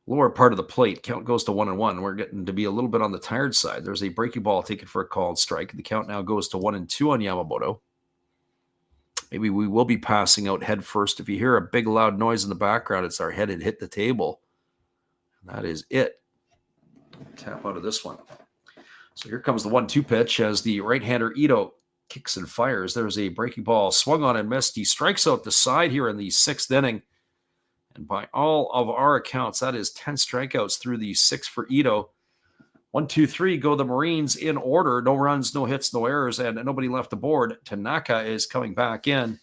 lower part of the plate. Count goes to 1-1. We're getting to be a little bit on the tired side. There's a breaking ball taken for a called strike. The count now goes to 1-2 on Yamamoto. Maybe we will be passing out head first. If you hear a big loud noise in the background, it's our head had hit the table. And that is it. Tap out of this one. So here comes the 1-2 pitch as the right-hander Ito kicks and fires. There's a breaking ball swung on and missed. He strikes out the side here in the 6th inning. And by all of our accounts, that is 10 strikeouts through the 6 for Ito. 1, 2, 3 go the Marines in order. No runs, no hits, no errors, and nobody left aboard. Tanaka is coming back in.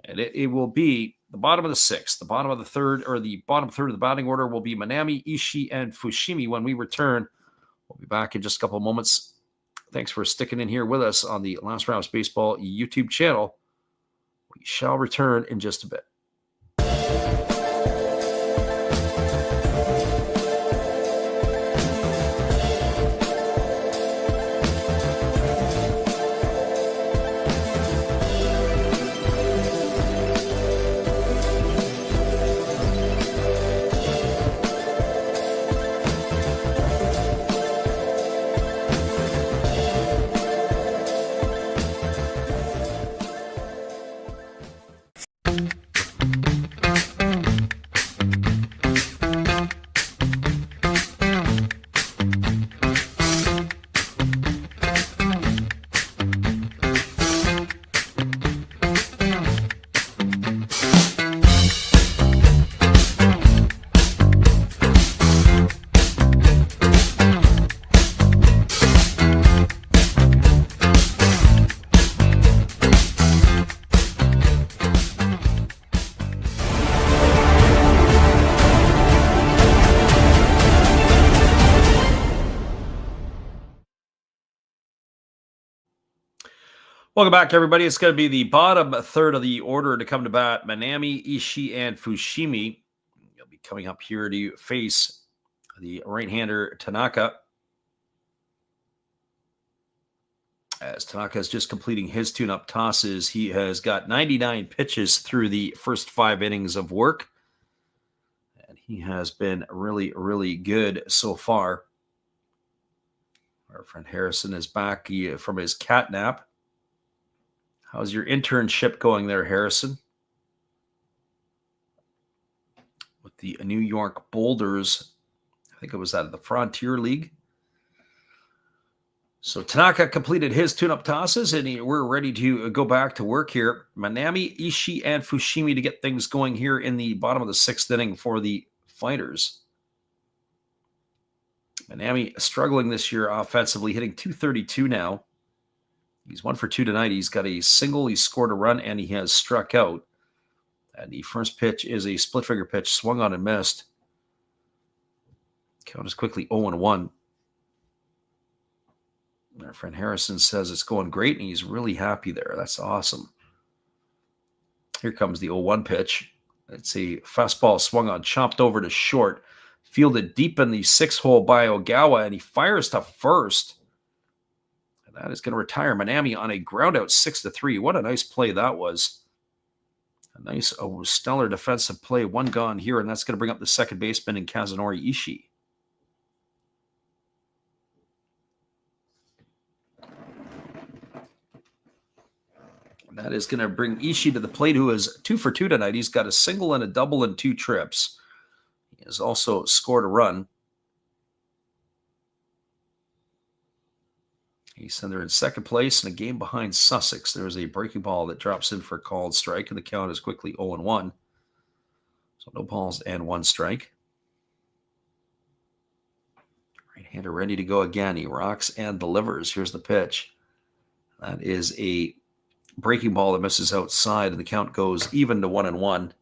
And it will be the bottom of the 6th. The bottom of the 3rd, or the bottom third of the batting order will be Manami, Ishii, and Fushimi when we return. We'll be back in just a couple of moments. Thanks for sticking in here with us on the Last Rounds Baseball YouTube channel. We shall return in just a bit. Welcome back, everybody. It's going to be the bottom third of the order to come to bat. Manami, Ishii, and Fushimi. They'll be coming up here to face the right-hander Tanaka. As Tanaka is just completing his tune-up tosses, he has got 99 pitches through the first 5 innings of work. And he has been really, really good so far. Our friend Harrison is back from his cat nap. How's your internship going there, Harrison? With the New York Boulders. I think it was out of the Frontier League. So Tanaka completed his tune-up tosses, and we're ready to go back to work here. Manami, Ishii, and Fushimi to get things going here in the bottom of the 6th inning for the Fighters. Manami struggling this year offensively, hitting .232 now. He's 1 for 2 tonight. He's got a single, he scored a run, and he has struck out. And the first pitch is a split-finger pitch, swung on and missed. Count is quickly 0-1. Our friend Harrison says it's going great, and he's really happy there. That's awesome. Here comes the 0-1 pitch. It's a fastball swung on, chopped over to short, fielded deep in the 6-hole by Ogawa, and he fires to first. That is going to retire Manami on a ground out 6-3. What a nice play that was. A nice, stellar defensive play. One gone here, and that's going to bring up the second baseman in Kazunori Ishii. And that is going to bring Ishii to the plate, who is 2 for 2 tonight. He's got a single and a double and 2 trips. He has also scored a run. He's in there in second place in a game behind Sussex. There's a breaking ball that drops in for a called strike, and the count is quickly 0-1. So no balls and 1 strike. Right-hander ready to go again. He rocks and delivers. Here's the pitch. That is a breaking ball that misses outside, and the count goes even to 1-1.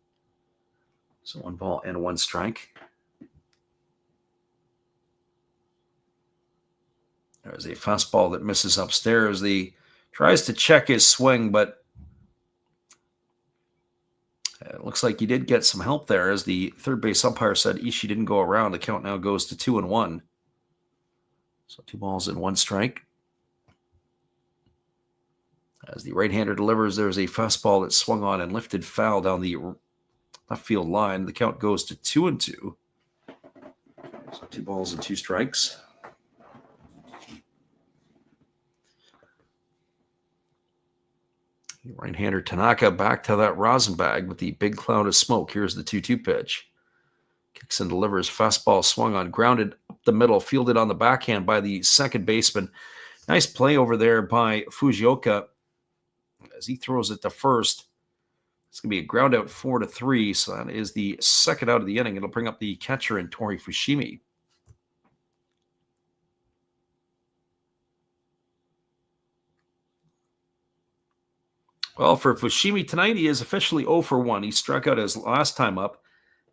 So 1 ball and 1 strike. There's a fastball that misses upstairs. He tries to check his swing, but it looks like he did get some help there. As the third base umpire said, Ishii didn't go around. The count now goes to 2-1. So 2 balls and 1 strike. As the right-hander delivers, there's a fastball that swung on and lifted foul down the left field line. The count goes to 2-2. So 2 balls and 2 strikes. Right-hander Tanaka back to that rosin bag with the big cloud of smoke. Here's the 2-2 pitch. Kicks and delivers. Fastball swung on, grounded up the middle, fielded on the backhand by the second baseman. Nice play over there by Fujioka as he throws it to first. It's going to be a ground out 4-3. So that is the second out of the inning. It'll bring up the catcher in Tori Fushimi. Well, for Fushimi tonight, he is officially 0 for 1. He struck out his last time up.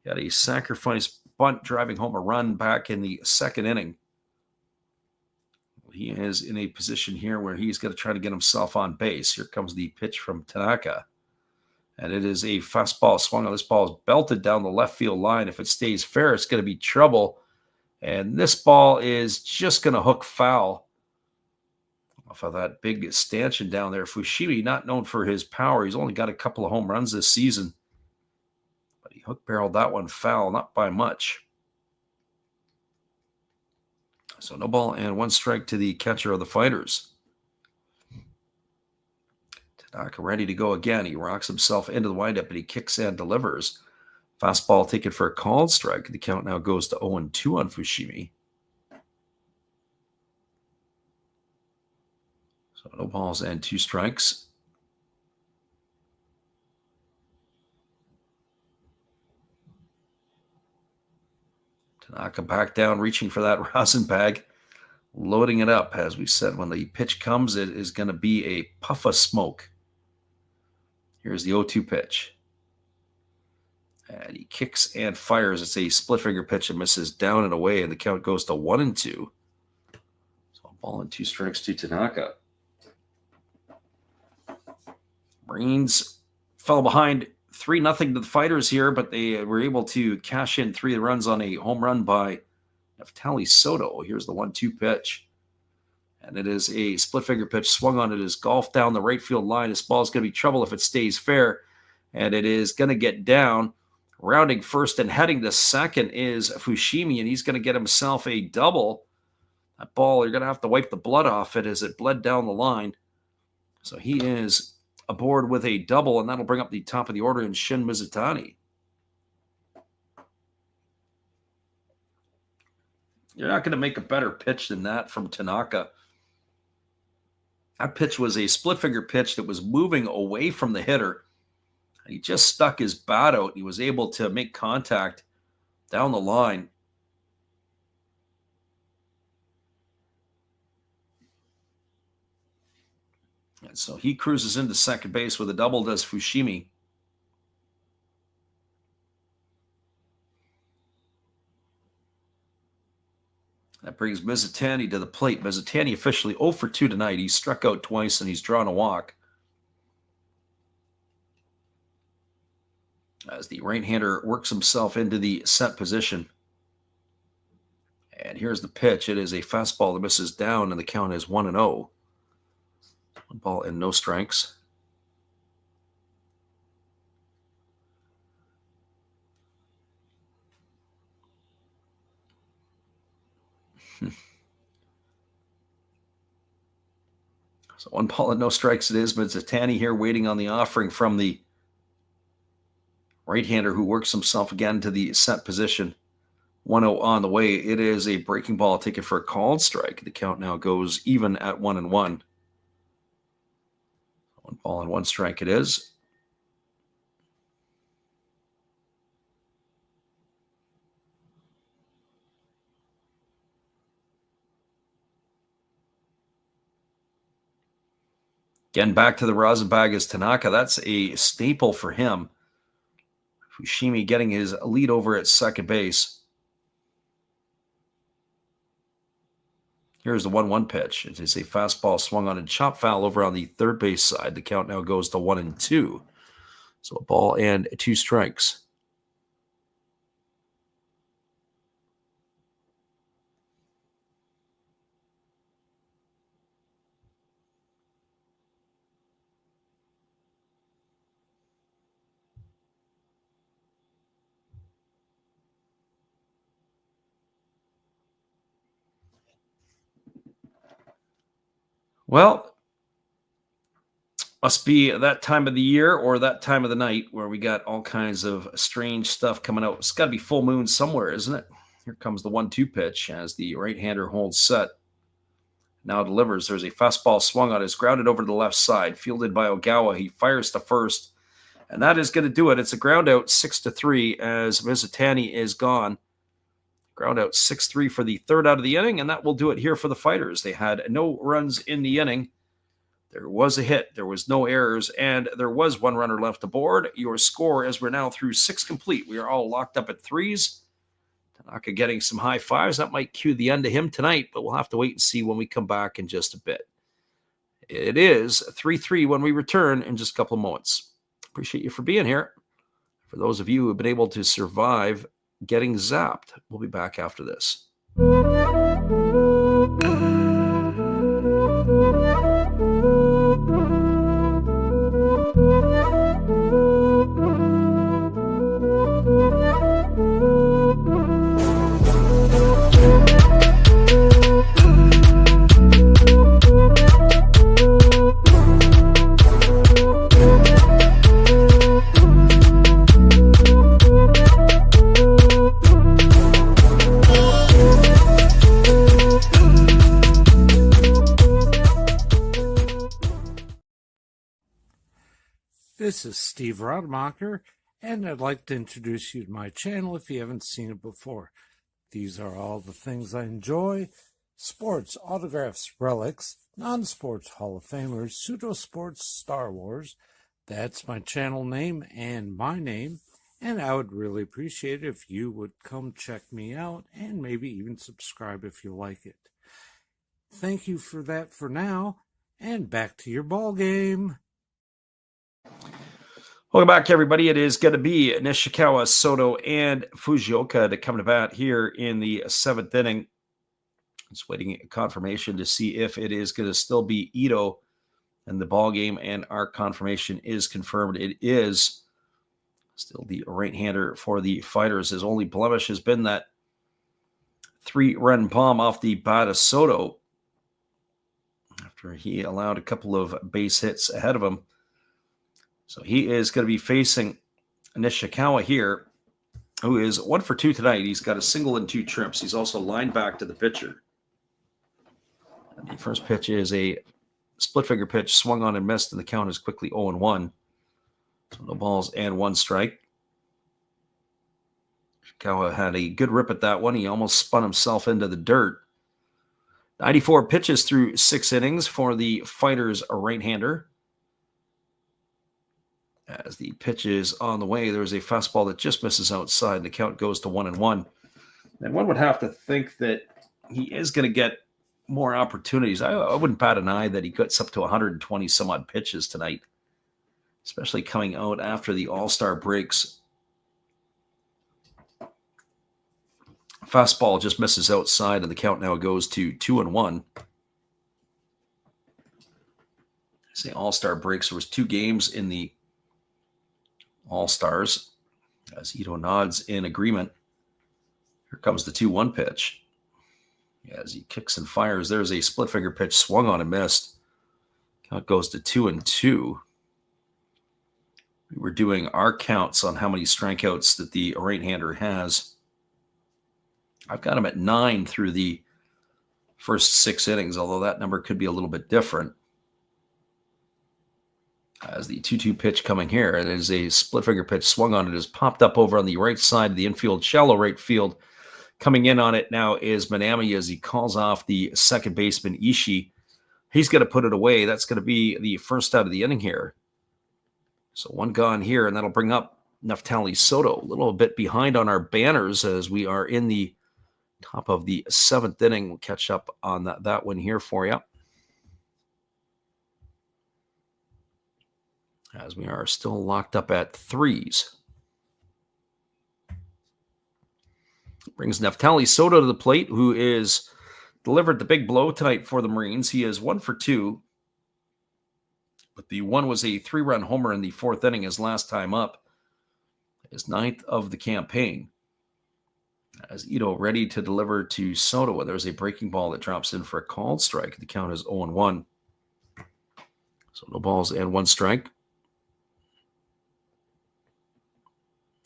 He had a sacrifice bunt driving home a run back in the second inning. He is in a position here where he's going to try to get himself on base. Here comes the pitch from Tanaka. And it is a fastball swung on. This ball is belted down the left field line. If it stays fair, it's going to be trouble. And this ball is just going to hook foul off of that big stanchion down there. Fushimi, not known for his power. He's only got a couple of home runs this season. But he hook barreled that one foul, not by much. So no ball and 1 strike to the catcher of the Fighters. Tanaka ready to go again. He rocks himself into the windup and he kicks and delivers. Fastball taken for a called strike. The count now goes to 0-2 on Fushimi. So no balls and 2 strikes. Tanaka back down, reaching for that rosin bag, loading it up. As we said, when the pitch comes, it is going to be a puff of smoke. Here's the 0-2 pitch. And he kicks and fires. It's a split finger pitch and misses down and away, and the count goes to 1-2. So a ball and 2 strikes to Tanaka. Marines fell behind 3-0 to the Fighters here, but they were able to cash in 3 runs on a home run by Neftali Soto. Here's the 1-2 pitch. And it is a split finger pitch swung on. It is golfed down the right field line. This ball is going to be trouble if it stays fair. And it is going to get down. Rounding first and heading to second is Fushimi, and he's going to get himself a double. That ball, you're going to have to wipe the blood off it as it bled down the line. So he is aboard with a double, and that'll bring up the top of the order in Shin Mizutani. You're not going to make a better pitch than that from Tanaka. That pitch was a split finger pitch that was moving away from the hitter. He just stuck his bat out. He was able to make contact down the line. And so he cruises into second base with a double, does Fushimi. That brings Mizutani to the plate. Mizutani officially 0 for 2 tonight. He's struck out twice and he's drawn a walk. As the right-hander works himself into the set position. And here's the pitch. It is a fastball that misses down, and the count is 1-0. 1 ball and no strikes. So 1 ball and no strikes it is. Mizutani here waiting on the offering from the right-hander who works himself again to the set position. 1-0 on the way. It is a breaking ball taken for a called strike. The count now goes even at 1-1. 1 ball and 1 strike it is. Again, back to the rosin bag is Tanaka. That's a staple for him. Fushimi getting his lead over at second base. Here's the 1-1 pitch. It is a fastball swung on and chop foul over on the third base side. The count now goes to 1-2. So a ball and 2 strikes. Well, must be that time of the year or that time of the night where we got all kinds of strange stuff coming out. It's got to be full moon somewhere, isn't it? Here comes the 1-2 pitch as the right-hander holds set. Now delivers. There's a fastball swung on. It's grounded over to the left side. Fielded by Ogawa. He fires to first. And that is going to do it. It's a ground out 6-3 as Mizutani is gone. Ground out 6-3 for the third out of the inning. And that will do it here for the Fighters. They had no runs in the inning. There was a hit. There was no errors. And there was one runner left aboard. Your score, as we're now through 6 complete. We are all locked up at 3s. Tanaka getting some high fives. That might cue the end of him tonight, but we'll have to wait and see when we come back in just a bit. It is 3-3 when we return in just a couple of moments. Appreciate you for being here. For those of you who have been able to survive getting zapped, we'll be back after this. This is Steve Rademacher, and I'd like to introduce you to my channel if you haven't seen it before. These are all the things I enjoy: sports, autographs, relics, non-sports Hall of Famers, pseudo-sports, Star Wars. That's my channel name and my name, and I would really appreciate it if you would come check me out and maybe even subscribe if you like it. Thank you for that for now, and back to your ball game. Welcome back, everybody. It is going to be Nishikawa, Soto, and Fujioka to come to bat here in the 7th inning. Just waiting confirmation to see if it is going to still be Ito in the ball game, and our confirmation is confirmed. It is still the right-hander for the Fighters. His only blemish has been that 3-run bomb off the bat of Soto after he allowed a couple of base hits ahead of him. So he is going to be facing Nishikawa here, who is 1 for 2 tonight. He's got a single and 2 trips. He's also lined back to the pitcher. And the first pitch is a split finger pitch, swung on and missed, and the count is quickly 0-1. So no balls and 1 strike. Nishikawa had a good rip at that one. He almost spun himself into the dirt. 94 pitches through 6 innings for the Fighters, a right-hander. As the pitch is on the way, there's a fastball that just misses outside. The count goes to 1-1. And one would have to think that he is going to get more opportunities. I wouldn't bat an eye that he gets up to 120 some odd pitches tonight, especially coming out after the All-Star breaks. Fastball just misses outside, and the count now goes to 2-1. I say All-Star breaks. There was 2 games in the All-Stars, as Ito nods in agreement. Here comes the 2-1 pitch. As he kicks and fires, there's a split finger pitch swung on and missed. Count goes to 2-2. We were doing our counts on how many strikeouts that the right-hander has. I've got him at 9 through the first 6 innings, although that number could be a little bit different. As the 2-2 pitch coming here, it is a split finger pitch swung on. It has popped up over on the right side of the infield, shallow right field. Coming in on it now is Manami as he calls off the second baseman, Ishii. He's going to put it away. That's going to be the first out of the inning here. So 1 gone here, and that'll bring up Neftali Soto. A little bit behind on our banners as we are in the top of the 7th inning. We'll catch up on that one here for you, as we are still locked up at 3s. Brings Neftali Soto to the plate, who is delivered the big blow tonight for the Marines. He is 1 for 2, but the one was a 3-run homer in the 4th inning his last time up, his 9th of the campaign. As Ito ready to deliver to Soto, there's a breaking ball that drops in for a called strike. The count is 0-1. So no balls and 1 strike.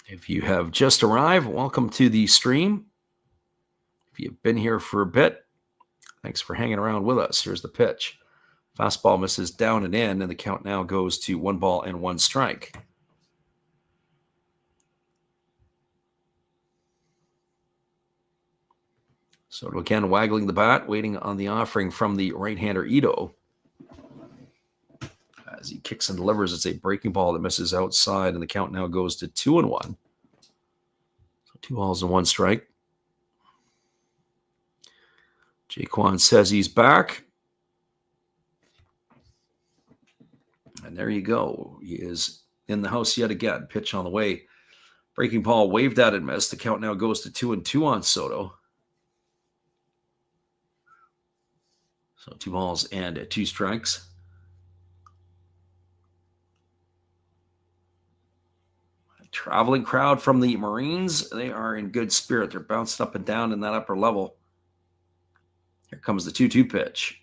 If you have just arrived, welcome to the stream. If you've been here for a bit, thanks for hanging around with us. Here's the pitch. Fastball misses down and in, and the count now goes to 1 ball and 1 strike. Soto again waggling the bat, waiting on the offering from the right-hander Ito. As he kicks and delivers, it's a breaking ball that misses outside, and the count now goes to 2-1. So 2 balls and 1 strike. Jaquan says he's back. And there you go. He is in the house yet again. Pitch on the way. Breaking ball waved at and missed. The count now goes to 2-2 on Soto. So 2 balls and 2 strikes. Traveling crowd from the Marines. They are in good spirit. They're bouncing up and down in that upper level. Here comes the 2-2 pitch.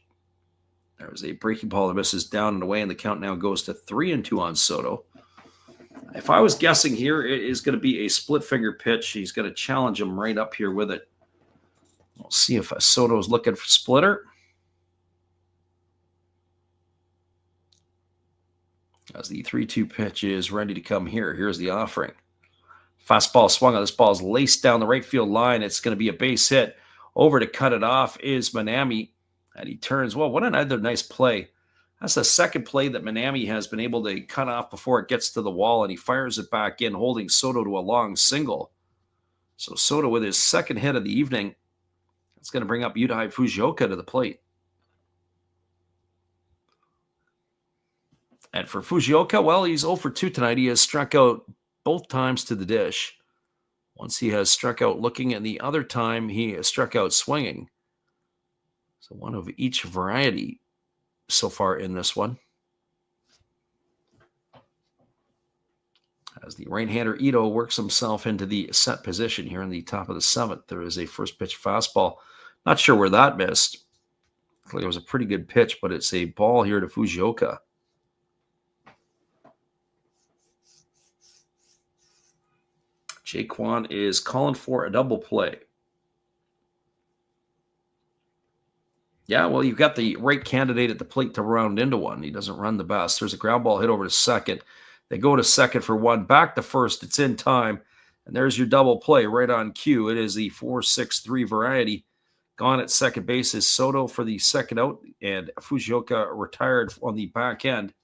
There's a breaking ball that misses down and away, and the count now goes to 3-2 on Soto. If I was guessing here, it is going to be a split finger pitch. He's going to challenge him right up here with it. We'll see if Soto's looking for splitter. As the 3-2 pitch is ready to come here. Here's the offering. Fastball swung on. This ball is laced down the right field line. It's going to be a base hit. Over to cut it off is Manami. And he turns. Well, what another nice play. That's the second play that Manami has been able to cut off before it gets to the wall. And he fires it back in, holding Soto to a long single. So Soto with his second hit of the evening. It's going to bring up Yudai Fujioka to the plate. And for Fujioka, well, he's 0 for 2 tonight. He has struck out both times to the dish. Once he has struck out looking, and the other time he has struck out swinging. So one of each variety so far in this one. As the right-hander Ito works himself into the set position here in the top of the 7th, there is a first pitch fastball. Not sure where that missed. Looked like it was a pretty good pitch, but it's a ball here to Fujioka. Jaquan is calling for a double play. Yeah, well, you've got the right candidate at the plate to round into one. He doesn't run the best. There's a ground ball hit over to second. They go to second for 1. Back to first. It's in time. And there's your double play right on cue. It is the 4-6-3 variety. Gone at second base is Soto for the second out. And Fujioka retired on the back end.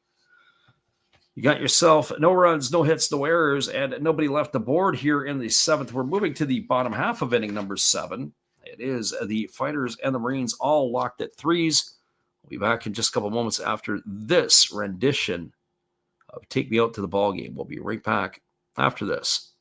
You got yourself no runs, no hits, no errors, and nobody left the board here in the 7th. We're moving to the bottom half of inning number 7. It is the Fighters and the Marines all locked at 3s. We'll be back in just a couple moments after this rendition of Take Me Out to the Ball Game. We'll be right back after this.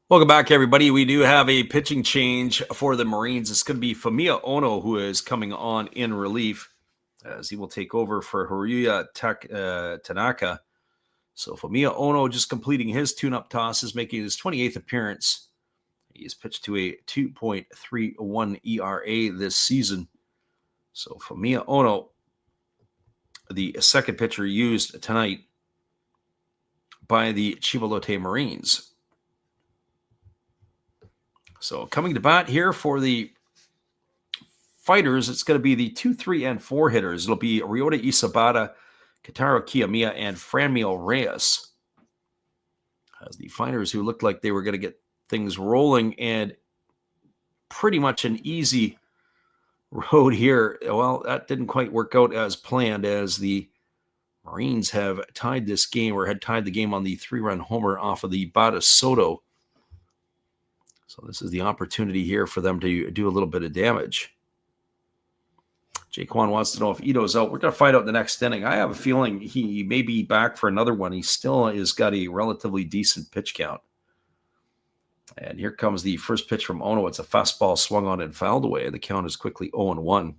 Welcome back, everybody. We do have a pitching change for the Marines. It's going to be Fumiya Ono who is coming on in relief as he will take over for Haruya Tanaka. So Fumiya Ono just completing his tune-up tosses, making his 28th appearance. He's pitched to a 2.31 ERA this season. So Fumiya Ono, the second pitcher used tonight by the Chiba Lotte Marines. So coming to bat here for the Fighters, it's going to be the 2, 3, and 4 hitters. It'll be Ryota Isabata, Kentaro Kiyomiya, and Franmil Reyes. As the Fighters, who looked like they were going to get things rolling and pretty much an easy road here, well, that didn't quite work out as planned, as the Marines have tied this game, or had tied the game on the 3-run homer off of the Bada Soto. So this is the opportunity here for them to do a little bit of damage. Jaquan wants to know if Ito's out. We're going to find out in the next inning. I have a feeling he may be back for another one. He still has got a relatively decent pitch count. And here comes the first pitch from Ono. It's a fastball swung on and fouled away. The count is quickly 0-1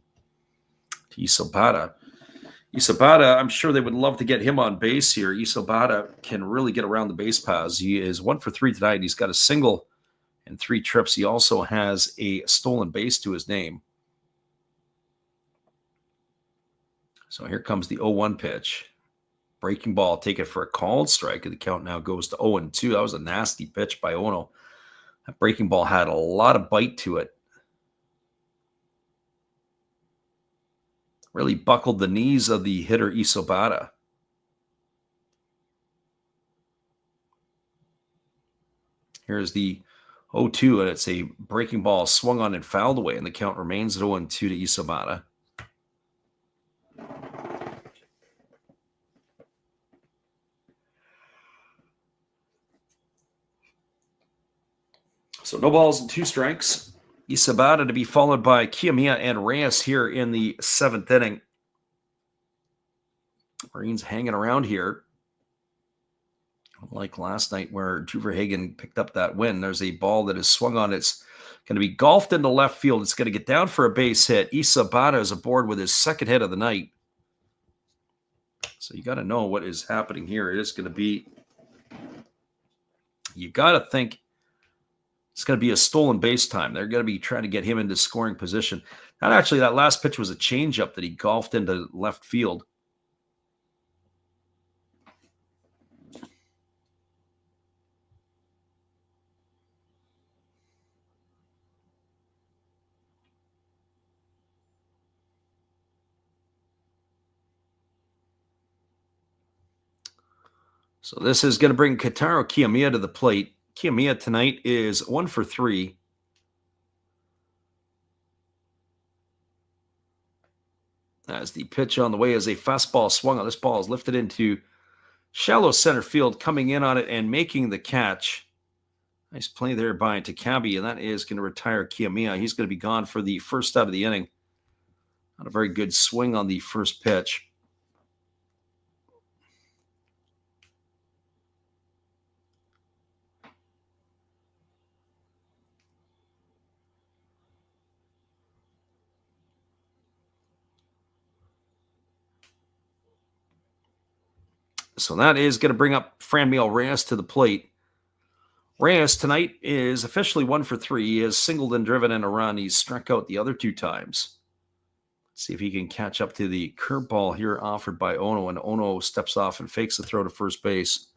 to Isabata. Isabata, I'm sure they would love to get him on base here. Isabata can really get around the base paths. He is 1 for 3 tonight. He's got a single and 3 trips. He also has a stolen base to his name. So here comes the 0-1 pitch. Breaking ball, take it for a called strike. The count now goes to 0-2. That was a nasty pitch by Ono. That breaking ball had a lot of bite to it. Really buckled the knees of the hitter Isobata. Here's the 0-2, and it's a breaking ball swung on and fouled away, and the count remains at 0-2 to Isobata. So no balls and 2 strikes. Isabata to be followed by Kiyomiya and Reyes here in the 7th inning. Marines hanging around here. Unlike last night where Juverhagen picked up that win, there's a ball that is swung on. It's going to be golfed into left field. It's going to get down for a base hit. Isabata is aboard with his 2nd hit of the night. So you got to know what is happening here. It is going to be, you got to think it's going to be a stolen base time. They're going to be trying to get him into scoring position. And actually, that last pitch was a changeup that he golfed into left field. So this is going to bring Kentaro Kiyomiya to the plate. Kiyomiya tonight is 1 for 3. As the pitch on the way is a fastball swung on. This ball is lifted into shallow center field, coming in on it and making the catch. Nice play there by Takabe, and that is going to retire Kiyomiya. He's going to be gone for the first out of the inning. Not a very good swing on the first pitch. So that is going to bring up Franmil Reyes to the plate. Reyes tonight is officially 1 for 3. He has singled and driven in a run. He's struck out the other 2 times. Let's see if he can catch up to the curveball here offered by Ono, and Ono steps off and fakes the throw to first base.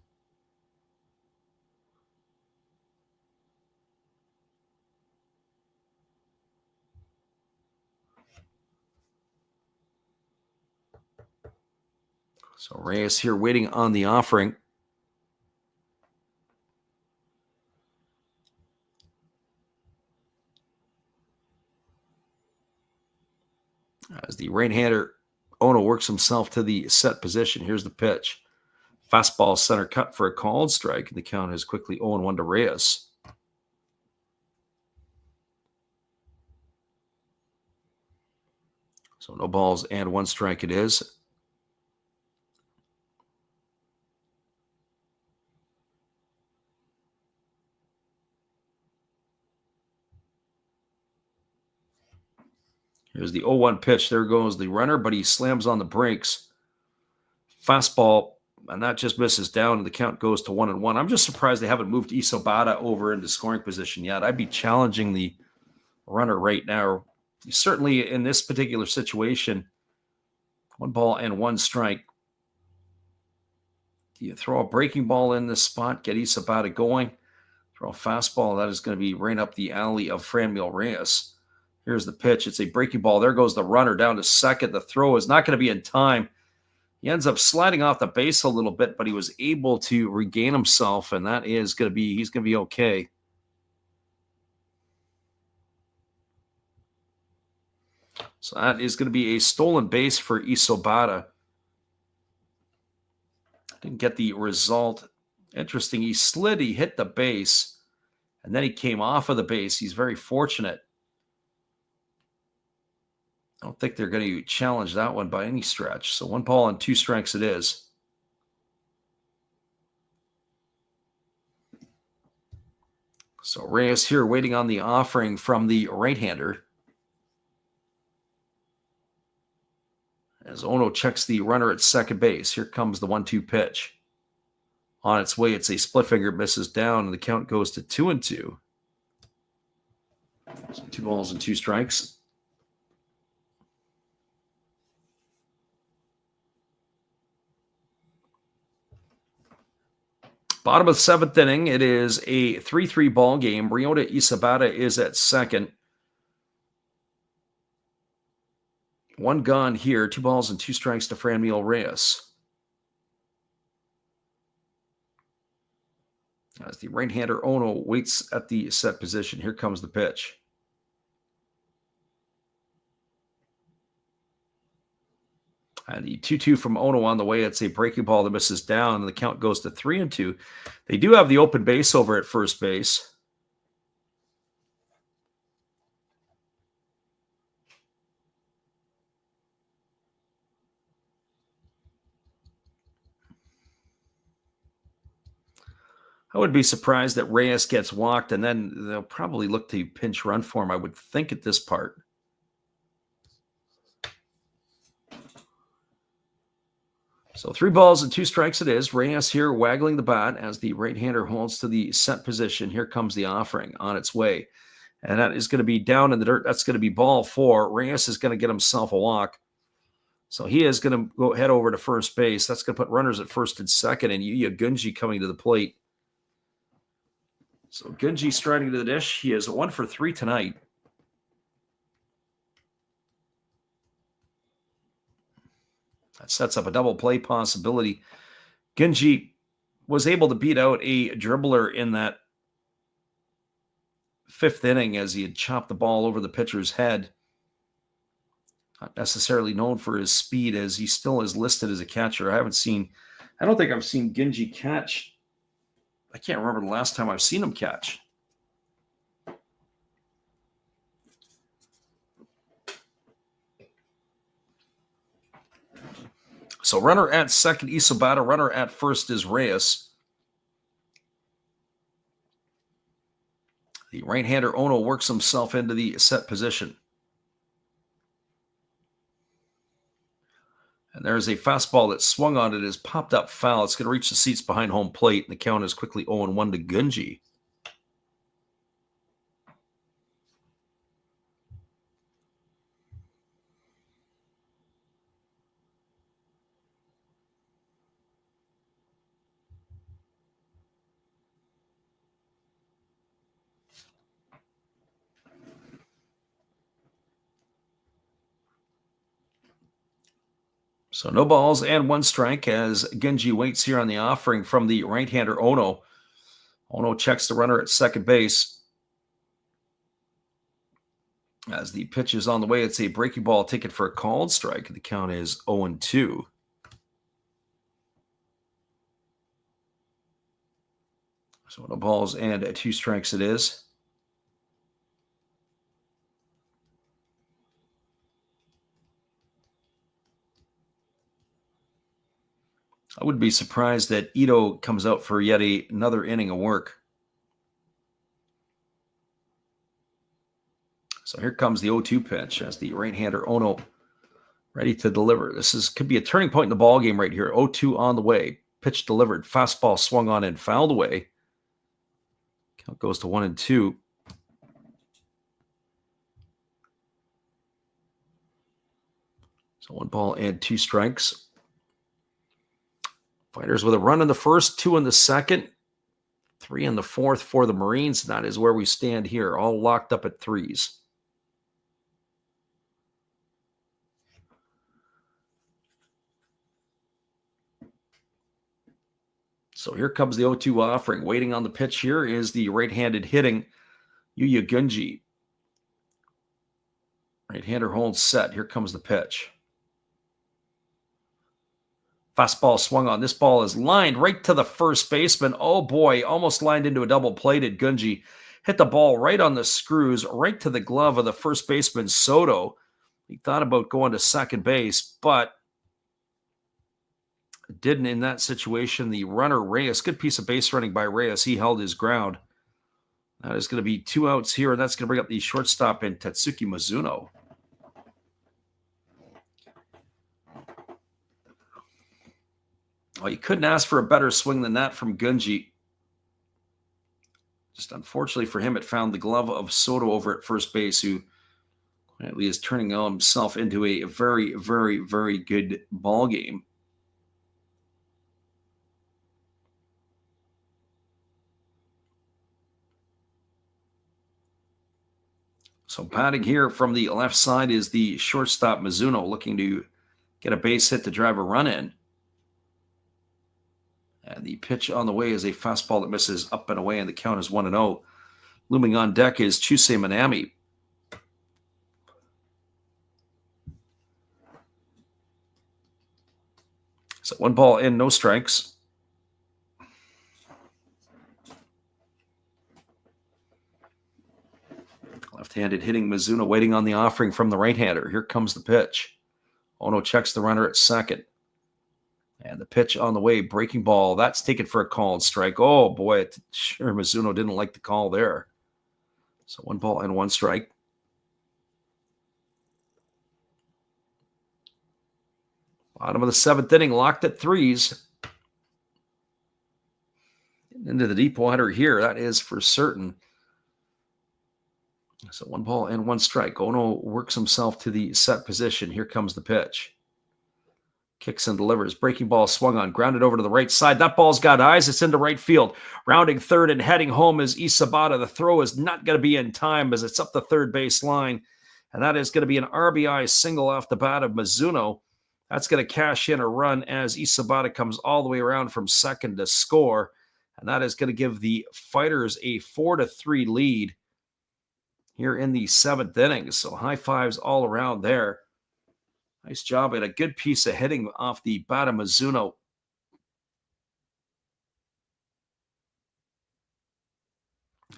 So Reyes here waiting on the offering. As the right-hander Ono works himself to the set position. Here's the pitch. Fastball center cut for a called strike, and the count is quickly 0-1 to Reyes. So no balls and 1 strike it is. Here's the 0-1 pitch. There goes the runner, but he slams on the brakes. Fastball And that just misses down, and the count goes to 1-1. I'm just surprised they haven't moved Isobata over into scoring position yet. I'd be challenging the runner right now. Certainly in this particular situation, 1 ball and 1 strike. Do you throw a breaking ball in this spot, get Isobata going? Throw a fastball, that is going to be right up the alley of Franmil Reyes. Here's the pitch. It's a breaking ball. There goes the runner down to second. The throw is not going to be in time. He ends up sliding off the base a little bit, but he was able to regain himself, and that is going to be, he's going to be okay. So that is going to be a stolen base for Isobata. Didn't get the result. Interesting. He slid, he hit the base, and then he came off of the base. He's very fortunate. I don't think they're going to challenge that one by any stretch. So 1 ball and 2 strikes it is. So Reyes here waiting on the offering from the right-hander. As Ono checks the runner at second base. Here comes the 1-2 pitch. On its way, it's a split finger, misses down, and the count goes to 2-2. So 2 balls and 2 strikes. Bottom of the 7th inning, it is a 3-3 ball game. Ryota Isobata is at second. 1 gone here, 2 balls and 2 strikes to Franmil Reyes. As the right-hander Ono waits at the set position, here comes the pitch. And the 2-2 from Ono on the way. It's a breaking ball that misses down, and the count goes to 3-2. They do have the open base over at first base. I would be surprised that Reyes gets walked, and then they'll probably look to pinch run for him, I would think, at this part. So 3 balls and 2 strikes it is. Reyes here waggling the bat as the right-hander holds to the set position. Here comes the offering on its way. And that is going to be down in the dirt. That's going to be ball 4. Reyes is going to get himself a walk. So he is going to go head over to first base. That's going to put runners at first and second, and Yuya Gunji coming to the plate. So Gunji striding to the dish. He is 1 for 3 tonight. That sets up a double play possibility. Gunji was able to beat out a dribbler in that 5th inning as he had chopped the ball over the pitcher's head. Not necessarily known for his speed, as he still is listed as a catcher. I don't think I've seen Gunji catch. I can't remember the last time I've seen him catch. So runner at second, Isobata. Runner at first is Reyes. The right-hander Ono works himself into the set position. And there's a fastball that swung on it, is popped up foul. It's going to reach the seats behind home plate, and the count is quickly 0-1 to Gunji. So no balls and 1 strike as Gunji waits here on the offering from the right-hander Ono. Ono checks the runner at second base. As the pitch is on the way, it's a breaking ball taken for a called strike. The count is 0-2. So no balls and 2 strikes it is. I would be surprised that Ito comes out for yet another inning of work. So here comes the 0-2 pitch as the right-hander Ono ready to deliver. This could be a turning point in the ball game right here. 0-2 on the way. Pitch delivered. Fastball swung on and fouled away. Count goes to 1-2. So 1 ball and 2 strikes. Fighters with a run in the first, 2 in the second, 3 in the fourth for the Marines. That is where we stand here, all locked up at 3s. So here comes the 0-2 offering. Waiting on the pitch here is the right-handed hitting Yuya Gunji. Right-hander holds set. Here comes the pitch. Fastball swung on. This ball is lined right to the first baseman. Oh boy, almost lined into a double play. Did Gunji hit the ball right on the screws, right to the glove of the first baseman, Soto. He thought about going to second base, but didn't in that situation. The runner, Reyes, good piece of base running by Reyes. He held his ground. That is going to be 2 outs here, and that's going to bring up the shortstop in Tatsuki Mizuno. Well, you couldn't ask for a better swing than that from Gunji. Just unfortunately for him, it found the glove of Soto over at first base, who quietly is turning himself into a very, very, very good ball game. So batting here from the left side is the shortstop Mizuno, looking to get a base hit to drive a run in. And the pitch on the way is a fastball that misses up and away, and the count is 1-0. Looming on deck is Chusei Minami. So 1 ball in, no strikes. Left-handed hitting Mizuno waiting on the offering from the right-hander. Here comes the pitch. Ono checks the runner at second. And the pitch on the way, breaking ball. That's taken for a called strike. Oh, boy, sure Mizuno didn't like the call there. So 1 ball and 1 strike. Bottom of the 7th inning, locked at 3s. Getting into the deep water here, that is for certain. So 1 ball and 1 strike. Ono works himself to the set position. Here comes the pitch. Kicks and delivers. Breaking ball swung on. Grounded over to the right side. That ball's got eyes. It's into right field. Rounding third and heading home is Isabata. The throw is not going to be in time as it's up the third base line. And that is going to be an RBI single off the bat of Mizuno. That's going to cash in a run as Isabata comes all the way around from second to score. And that is going to give the Fighters a 4-3 lead here in the 7th inning. So high fives all around there. Nice job and a good piece of hitting off the bat of Mizuno.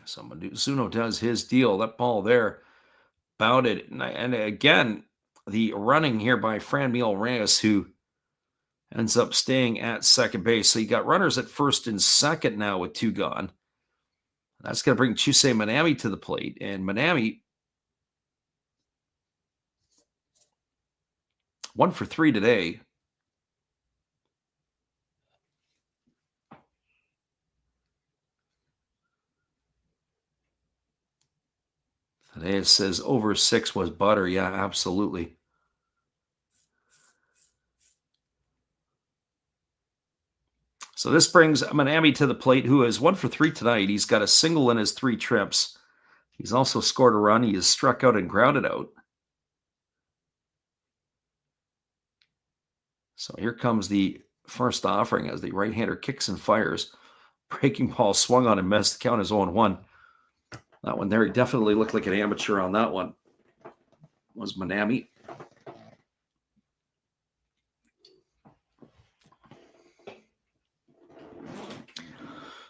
So Mizuno does his deal. That ball there bounded. And again, the running here by Franmil Reyes, who ends up staying at second base. So you got runners at first and second now with 2 gone. That's going to bring Chusei Minami to the plate. And Minami, 1 for 3 today. Today it says over 6 was butter. Yeah, absolutely. So this brings Minami to the plate, who is 1 for 3 tonight. He's got a single in his 3 trips. He's also scored a run. He has struck out and grounded out. So here comes the first offering as the right-hander kicks and fires. Breaking ball swung on and missed. The count is 0-1. That one there, he definitely looked like an amateur on that one. Was Minami.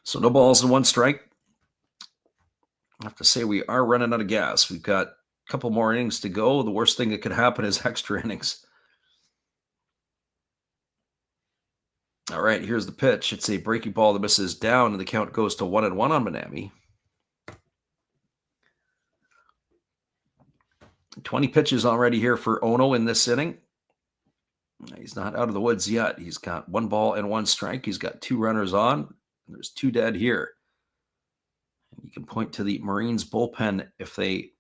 So no balls and 1 strike. I have to say we are running out of gas. We've got a couple more innings to go. The worst thing that could happen is extra innings. All right, here's the pitch. It's a breaking ball that misses down, and the count goes to 1-1 on Minami. 20 pitches already here for Ono in this inning. He's not out of the woods yet. He's got 1 ball and 1 strike. He's got 2 runners on. There's 2 dead here. And you can point to the Marines bullpen if they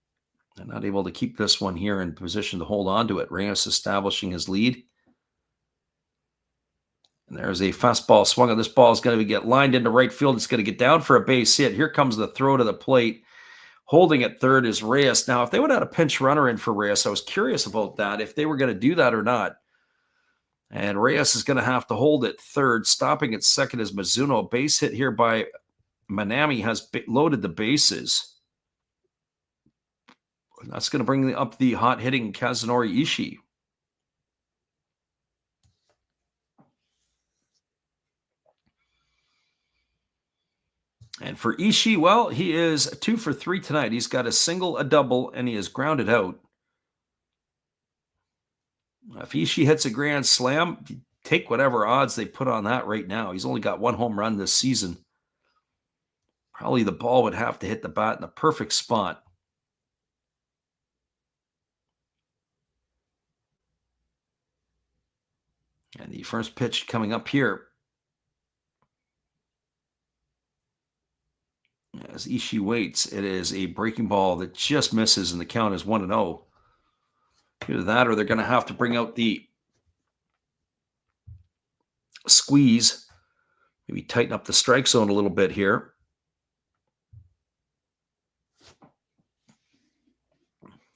are not able to keep this one here in position to hold on to it. Reyes establishing his lead. And there's a fastball swung on. This ball is going to get lined into right field. It's going to get down for a base hit. Here comes the throw to the plate. Holding at third is Reyes. Now, if they would have had a pinch runner in for Reyes, I was curious about that, if they were going to do that or not. And Reyes is going to have to hold at third. Stopping at second is Mizuno. Base hit here by Manami has loaded the bases. And that's going to bring up the hot-hitting Kazunori Ishii. And for Ishii, well, he is 2 for 3 tonight. He's got a single, a double, and he is grounded out. If Ishii hits a grand slam, take whatever odds they put on that right now. He's only got 1 home run this season. Probably the ball would have to hit the bat in the perfect spot. And the first pitch coming up here. As Ishii waits, it is a breaking ball that just misses, and the count is 1-0. Either that or they're going to have to bring out the squeeze. Maybe tighten up the strike zone a little bit here.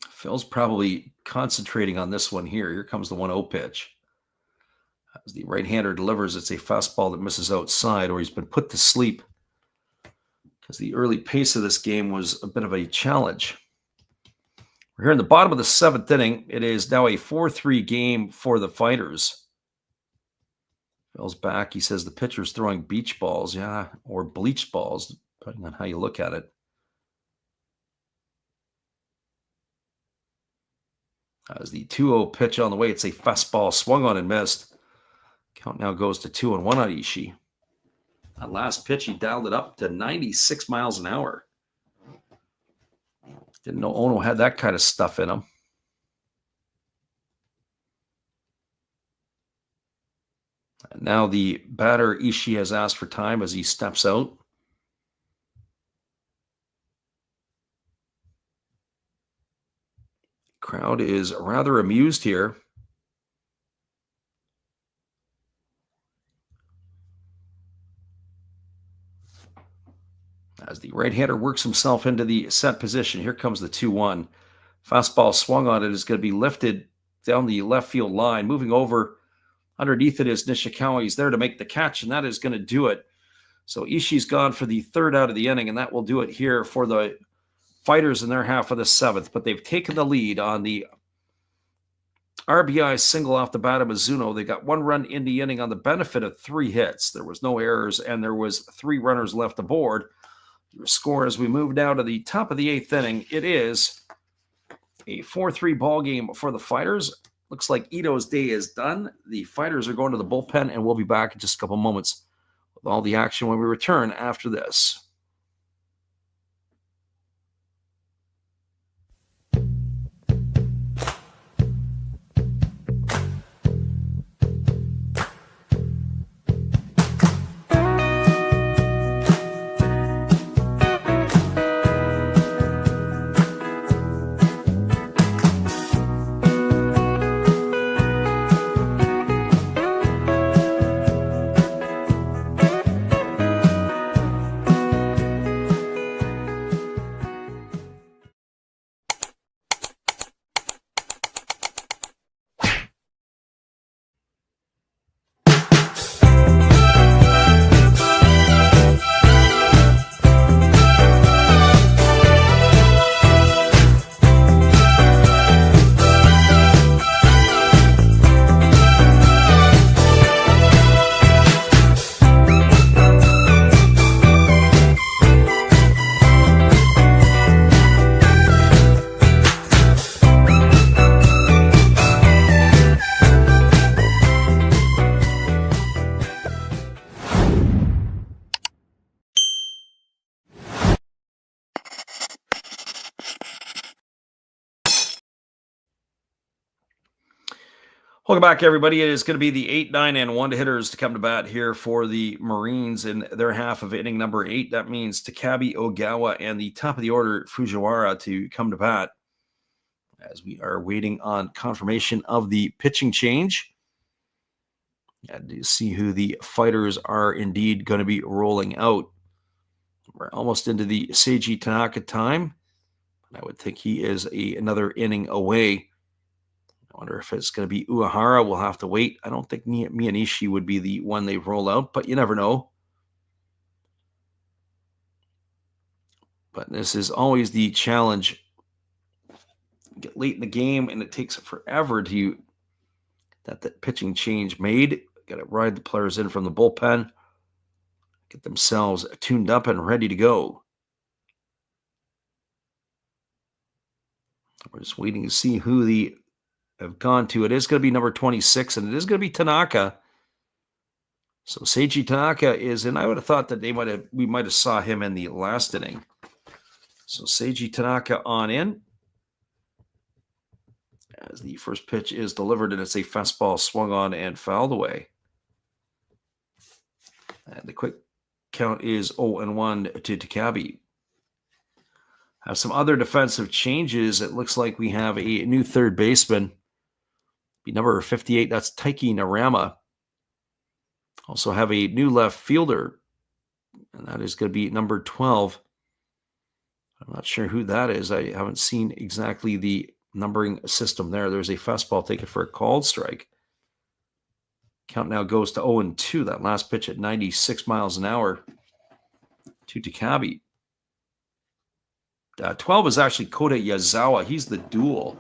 Phil's probably concentrating on this one here. Here comes the 1-0 pitch. As the right-hander delivers, it's a fastball that misses outside, or he's been put to sleep because the early pace of this game was a bit of a challenge. We're here in the bottom of the 7th inning. It is now a 4-3 game for the Fighters. Phil's back. He says the pitcher's throwing beach balls, yeah, or bleached balls, depending on how you look at it. As the 2-0 pitch on the way, it's a fastball swung on and missed. Count now goes to 2-1 on Ishii. That last pitch, he dialed it up to 96 miles an hour. Didn't know Ono had that kind of stuff in him. And now the batter, Ishii, has asked for time as he steps out. Crowd is rather amused here. As the right-hander works himself into the set position, here comes the 2-1. Fastball swung on it is going to be lifted down the left field line. Moving over underneath it is Nishikawa. He's there to make the catch, and that is going to do it. So Ishii's gone for the 3rd out of the inning, and that will do it here for the Fighters in their half of the 7th. But they've taken the lead on the RBI single off the bat of Mizuno. They got 1 run in the inning on the benefit of 3 hits. There was no errors, and there was 3 runners left aboard. Your score as we move now to the top of the 8th inning, it is a 4-3 ball game for the Fighters. Looks like Ito's day is done. The Fighters are going to the bullpen, and we'll be back in just a couple moments with all the action when we return after this. Welcome back, everybody. It is going to be the 8, 9, and 1 hitters to come to bat here for the Marines in their half of inning number 8. That means Takabe, Ogawa, and the top of the order, Fujiwara, to come to bat as we are waiting on confirmation of the pitching change. And to see who the fighters are indeed going to be rolling out. We're almost into the Seiji Tanaka time. I would think he is another inning away. I wonder if it's going to be Uehara. We'll have to wait. I don't think Miyanishi would be the one they roll out, but you never know. But this is always the challenge. Get late in the game, and it takes forever to get that pitching change made. Got to ride the players in from the bullpen, get themselves tuned up and ready to go. We're just waiting to see who the have gone to. It is going to be number 26, and it is going to be Tanaka. So Seiji Tanaka is, and I would have thought that we might have saw him in the last inning. So Seiji Tanaka on in. As the first pitch is delivered, and it's a fastball swung on and fouled away. And the quick count is 0-1 to Takabe. Have some other defensive changes. It looks like we have a new third baseman. Be number 58, that's Taiki Narama. Also have a new left fielder, and that is going to be number 12. I'm not sure who that is. I haven't seen exactly the numbering system there. There's a fastball taken for a called strike. Count now goes to 0-2. That last pitch at 96 miles an hour to Takabe. 12 is actually Kota Yazawa. He's the duel.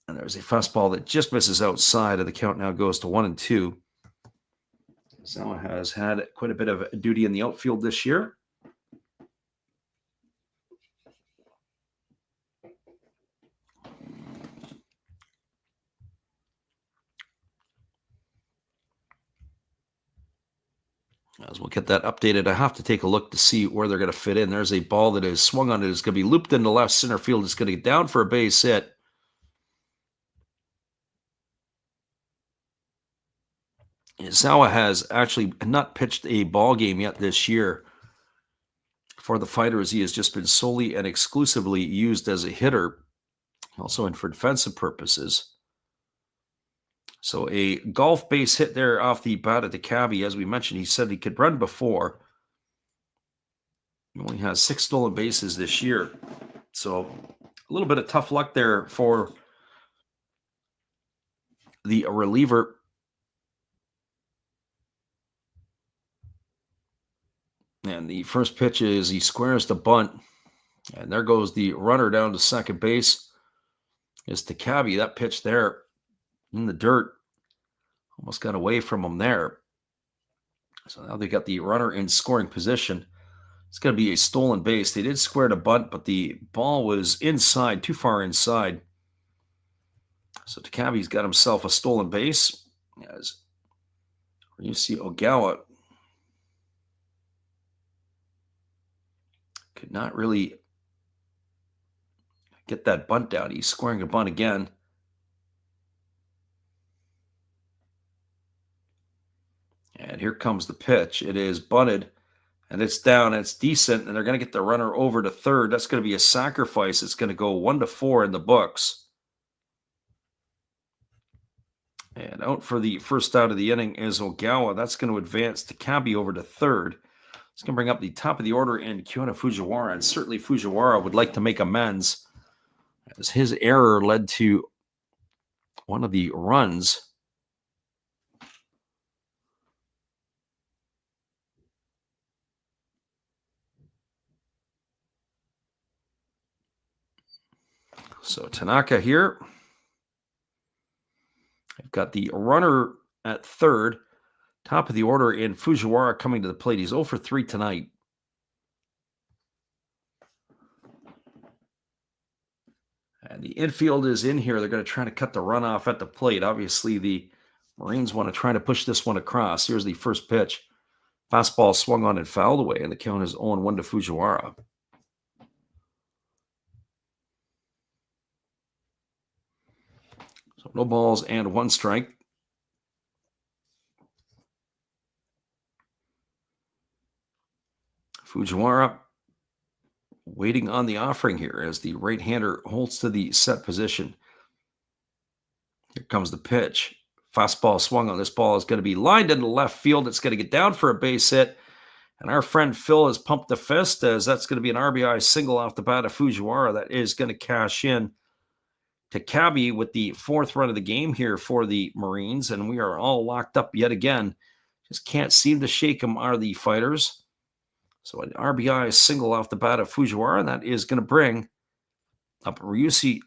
And there's a fastball that just misses outside, and the count now goes to 1-2. Yazawa has had quite a bit of duty in the outfield this year. As we'll get that updated, I have to take a look to see where they're going to fit in. There's a ball that is swung on it. It's going to be looped into left center field. It's going to get down for a base hit. Zawa has actually not pitched a ball game yet this year for the Fighters. He has just been solely and exclusively used as a hitter, also and for defensive purposes. So a golf base hit there off the bat at Takabe. As we mentioned, he said he could run before. He only has 6 stolen bases this year. So a little bit of tough luck there for the reliever. And the first pitch is he squares the bunt. And there goes the runner down to second base. Is Takabe. That pitch there in the dirt almost got away from him there. So now they got the runner in scoring position. It's going to be a stolen base. They did square the bunt, but the ball was inside, too far inside. So Takabe's got himself a stolen base. As you see Ogawa could not really get that bunt down. He's squaring a bunt again. And here comes the pitch. It is bunted, and it's down, and it's decent, and they're going to get the runner over to third. That's going to be a sacrifice. It's going to go 1-4 in the books. And out for the first out of the inning is Ogawa. That's going to advance Takabe over to third. It's going to bring up the top of the order in Kyona Fujiwara, and certainly Fujiwara would like to make amends as his error led to one of the runs. So Tanaka here. I've got the runner at third. Top of the order in Fujiwara coming to the plate. He's 0 for 3 tonight. And the infield is in here. They're going to try to cut the runoff at the plate. Obviously, the Marines want to try to push this one across. Here's the first pitch. Fastball swung on and fouled away, and the count is 0-1 to Fujiwara. So no balls and 1 strike. Fujiwara waiting on the offering here as the right-hander holds to the set position. Here comes the pitch. Fastball swung on. This ball is going to be lined into left field. It's going to get down for a base hit. And our friend Phil has pumped the fist as that's going to be an RBI single off the bat of Fujiwara that is going to cash in to Cabby with the 4th run of the game here for the Marines. And we are all locked up yet again. Just can't seem to shake them, are the fighters. So an RBI single off the bat of Fujiwara, and that is going to bring up Ryushi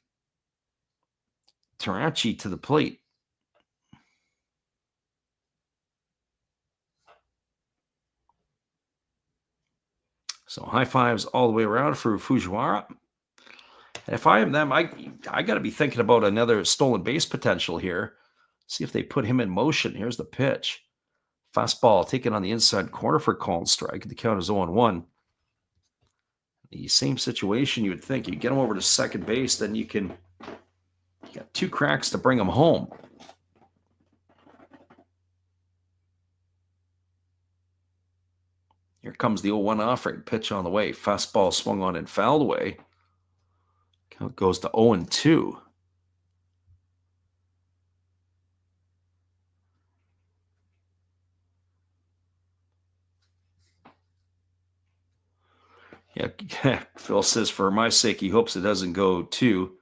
Terachi to the plate. So high fives all the way around for Fujiwara. And if I am them, I got to be thinking about another stolen base potential here. See if they put him in motion. Here's the pitch. Fastball taken on the inside corner for called strike. The count is 0-1. The same situation you would think. You get him over to second base, then you got 2 cracks to bring him home. Here comes the 0-1 offering. Pitch on the way. Fastball swung on and fouled away. Count goes to 0-2. Yeah, Phil says for my sake, he hopes it doesn't go 2.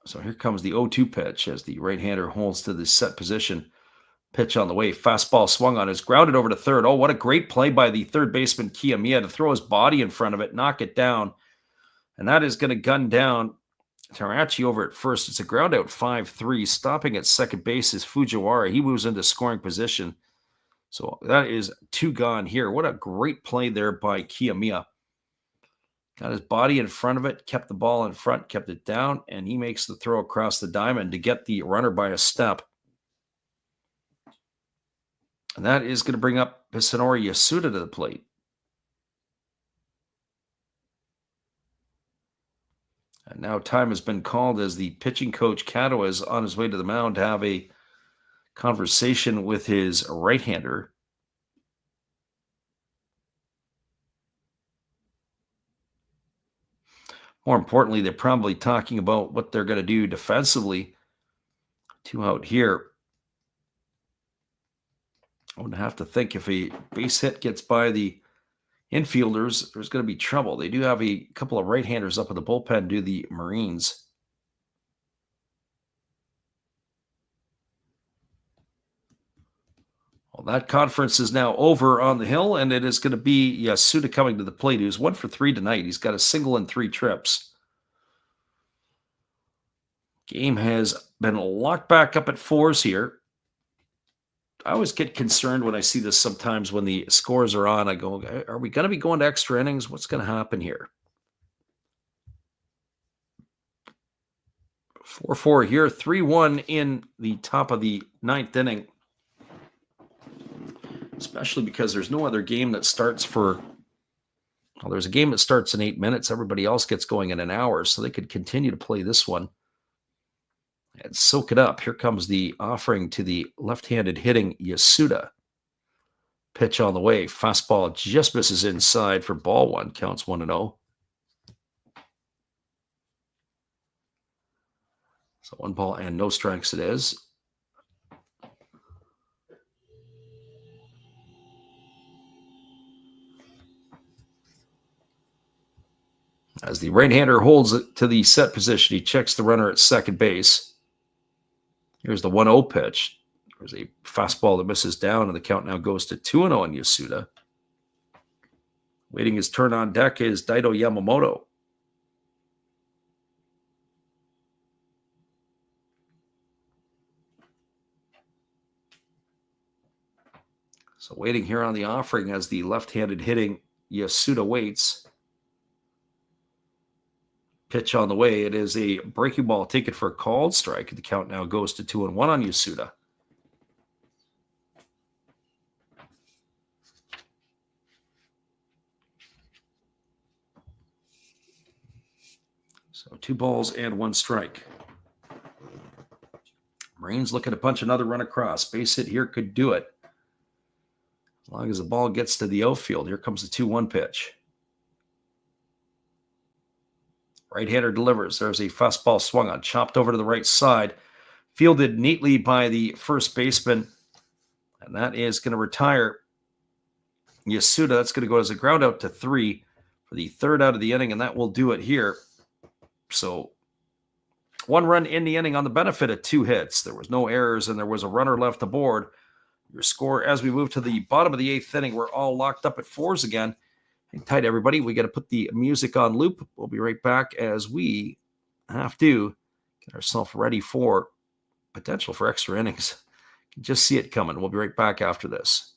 So here comes the 0-2 pitch as the right-hander holds to the set position. Pitch on the way. Fastball swung on. Is grounded over to third. Oh, what a great play by the third baseman Kiyomiya to throw his body in front of it, knock it down. And that is going to gun down Terachi over at first. It's a ground out 5-3. Stopping at second base is Fujiwara. He moves into scoring position. So that is 2 gone here. What a great play there by Kiyomiya. Got his body in front of it, kept the ball in front, kept it down, and he makes the throw across the diamond to get the runner by a step. And that is going to bring up Hisanori Yasuda to the plate. And now time has been called as the pitching coach Kato is on his way to the mound to have a conversation with his right-hander. More importantly, they're probably talking about what they're going to do defensively. 2 out here. I would have to think if a base hit gets by the infielders, there's going to be trouble. They do have a couple of right-handers up in the bullpen, do the Marines. Well, that conference is now over on the hill, and it is going to be Yasuda coming to the plate. He was 1 for 3 tonight. He's got a single and 3 trips. Game has been locked back up at 4s here. I always get concerned when I see this sometimes when the scores are on. I go, are we going to be going to extra innings? What's going to happen here? 4-4 here, 3-1 in the top of the 9th inning. Especially because there's no other game that starts there's a game that starts in 8 minutes. Everybody else gets going in an hour, so they could continue to play this one and soak it up. Here comes the offering to the left-handed hitting Yasuda. Pitch on the way. Fastball just misses inside for ball 1. Counts 1-0. So 1 ball and no strikes it is. As the right-hander holds it to the set position, he checks the runner at second base. Here's the 1-0 pitch. There's a fastball that misses down, and the count now goes to 2-0 on Yasuda. Waiting his turn on deck is Daido Yamamoto. So waiting here on the offering as the left-handed hitting Yasuda waits. Pitch on the way. It is a breaking ball taken for a called strike. The count now goes to 2-1 on Yasuda. So 2 balls and 1 strike. Marines looking to punch another run across. Base hit here could do it. As long as the ball gets to the outfield. Here comes the 2-1 pitch. Right-hander delivers. There's a fastball swung on. Chopped over to the right side. Fielded neatly by the first baseman. And that is going to retire Yasuda. That's going to go as a ground out to 3 for the 3rd out of the inning, and that will do it here. So 1 run in the inning on the benefit of 2 hits. There was no errors, and there was a runner left aboard. Your score as we move to the bottom of the 8th inning, we're all locked up at 4s again. Hang tight, everybody. We got to put the music on loop. We'll be right back as we have to get ourselves ready for potential for extra innings. You can just see it coming. We'll be right back after this.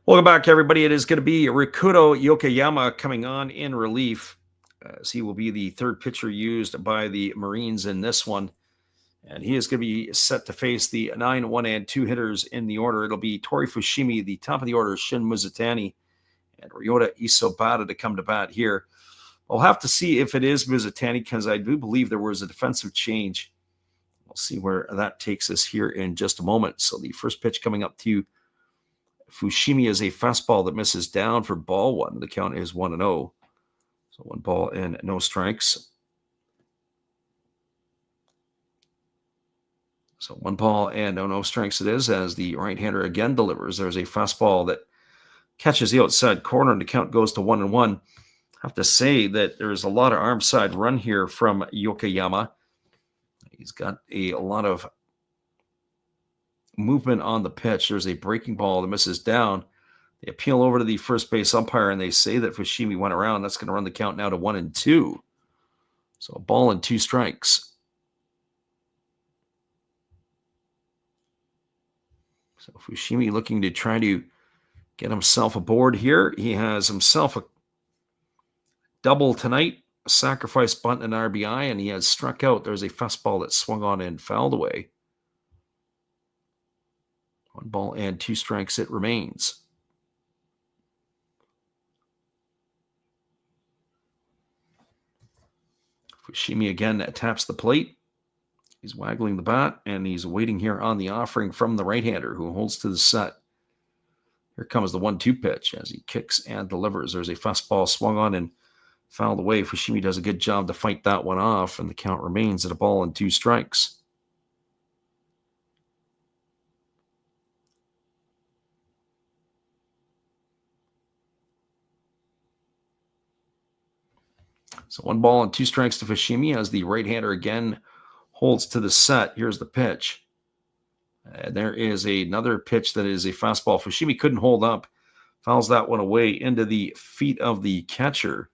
Welcome back, everybody. It is going to be Rikudo Yokoyama coming on in relief, as he will be the 3rd pitcher used by the Marines in this one. And he is going to be set to face the 9, 1, and 2 hitters in the order. It'll be Tori Fushimi, the top of the order, Shin Mizutani, and Ryota Isobata to come to bat here. We'll have to see if it is Mizutani, because I do believe there was a defensive change. We'll see where that takes us here in just a moment. So the first pitch coming up to Fushimi is a fastball that misses down for ball 1. The count is 1-0. So 1 ball and no strikes. So 1 ball and no strikes it is, as the right-hander again delivers. There's a fastball that catches the outside corner, and the count goes to 1-1. I have to say that there's a lot of arm side run here from Yokoyama. He's got a lot of movement on the pitch. There's a breaking ball that misses down. They appeal over to the first base umpire, and they say that Fushimi went around. That's going to run the count now to 1-2. So a ball and 2 strikes. So Fushimi looking to try to get himself aboard here. He has himself a double tonight, a sacrifice bunt and an RBI, and he has struck out. There's a fastball that swung on and fouled away. 1 ball and 2 strikes it remains. Fushimi again taps the plate. He's waggling the bat, and he's waiting here on the offering from the right-hander, who holds to the set. Here comes the 1-2 pitch as he kicks and delivers. There's a fastball swung on and fouled away. Fushimi does a good job to fight that one off, and the count remains at 1 ball and 2 strikes. So 1-2 strikes to Fushimi as the right-hander again holds to the set. Here's the pitch. And there is another pitch that is a fastball. Fushimi couldn't hold up. Fouls that one away into the feet of the catcher.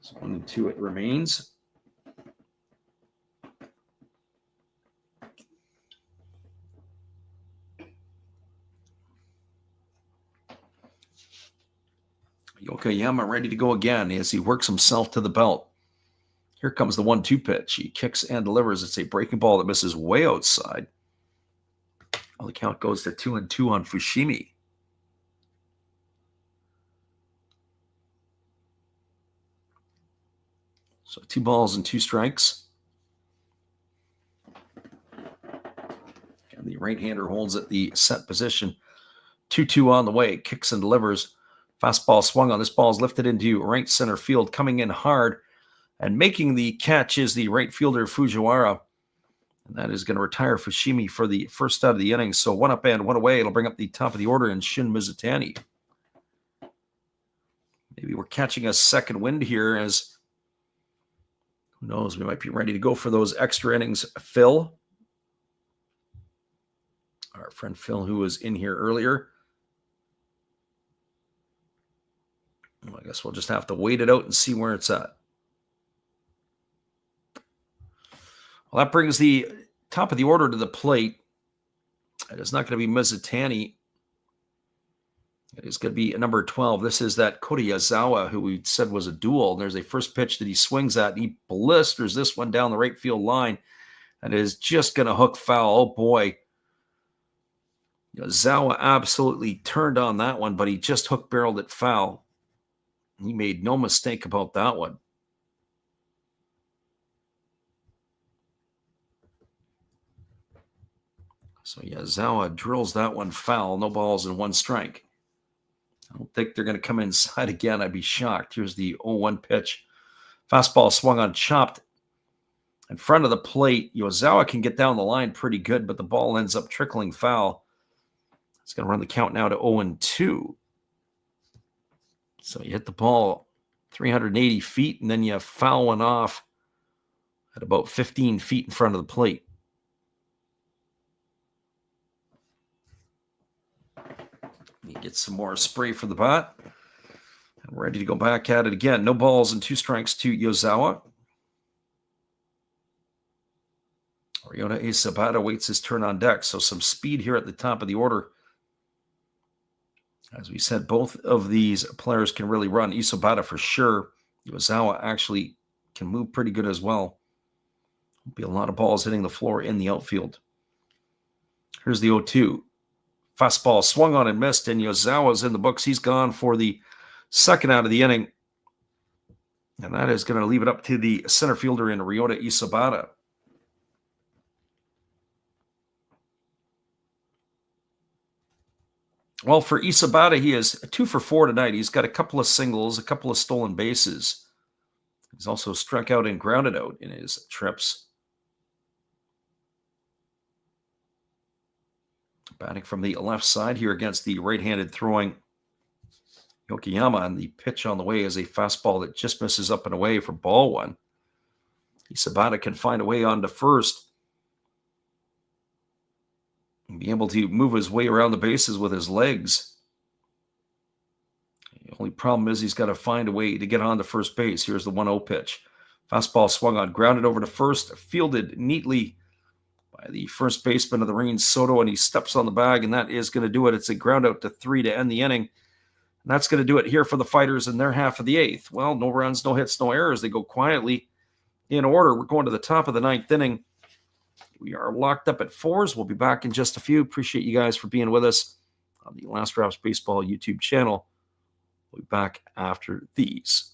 So 1-2 it remains. Yokoyama ready to go again as he works himself to the belt. Here comes the 1-2 pitch. He kicks and delivers. It's a breaking ball that misses way outside. Well, the count goes to 2-2 on Fushimi. So 2-2 strikes. And the right-hander holds at the set position. 2-2 on the way. Kicks and delivers. Fastball swung on. This ball is lifted into right center field, coming in hard. And making the catch is the right fielder, Fujiwara. And that is going to retire Fushimi for the first out of the innings. So 1 up and 1 away. It'll bring up the top of the order in Shun Mizutani. Maybe we're catching a second wind here as, who knows, we might be ready to go for those extra innings. Phil, our friend Phil, who was in here earlier. Well, I guess we'll just have to wait it out and see where it's at. Well, that brings the top of the order to the plate. It is not going to be Mizutani. It is going to be number 12. This is that Kota Yazawa, who we said was a duel. There's a first pitch that he swings at. And he blisters this one down the right field line. And is just going to hook foul. Oh, boy. Yazawa absolutely turned on that one, but he just hook-barreled it foul. He made no mistake about that one. So Yazawa drills that one foul. No balls and 1 strike. I don't think they're going to come inside again. I'd be shocked. Here's the 0-1 pitch. Fastball swung on, chopped in front of the plate. Yazawa can get down the line pretty good, but the ball ends up trickling foul. It's going to run the count now to 0-2. So you hit the ball 380 feet, and then you foul one off at about 15 feet in front of the plate. You get some more spray for the bat. And ready to go back at it again. No balls and 2 strikes to Yazawa. Ryota Isabata waits his turn on deck. So some speed here at the top of the order. As we said, both of these players can really run. Isabata for sure. Yazawa actually can move pretty good as well. There'll be a lot of balls hitting the floor in the outfield. Here's the 0-2. Fastball swung on and missed, and Yazawa's in the books. He's gone for the second out of the inning. And that is going to leave it up to the center fielder in Ryota Isabata. Well, for Isabata, he is 2 for 4 tonight. He's got a couple of singles, a couple of stolen bases. He's also struck out and grounded out in his trips. Batting from the left side here against the right-handed throwing Yokoyama, and the pitch on the way is a fastball that just misses up and away for ball 1. Isabata can find a way on to first and be able to move his way around the bases with his legs. The only problem is he's got to find a way to get on to first base. Here's the 1-0 pitch. Fastball swung on, grounded over to first, fielded neatly by the first baseman of the Marines, Soto, and he steps on the bag, and that is going to do it. It's a ground out to 3 to end the inning. And that's going to do it here for the Fighters in their half of the 8th. Well, no runs, no hits, no errors. They go quietly in order. We're going to the top of the 9th inning. We are locked up at 4s. We'll be back in just a few. Appreciate you guys for being with us on the Last Raps Baseball YouTube channel. We'll be back after these.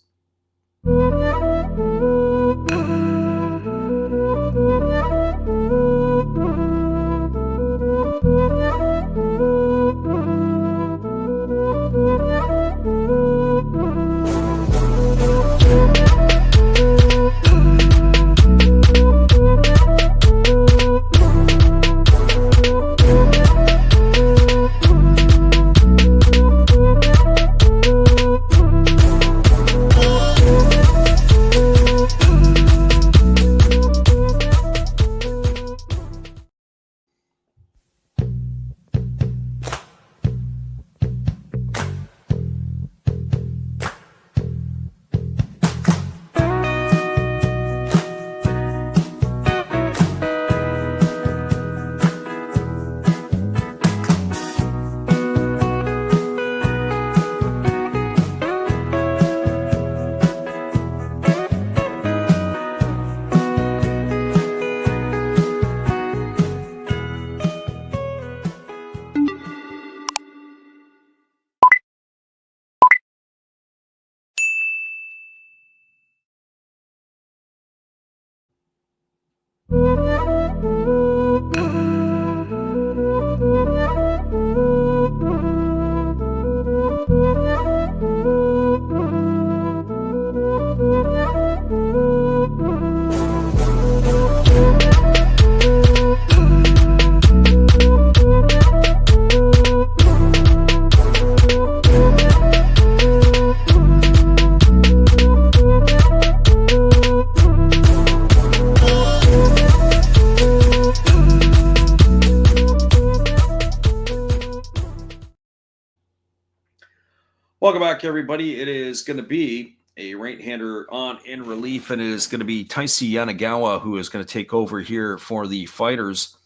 Welcome back, everybody. It is going to be a right-hander on in relief, and it is going to be Taisi Yanagawa who is going to take over here for the Fighters.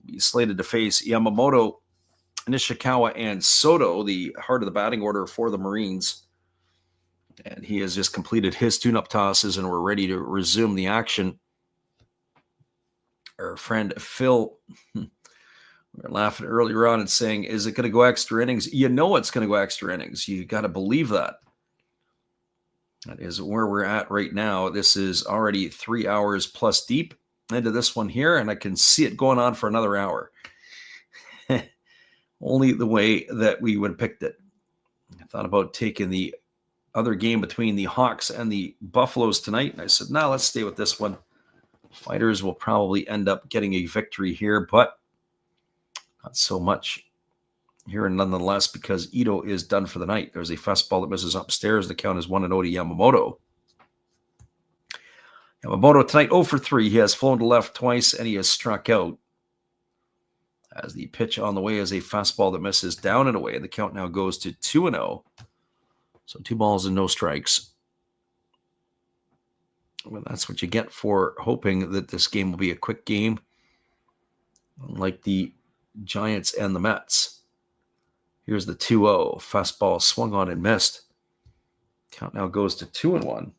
He's slated to face Yamamoto, Nishikawa, and Soto, the heart of the batting order for the Marines. And he has just completed his tune-up tosses, and we're ready to resume the action. Our friend Phil, we were laughing earlier on and saying, is it going to go extra innings? You know it's going to go extra innings. You got to believe that. That is where we're at right now. This is already 3 hours plus deep into this one here, and I can see it going on for another hour. Only the way that we would have picked it. I thought about taking the other game between the Hawks and the Buffaloes tonight, and I said, no, let's stay with this one. Fighters will probably end up getting a victory here, but not so much here nonetheless, because Ito is done for the night. There's a fastball that misses upstairs. The count is 1-0 to Yamamoto. Yamamoto tonight 0 for 3. He has flown to left twice, and he has struck out. As the pitch on the way is a fastball that misses down and away. The count now goes to 2-0. So 2 balls and no strikes. Well, that's what you get for hoping that this game will be a quick game, like the Giants and the Mets. Here's the 2-0. Fastball swung on and missed. Count now goes to 2-1.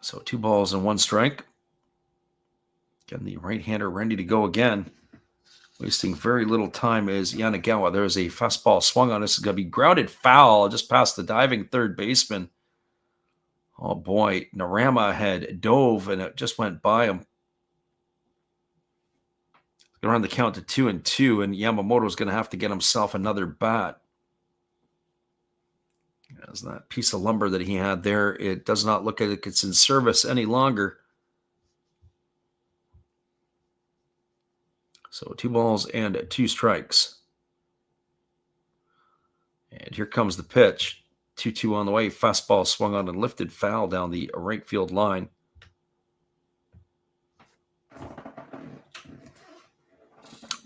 So 2 balls and 1 strike. Again, the right-hander ready to go again. Wasting very little time is Yanagawa. There's a fastball swung on. This is going to be grounded foul just past the diving third baseman. Oh boy, Narama had dove and it just went by him. Going to run the count to 2-2, and Yamamoto's going to have to get himself another bat. As that piece of lumber that he had there, it does not look like it's in service any longer. So 2 balls and 2 strikes. And here comes the pitch. 2-2 on the way. Fastball swung on and lifted foul down the right field line.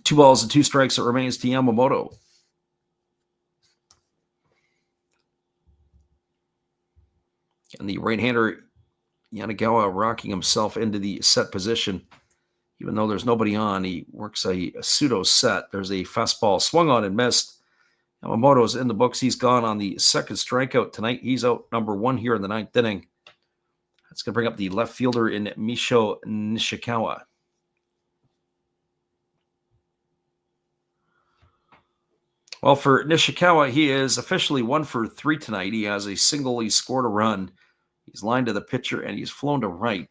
Two balls and 2 strikes. It remains to Yamamoto. And the right-hander Yanagawa rocking himself into the set position. Even though there's nobody on, he works a pseudo set. There's a fastball swung on and missed. Yamamoto's in the books. He's gone on the second strikeout tonight. He's out number 1 here in the 9th inning. That's going to bring up the left fielder in Misho Nishikawa. Well, for Nishikawa, he is officially 1 for 3 tonight. He has a single. He scored a run. He's lined to the pitcher, and he's flown to right.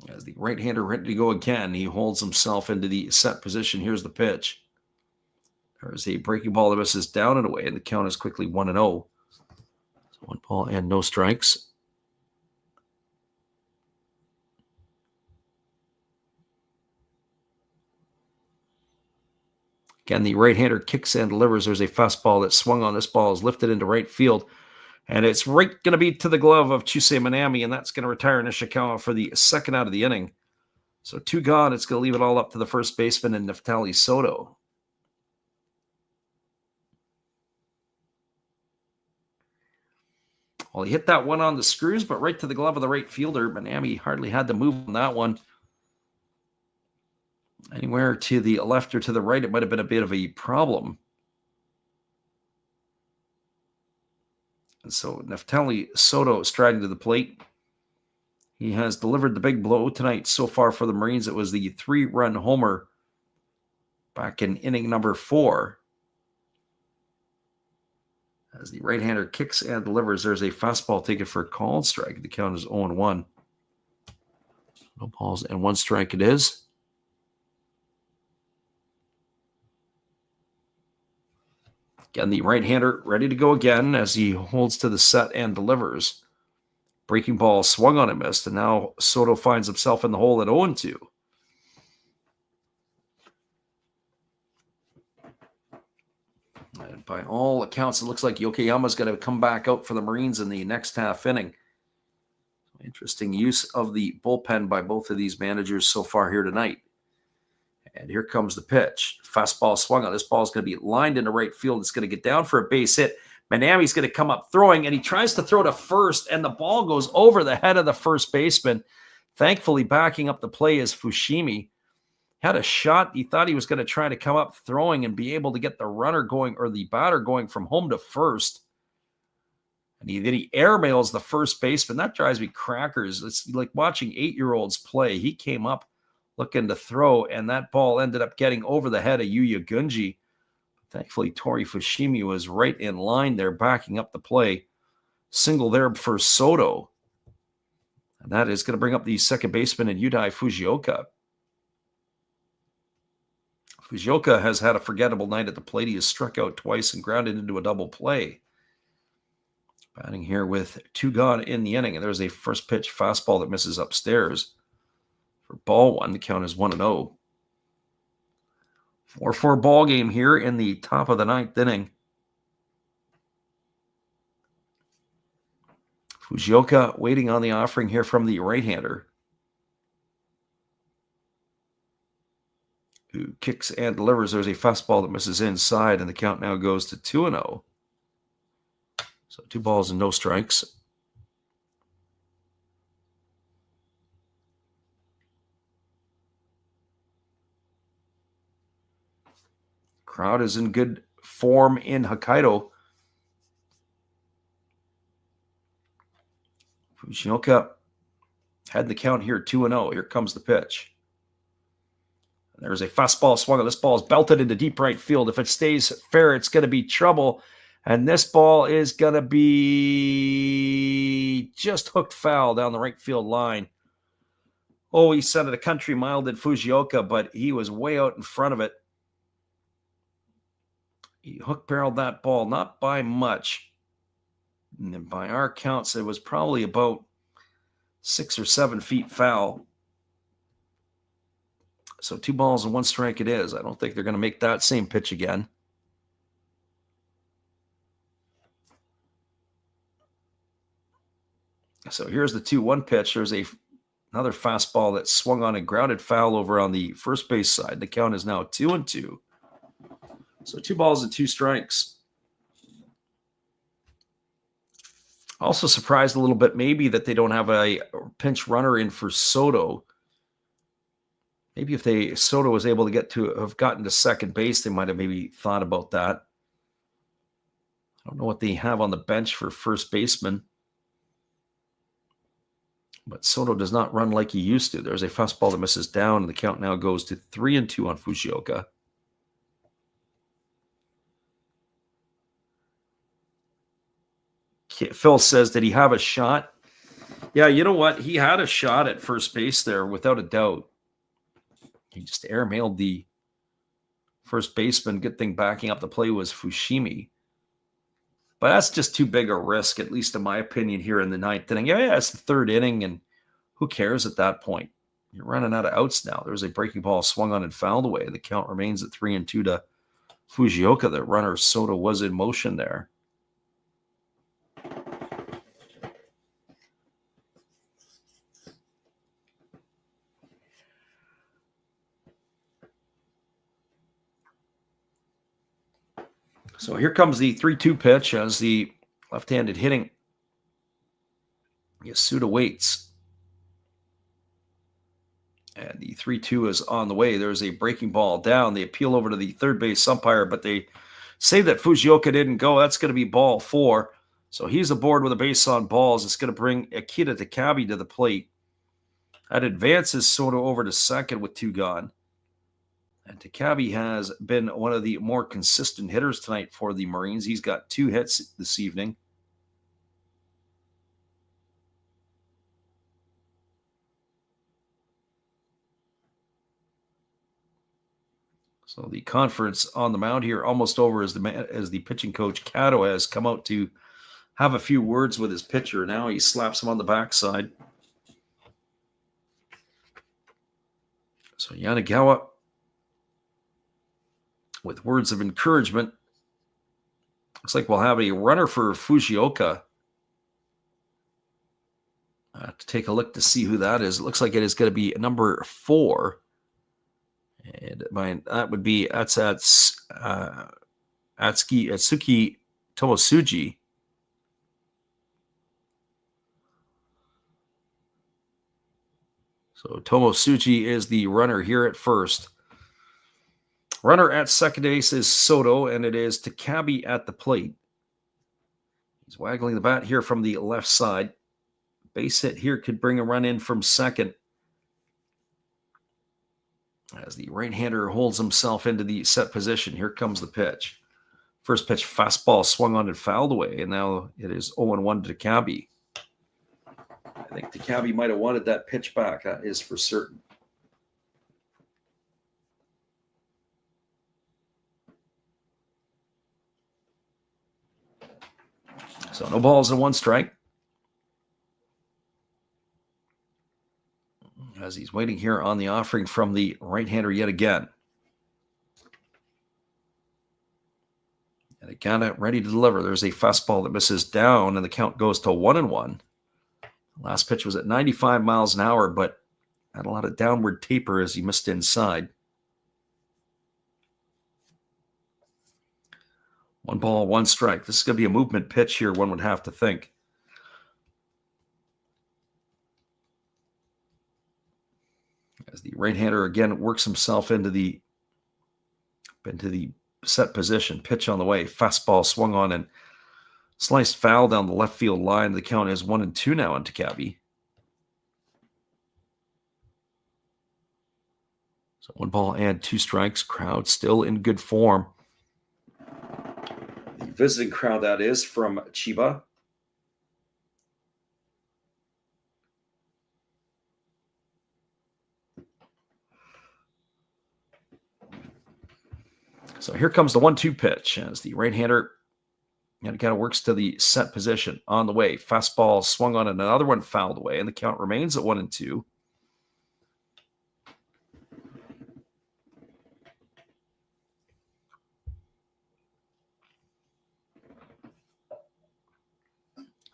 As the right-hander ready to go again, he holds himself into the set position. Here's the pitch. There's a breaking ball that misses down and away, and the count is quickly 1-0. So 1 ball and no strikes. Again, the right-hander kicks and delivers. There's a fastball that swung on. This ball is lifted into right field. And it's right going to be to the glove of Chusei Minami, and that's going to retire Nishikawa for the second out of the inning. So 2 gone. It's going to leave it all up to the first baseman and Neftali Soto. Well, he hit that one on the screws, but right to the glove of the right fielder. Minami hardly had to move on that one. Anywhere to the left or to the right, it might have been a bit of a problem. And so Neftali Soto striding to the plate. He has delivered the big blow tonight so far for the Marines. It was the 3-run homer back in inning number 4. As the right-hander kicks and delivers, there's a fastball taken for a called strike. The count is 0-1. No balls and 1 strike it is. Again, the right-hander ready to go again as he holds to the set and delivers. Breaking ball swung on and missed, and now Soto finds himself in the hole at 0-2. And by all accounts, it looks like Yokoyama's going to come back out for the Marines in the next half inning. Interesting use of the bullpen by both of these managers so far here tonight. And here comes the pitch. Fastball swung on. This ball is going to be lined into right field. It's going to get down for a base hit. Manami's going to come up throwing, and he tries to throw to first, and the ball goes over the head of the first baseman. Thankfully, backing up the play is Fushimi. Had a shot. He thought he was going to try to come up throwing and be able to get the runner going, or the batter going from home to first. And then he airmails the first baseman. That drives me crackers. It's like watching 8-year-olds play. He came up looking to throw, and that ball ended up getting over the head of Yuya Gunji. Thankfully, Tori Fushimi was right in line there, backing up the play. Single there for Soto. And that is going to bring up the second baseman in Yudai Fujioka. Fujioka has had a forgettable night at the plate. He has struck out twice and grounded into a double play. Batting here with 2 gone in the inning. And there's a first pitch fastball that misses upstairs. For ball 1, the count is 1-0. 4-4 ball game here in the top of the 9th inning. Fujioka waiting on the offering here from the right-hander, who kicks and delivers. There's a fastball that misses inside, and the count now goes to 2-0. So 2 balls and no strikes. Crowd is in good form in Hokkaido. Fujioka had the count here 2-0. Here comes the pitch. And there's a fastball swung on. This ball is belted into deep right field. If it stays fair, it's going to be trouble. And this ball is going to be just hooked foul down the right field line. Oh, he sent it a country mile, did Fujioka, but he was way out in front of it. He hook-barreled that ball, not by much. And by our counts, it was probably about 6 or 7 feet foul. So 2 balls and 1 strike it is. I don't think they're going to make that same pitch again. So here's the 2-1 pitch. There's another fastball that swung on and grounded foul over on the first base side. The count is now 2-2. So 2 balls and 2 strikes. Also surprised a little bit maybe that they don't have a pinch runner in for Soto. Maybe if Soto was able to have gotten to second base, they might have maybe thought about that. I don't know what they have on the bench for first baseman. But Soto does not run like he used to. There's a fastball that misses down, and the count now goes to 3-2 on Fujioka. Phil says, did he have a shot? Yeah, you know what? He had a shot at first base there, without a doubt. He just airmailed the first baseman. Good thing backing up the play was Fushimi. But that's just too big a risk, at least in my opinion, here in the 9th inning. Yeah, it's the 3rd inning, and who cares at that point? You're running out of outs now. There's a breaking ball swung on and fouled away. The count remains at 3-2 to Fujioka. The runner Soto was in motion there. So here comes the 3-2 pitch as the left-handed hitting Yasuda waits. And the 3-2 is on the way. There's a breaking ball down. They appeal over to the third base umpire, but they say that Fujioka didn't go. That's going to be ball 4. So he's aboard with a base on balls. It's going to bring Akita Takabe to the plate. That advances Soto over to second with 2 gone. And Takabe has been one of the more consistent hitters tonight for the Marines. He's got 2 hits this evening. So the conference on the mound here almost over as the pitching coach Kato has come out to have a few words with his pitcher. Now he slaps him on the backside. So Yanagawa, with words of encouragement. Looks like we'll have a runner for Fujioka. To take a look to see who that is. It looks like it is going to be number 4. And that would be Atsuki Tomosuji. So Tomosuji is the runner here at first. Runner at second base is Soto, and it is Takabe at the plate. He's waggling the bat here from the left side. Base hit here could bring a run in from second, as the right-hander holds himself into the set position. Here comes the pitch. First pitch, fastball swung on and fouled away, and now it is 0-1 to Takabe. I think Takabe might have wanted that pitch back. That is for certain. So no balls and one strike. As he's waiting here on the offering from the right-hander yet again. And again, ready to deliver. There's a fastball that misses down, and the count goes to 1-1. Last pitch was at 95 miles an hour, but had a lot of downward taper as he missed inside. 1 ball, 1 strike. This is going to be a movement pitch here, one would have to think. As the right-hander again works himself into the set position. Pitch on the way. Fastball swung on and sliced foul down the left field line. The count is 1-2 now on Takabe. So 1 ball and 2 strikes. Crowd still in good form. The visiting crowd, that is, from Chiba. So here comes the 1-2 pitch as the right-hander kind of works to the set position. On the way, fastball swung on and another one fouled away, and the count remains at 1-2.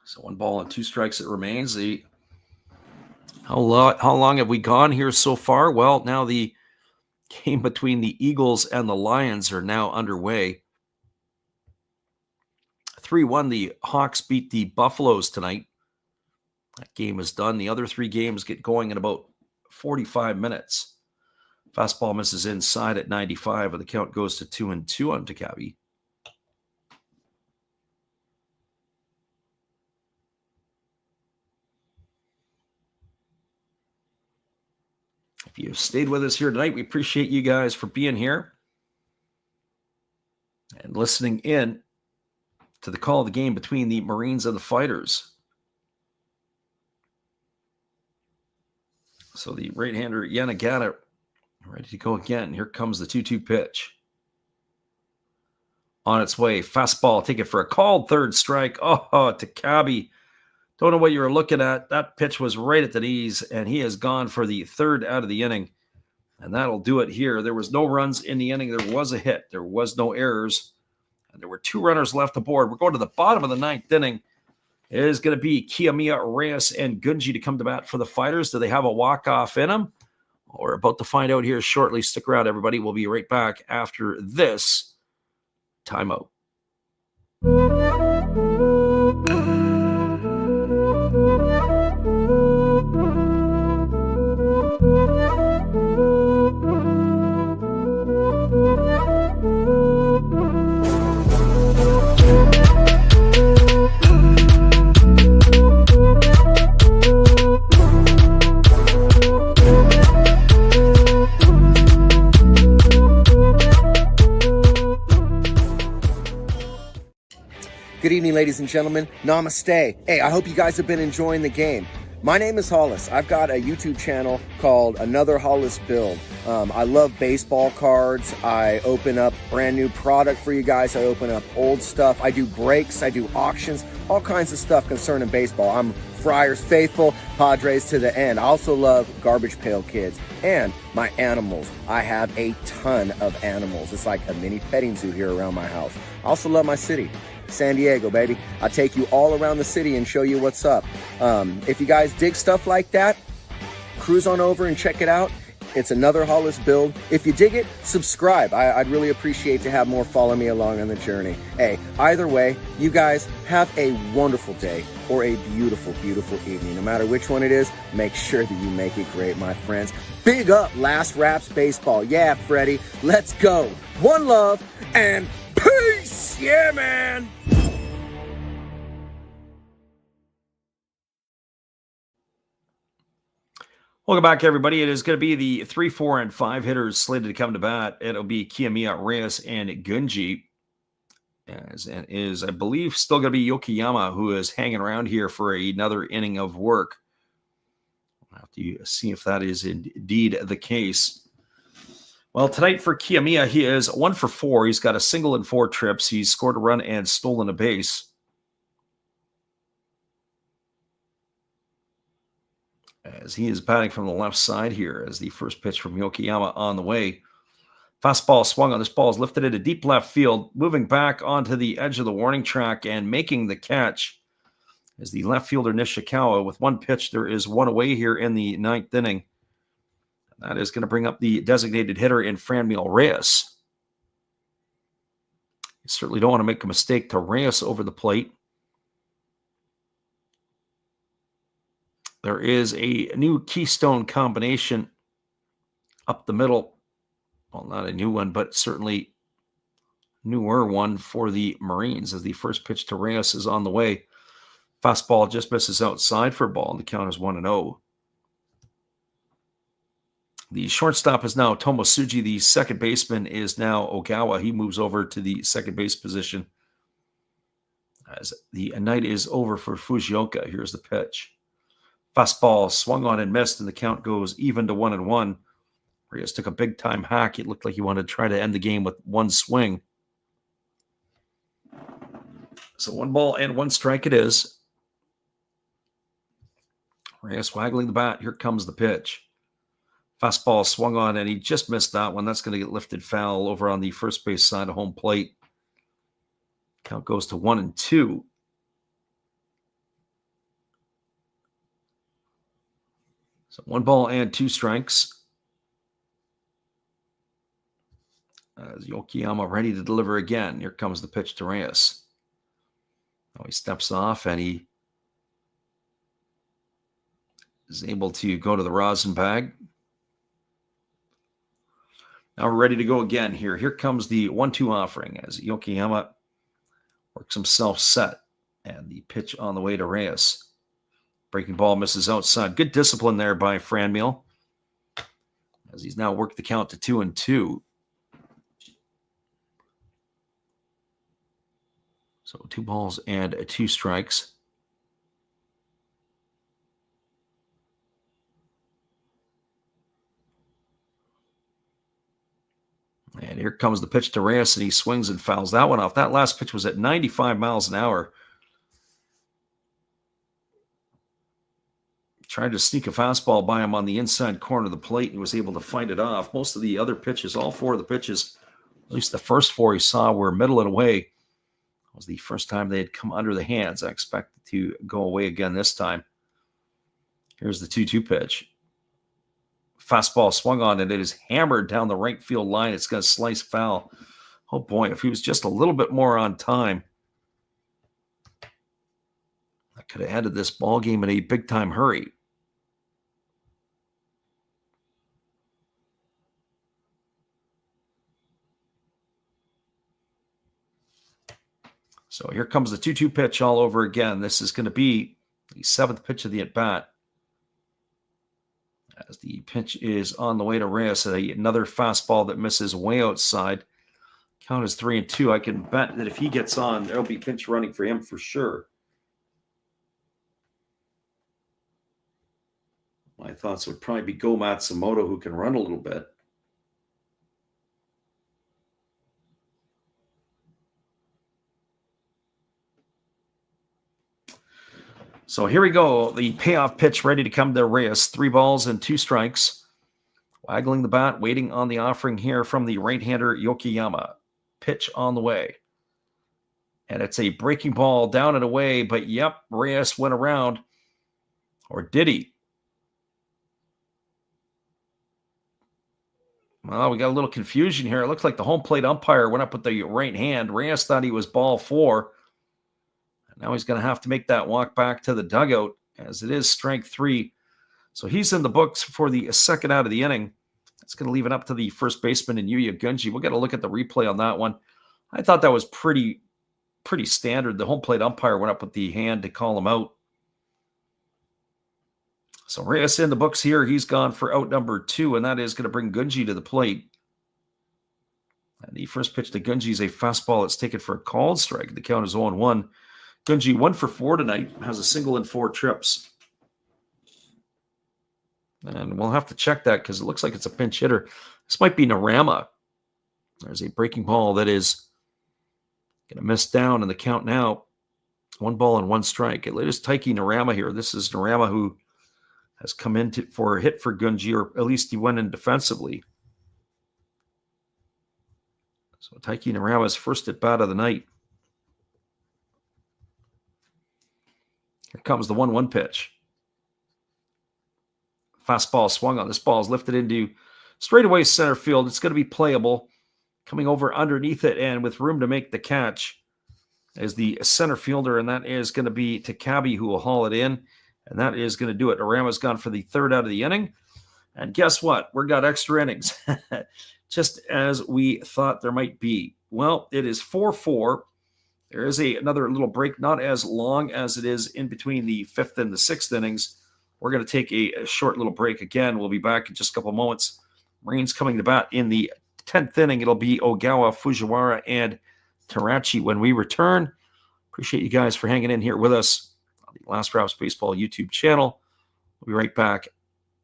So 1 ball and 2 strikes it remains. How long have we gone here so far? Well, now the game between the Eagles and the Lions are now underway. 3-1, the Hawks beat the Buffaloes tonight. That game is done. The other 3 games get going in about 45 minutes. Fastball misses inside at 95, and the count goes to 2-2 on Takabe. If you've stayed with us here tonight, we appreciate you guys for being here and listening in to the call of the game between the Marines and the Fighters. So the right-hander Yanagata ready to go again. Here comes the 2-2 pitch. On its way, fastball, take it for a called third strike. Oh, Takabe. Don't know what you were looking at. That pitch was right at the knees, and he has gone for the 3rd out of the inning. And that'll do it here. There was no runs in the inning. There was a hit. There was no errors. And there were 2 runners left aboard. We're going to the bottom of the 9th inning. It is going to be Kiyomiya, Reyes, and Gunji to come to bat for the Fighters. Do they have a walk-off in them? Well, we're about to find out here shortly. Stick around, everybody. We'll be right back after this timeout. Good evening, ladies and gentlemen. Namaste. Hey, I hope you guys have been enjoying the game. My name is Hollis. I've got a YouTube channel called Another Hollis Build. I love baseball cards. I open up brand new product for you guys. I open up old stuff. I do breaks. I do auctions. All kinds of stuff concerning baseball. I'm Friars faithful, Padres to the end. I also love Garbage Pail Kids and my animals. I have a ton of animals. It's like a mini petting zoo here around my house. I also love my city. San Diego, baby. I take you all around the city and show you what's up. If you guys dig stuff like that, cruise on over and check it out. It's another Hollis build. If you dig it, subscribe. I'd really appreciate to have more follow me along on the journey. Hey, either way, you guys have a wonderful day or a beautiful, beautiful evening. No matter which one it is, make sure that you make it great, my friends. Big up Last Raps Baseball. Yeah, Freddie, let's go. One love and peace. Yeah, man. Welcome back, everybody. It is going to be the 3, 4, and 5 hitters slated to come to bat. It'll be Kiyomiya, Reyes, and Gunji. And is, I believe, still going to be Yokoyama, who is hanging around here for another inning of work. We'll have to see if that is indeed the case. Well, tonight for Kiyomiya, he is 1 for 4. He's got a single and 4 trips. He's scored a run and stolen a base. As he is batting from the left side here as the first pitch from Yokoyama on the way. Fastball swung on. This ball is lifted into deep left field, moving back onto the edge of the warning track and making the catch as the left fielder Nishikawa. With one pitch, there is one away here in the 9th inning. That is going to bring up the designated hitter in Franmil Reyes. You certainly don't want to make a mistake to Reyes over the plate. There is a new keystone combination up the middle. Well, not a new one, but certainly newer one for the Marines as the first pitch to Reyes is on the way. Fastball just misses outside for a ball, and the count is 1-0. The shortstop is now Tomosuji. The second baseman is now Ogawa. He moves over to the second base position as the night is over for Fujioka. Here's the pitch. Fastball swung on and missed, and the count goes even to 1-1. Reyes took a big-time hack. It looked like he wanted to try to end the game with one swing. So 1 ball and 1 strike it is. Reyes waggling the bat. Here comes the pitch. Fastball swung on, and he just missed that one. That's going to get lifted foul over on the first base side of home plate. Count goes to 1-2. So 1 ball and 2 strikes. As Yokoyama ready to deliver again. Here comes the pitch to Reyes. Now he steps off and he is able to go to the rosin bag. Now we're ready to go again here. Here comes the 1-2 offering as Yokoyama works himself set. And the pitch on the way to Reyes. Breaking ball misses outside. Good discipline there by Franmil as he's now worked the count to 2-2. So 2 balls and 2 strikes. And here comes the pitch to Reyes, and he swings and fouls that one off. That last pitch was at 95 miles an hour. Tried to sneak a fastball by him on the inside corner of the plate, and he was able to fight it off. Most of the other pitches, all 4 of the pitches, at least the first 4 he saw, were middle and away. It was the first time they had come under the hands. I expect it to go away again this time. Here's the 2-2 pitch. Fastball swung on, and it is hammered down the right field line. It's going to slice foul. Oh, boy, if he was just a little bit more on time, I could have ended this ball game in a big-time hurry. So here comes the 2-2 pitch all over again. This is going to be the 7th pitch of the at-bat. As the pitch is on the way to Reyes, another fastball that misses way outside. Count is 3-2. I can bet that if he gets on, there'll be pinch running for him for sure. My thoughts would probably be Go Matsumoto, who can run a little bit. So here we go. The payoff pitch ready to come to Reyes. 3 balls and 2 strikes. Waggling the bat, waiting on the offering here from the right-hander Yokoyama. Pitch on the way. And it's a breaking ball down and away, but yep, Reyes went around. Or did he? Well, we got a little confusion here. It looks like the home plate umpire went up with the right hand. Reyes thought he was ball 4. And now he's going to have to make that walk back to the dugout, as it is strike 3. So he's in the books for the second out of the inning. It's going to leave it up to the first baseman in Yuya Gunji. We'll get a look at the replay on that one. I thought that was pretty standard. The home plate umpire went up with the hand to call him out. So Reyes in the books here. He's gone for out number 2, and that is going to bring Gunji to the plate. And the first pitch to Gunji is a fastball. It's taken for a called strike. The count is 0-1. Gunji 1 for 4 tonight. Has a single and 4 trips. And we'll have to check that because it looks like it's a pinch hitter. This might be Narama. There's a breaking ball that is going to miss down in the count now. 1 ball and 1 strike. It is Taiki Narama here. This is Narama who has come in for a hit for Gunji, or at least he went in defensively. So Taiki Narama's first at bat of the night. Here comes the 1-1 pitch. Fastball swung on. This ball is lifted into straightaway center field. It's going to be playable. Coming over underneath it and with room to make the catch is the center fielder, and that is going to be Takabe, who will haul it in, and that is going to do it. Narama's gone for the third out of the inning, and guess what? We've got extra innings, just as we thought there might be. Well, it is 4-4. There is another little break, not as long as it is in between the 5th and the 6th innings. We're going to take a short little break again. We'll be back in just a couple moments. Marines coming to bat in the 10th inning. It'll be Ogawa, Fujiwara, and Tarachi when we return. Appreciate you guys for hanging in here with us on the Last Rouse Baseball YouTube channel. We'll be right back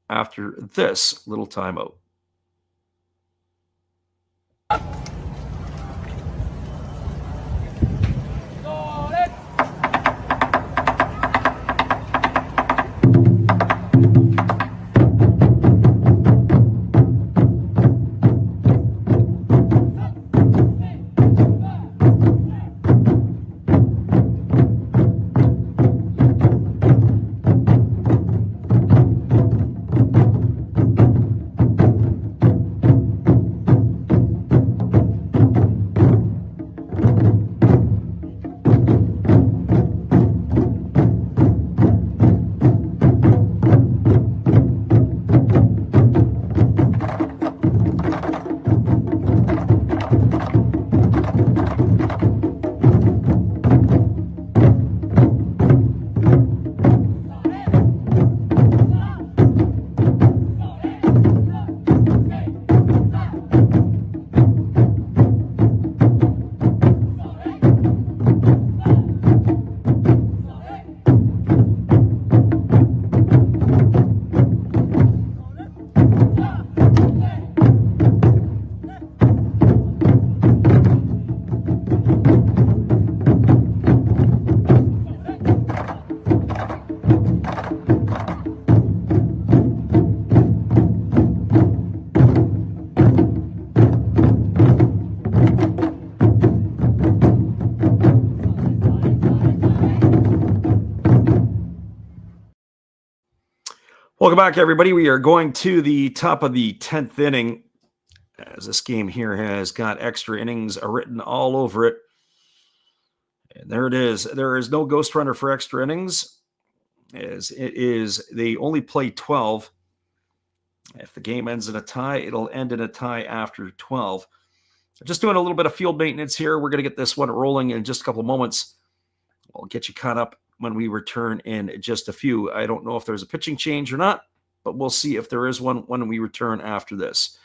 after this little timeout. Welcome back, everybody. We are going to the top of the 10th inning, as this game here has got extra innings written all over it. And there it is. There is no ghost runner for extra innings, as it is, they only play 12. If the game ends in a tie, it'll end in a tie after 12. Just doing a little bit of field maintenance here. We're going to get this one rolling in just a couple of moments. We'll get you caught up when we return in just a few. I don't know if there's a pitching change or not, but we'll see if there is one when we return after this.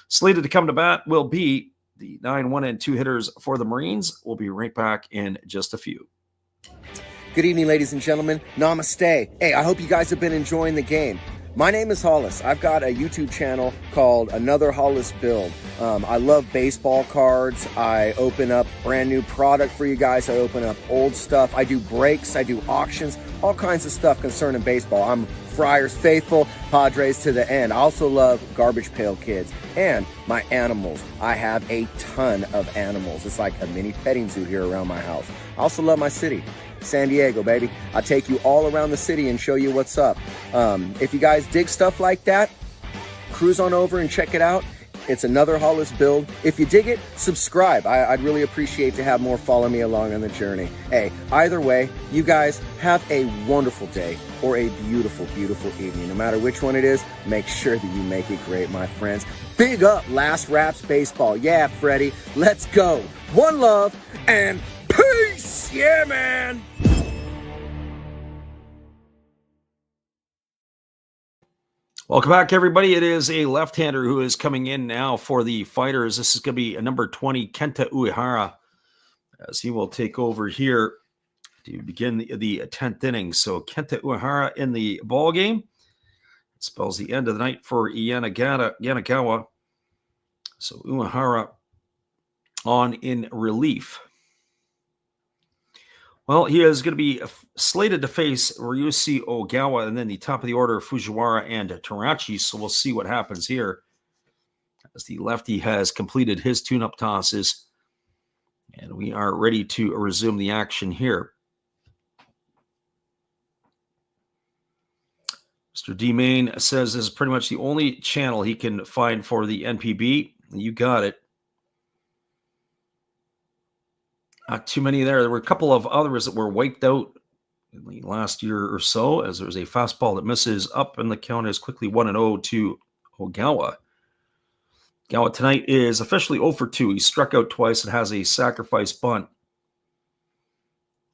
Slated to come to bat will be the 9-1 and 2 hitters for the Marines. We'll be right back in just a few. Good evening, ladies and gentlemen. Namaste. Hey, I hope you guys have been enjoying the game. My name is Hollis. I've got a YouTube channel called Another Hollis Build. I love baseball cards. I open up brand new product for you guys. I open up old stuff. I do breaks. I do auctions. All kinds of stuff concerning baseball. I'm Friars faithful, Padres to the end. I also love Garbage Pail Kids and my animals. I have a ton of animals. It's like a mini petting zoo here around my house. I also love my city. San Diego, baby. I'll take you all around the city and show you what's up. If you guys dig stuff like that, cruise on over and check it out. It's another Hollis build. If you dig it, subscribe. I'd really appreciate to have more follow me along on the journey. Hey, either way, you guys have a wonderful day or a beautiful, beautiful evening. No matter which one it is, make sure that you make it great, my friends. Big up Last Raps Baseball. Yeah, Freddie, let's go. One love and peace. Yeah, man. Welcome back, everybody. It is a left-hander who is coming in now for the Fighters. This is going to be a number 20, Kenta Uehara, as he will take over here to begin the 10th inning. So Kenta Uehara in the ball game. It spells the end of the night for Yanagawa. So Uehara on in relief. Well, he is going to be slated to face Ryusuke Ogawa and then the top of the order, Fujiwara and Terachi. So we'll see what happens here as the lefty has completed his tune-up tosses. And we are ready to resume the action here. Mr. D. Main says this is pretty much the only channel he can find for the NPB. You got it. Not too many there. There were a couple of others that were wiped out in the last year or so, as there was a fastball that misses up, and the count is quickly 1-0 to Ogawa. Ogawa tonight is officially 0 for 2. He struck out twice and has a sacrifice bunt.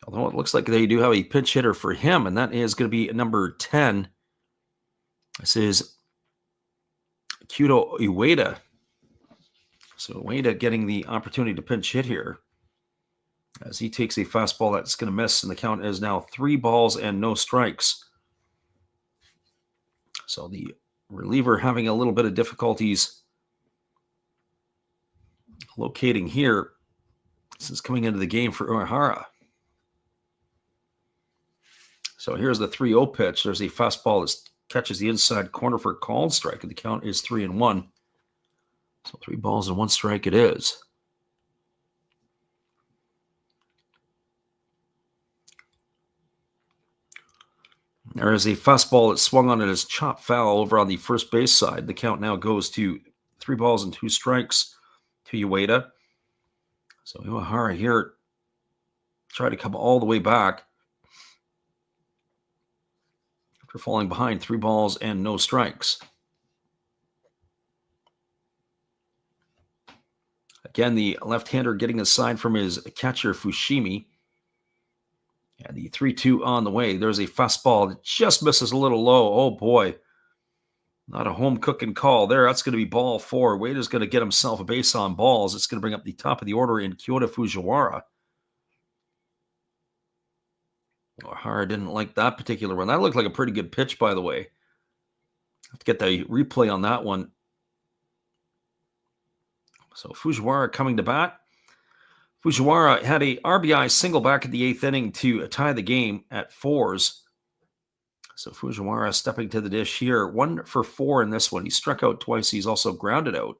Although it looks like they do have a pinch hitter for him, and that is going to be number 10. This is Kyuto Ueda. So Ueda getting the opportunity to pinch hit here, as he takes a fastball that's going to miss, and the count is now 3 balls and no strikes. So the reliever having a little bit of difficulties locating here. This is coming into the game for Uehara. So here's the 3-0 pitch. There's a fastball that catches the inside corner for a called strike, and the count is 3-1. So 3 balls and 1 strike it is. There is a fastball that swung on it as chopped foul over on the first base side. The count now goes to 3 balls and 2 strikes to Ueda. So Uehara here tried to come all the way back after falling behind 3 balls and no strikes. Again, the left-hander getting a sign from his catcher, Fushimi. And the 3-2 on the way. There's a fastball that just misses a little low. Oh, boy. Not a home cooking call there. That's going to be ball 4. Ueda's going to get himself a base on balls. It's going to bring up the top of the order in Kyoto Fujiwara. Uehara didn't like that particular one. That looked like a pretty good pitch, by the way. Have to get the replay on that one. So Fujiwara coming to bat. Fujiwara had a RBI single back at the 8th inning to tie the game at 4s. So Fujiwara stepping to the dish here. 1 for 4 in this one. He struck out twice. He's also grounded out.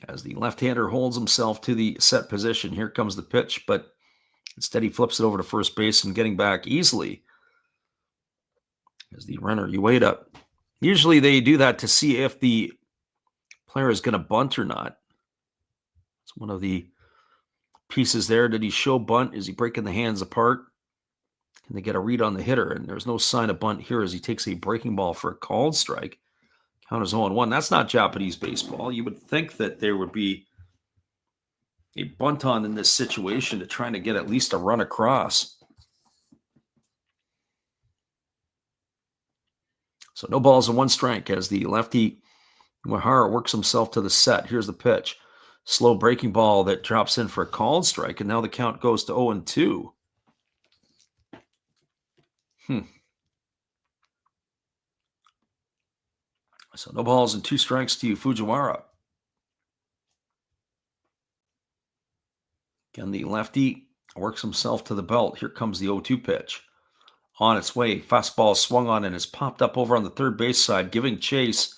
As the left-hander holds himself to the set position. Here comes the pitch, but instead he flips it over to first base and getting back easily. As the runner, Ueda. Usually they do that to see if the player is going to bunt or not. It's one of the pieces there. Did he show bunt? Is he breaking the hands apart? Can they get a read on the hitter? And there's no sign of bunt here as he takes a breaking ball for a called strike. Count is 0-1. That's not Japanese baseball. You would think that there would be a bunt on in this situation to trying to get at least a run across. So no balls and 1 strike as the lefty Uehara works himself to the set. Here's the pitch. Slow breaking ball that drops in for a called strike, and now the count goes to 0-2. So no balls and 2 strikes to Fujiwara. Again, the lefty works himself to the belt. Here comes the 0-2 pitch. On its way, fastball swung on and is popped up over on the third base side. Giving chase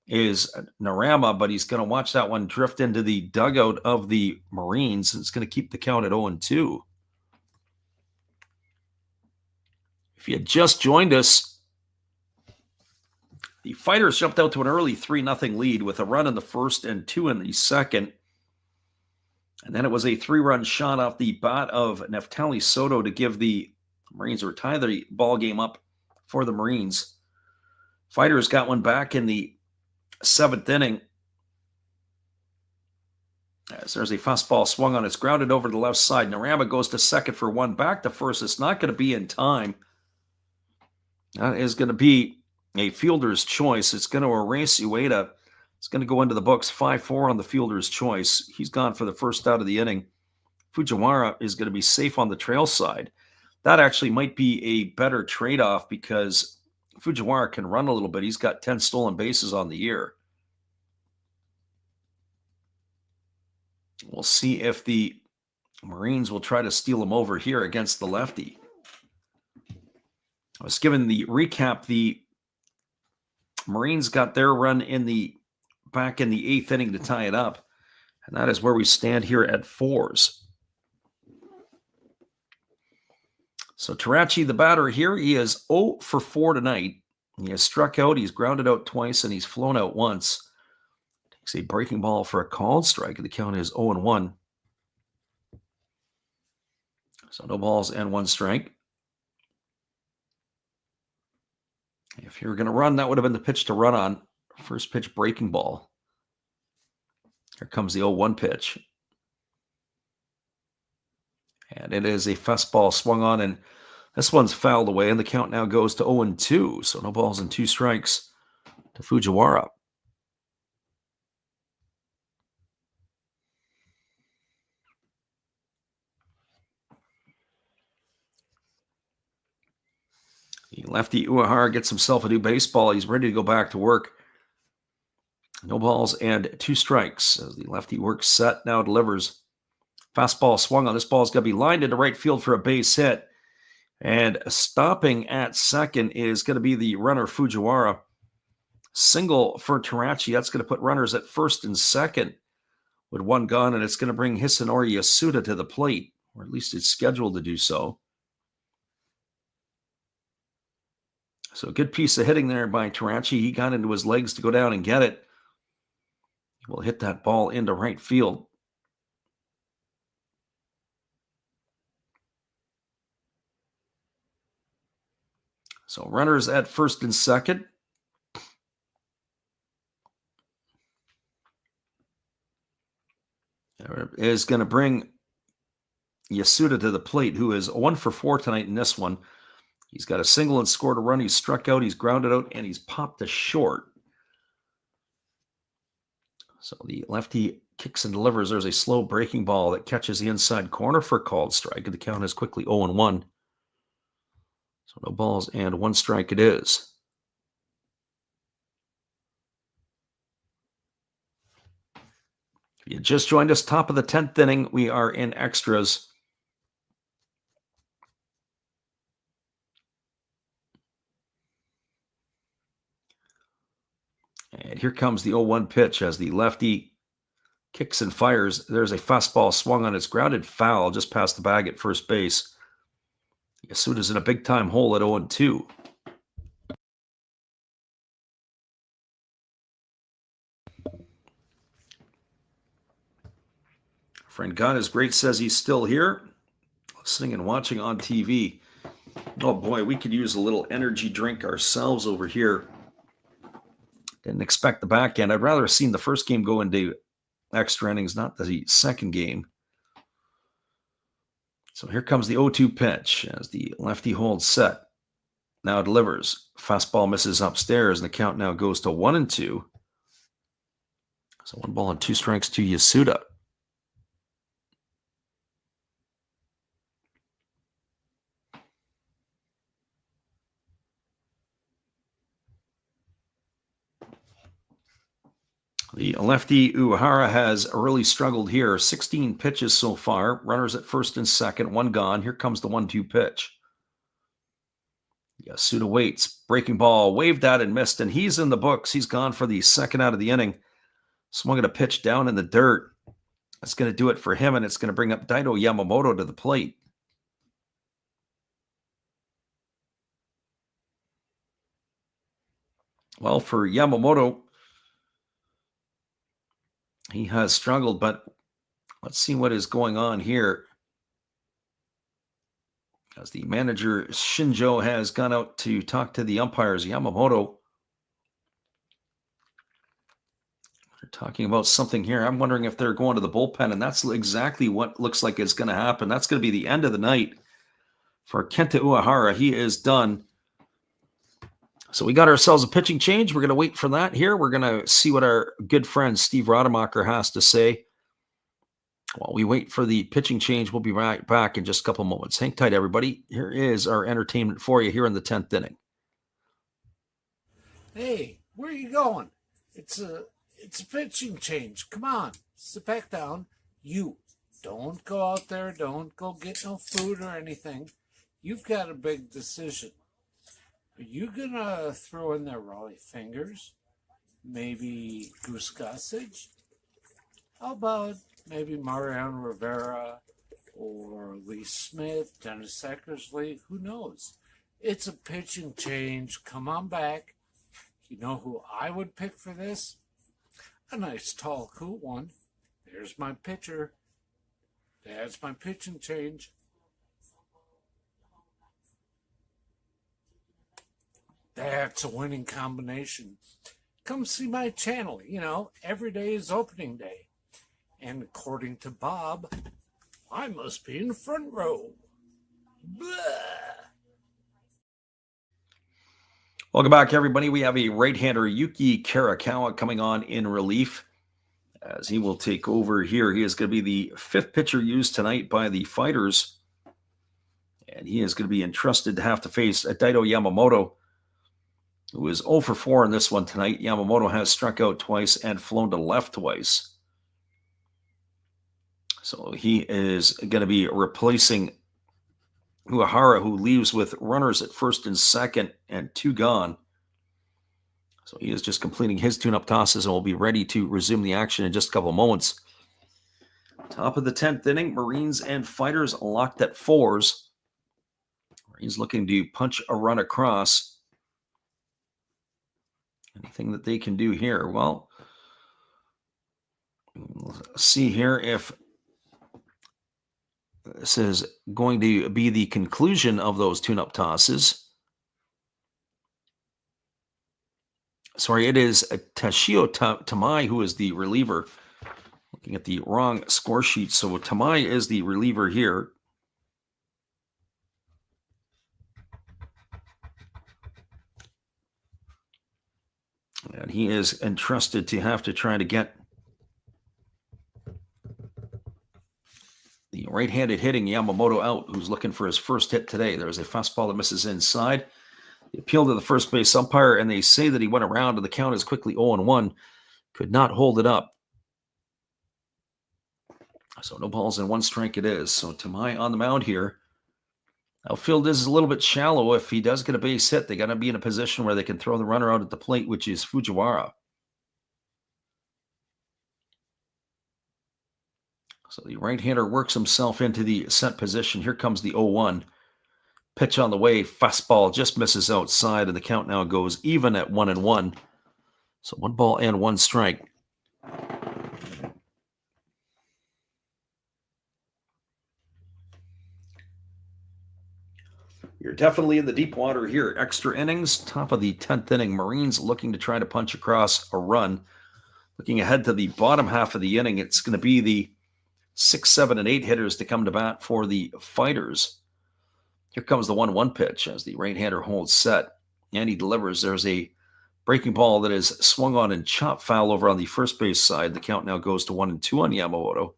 is Narama, but he's going to watch that one drift into the dugout of the Marines. And it's going to keep the count at 0-2. If you had just joined us, the Fighters jumped out to an early 3-0 lead with a run in the first and 2 in the second. And then it was a 3-run shot off the bat of Neftali Soto to give the Marines, or tie the ball game up for the Marines. Fighters got one back in the 7th inning. As there's a fastball swung on, it's grounded over to the left side. Narama goes to second for one, back to first. It's not going to be in time. That is going to be a fielder's choice. It's going to erase Ueda. It's going to go into the books 5-4 on the fielder's choice. He's gone for the first out of the inning. Fujiwara is going to be safe on the trail side. That actually might be a better trade-off because Fujiwara can run a little bit. He's got 10 stolen bases on the year. We'll see if the Marines will try to steal him over here against the lefty. I was given the recap. The Marines got their run back in the 8th inning to tie it up. And that is where we stand here at 4s. So Tarachi, the batter here, he is 0 for 4 tonight. He has struck out, he's grounded out twice, and he's flown out once. Takes a breaking ball for a called strike. The count is 0-1. So no balls and 1 strike. If you were going to run, that would have been the pitch to run on. First pitch breaking ball. Here comes the 0-1 pitch. And it is a fastball swung on, and this one's fouled away, and the count now goes to 0-2. So no balls and 2 strikes to Fujiwara. The lefty Uehara gets himself a new baseball. He's ready to go back to work. No balls and 2 strikes as the lefty works set, now delivers. Fastball swung on. This ball's going to be lined into right field for a base hit. And stopping at second is going to be the runner Fujiwara. Single for Tarachi. That's going to put runners at first and second with 1 gone, and it's going to bring Hisanori Yasuda to the plate, or at least it's scheduled to do so. So a good piece of hitting there by Tarachi. He got into his legs to go down and get it. He will hit that ball into right field. So runners at first and second. Is going to bring Yasuda to the plate, who is 1 for 4 tonight in this one. He's got a single and scored a run. He's struck out, he's grounded out, and he's popped to short. So the lefty kicks and delivers. There's a slow breaking ball that catches the inside corner for a called strike. The count is quickly 0-1. So no balls and 1 strike it is. If you just joined us, top of the 10th inning, we are in extras. And here comes the 0-1 pitch as the lefty kicks and fires. There's a fastball swung on. It's grounded foul just past the bag at first base. Yasuda's in a big-time hole at 0-2. Friend God is great says he's still here, listening and watching on TV. Oh boy, we could use a little energy drink ourselves over here. Didn't expect the back end. I'd rather have seen the first game go into extra innings, not the second game. So here comes the 0-2 pitch as the lefty holds set. Now delivers. Fastball misses upstairs, and the count now goes to 1-2. So 1 ball and 2 strikes to Yasuda. The lefty Uehara has really struggled here. 16 pitches so far. Runners at first and second. 1 gone. Here comes the 1-2 pitch. Yasuda waits. Breaking ball. Waved at and missed. And he's in the books. He's gone for the second out of the inning. Swung at a pitch down in the dirt. That's going to do it for him. And it's going to bring up Daido Yamamoto to the plate. Well, for Yamamoto, he has struggled, but let's see what is going on here. As the manager Shinjo has gone out to talk to the umpires, Yamamoto, they're talking about something here. I'm wondering if they're going to the bullpen, and that's exactly what looks like it's going to happen. That's going to be the end of the night for Kenta Uehara. He is done. So we got ourselves a pitching change. We're going to wait for that here. We're going to see what our good friend Steve Rademacher has to say. While we wait for the pitching change, we'll be right back in just a couple moments. Hang tight, everybody. Here is our entertainment for you here in the 10th inning. Hey, where are you going? It's a pitching change. Come on, sit back down. You don't go out there. Don't go get no food or anything. You've got a big decision. Are you gonna throw in there Raleigh Fingers? Maybe Goose Gossage? How about maybe Mariano Rivera or Lee Smith, Dennis Eckersley? Who knows? It's a pitching change. Come on back. You know who I would pick for this? A nice tall cool one. There's my pitcher. That's my pitching change. That's a winning combination. Come see my channel. Every day is opening day. And according to Bob, I must be in the front row. Blah. Welcome back, everybody. We have a right-hander, Yuki Karakawa, coming on in relief as he will take over here. He is going to be the fifth pitcher used tonight by the Fighters, and he is going to be entrusted to have to face Daito Yamamoto, who is 0 for 4 in this one tonight. Yamamoto has struck out twice and flown to left twice. So he is going to be replacing Uehara, who leaves with runners at first and second and 2 gone. So he is just completing his tune-up tosses and will be ready to resume the action in just a couple of moments. Top of the 10th inning, Marines and Fighters locked at 4s. Marines looking to punch a run across. Anything that they can do here? Well, let's see here if this is going to be the conclusion of those tune-up tosses. Sorry, it is Tashio Tamai who is the reliever. Looking at the wrong score sheet. So Tamai is the reliever here. And he is entrusted to have to try to get the right-handed hitting Yamamoto out, who's looking for his first hit today. There's a fastball that misses inside. They appeal to the first base umpire, and they say that he went around, and the count is quickly 0-1. Could not hold it up. So no balls and 1 strike it is. So Tamai on the mound here. Outfield is a little bit shallow. If he does get a base hit, they got to be in a position where they can throw the runner out at the plate, which is Fujiwara. So the right-hander works himself into the set position. Here comes the 0-1. Pitch on the way. Fastball just misses outside, and the count now goes even at 1-1. So 1 ball and 1 strike. You're definitely in the deep water here. Extra innings, top of the 10th inning. Marines looking to try to punch across a run. Looking ahead to the bottom half of the inning, it's going to be the 6, 7, and 8 hitters to come to bat for the Fighters. Here comes the 1-1 pitch as the right-hander holds set, and he delivers. There's a breaking ball that is swung on and chopped foul over on the first base side. The count now goes to 1-2 on Yamamoto.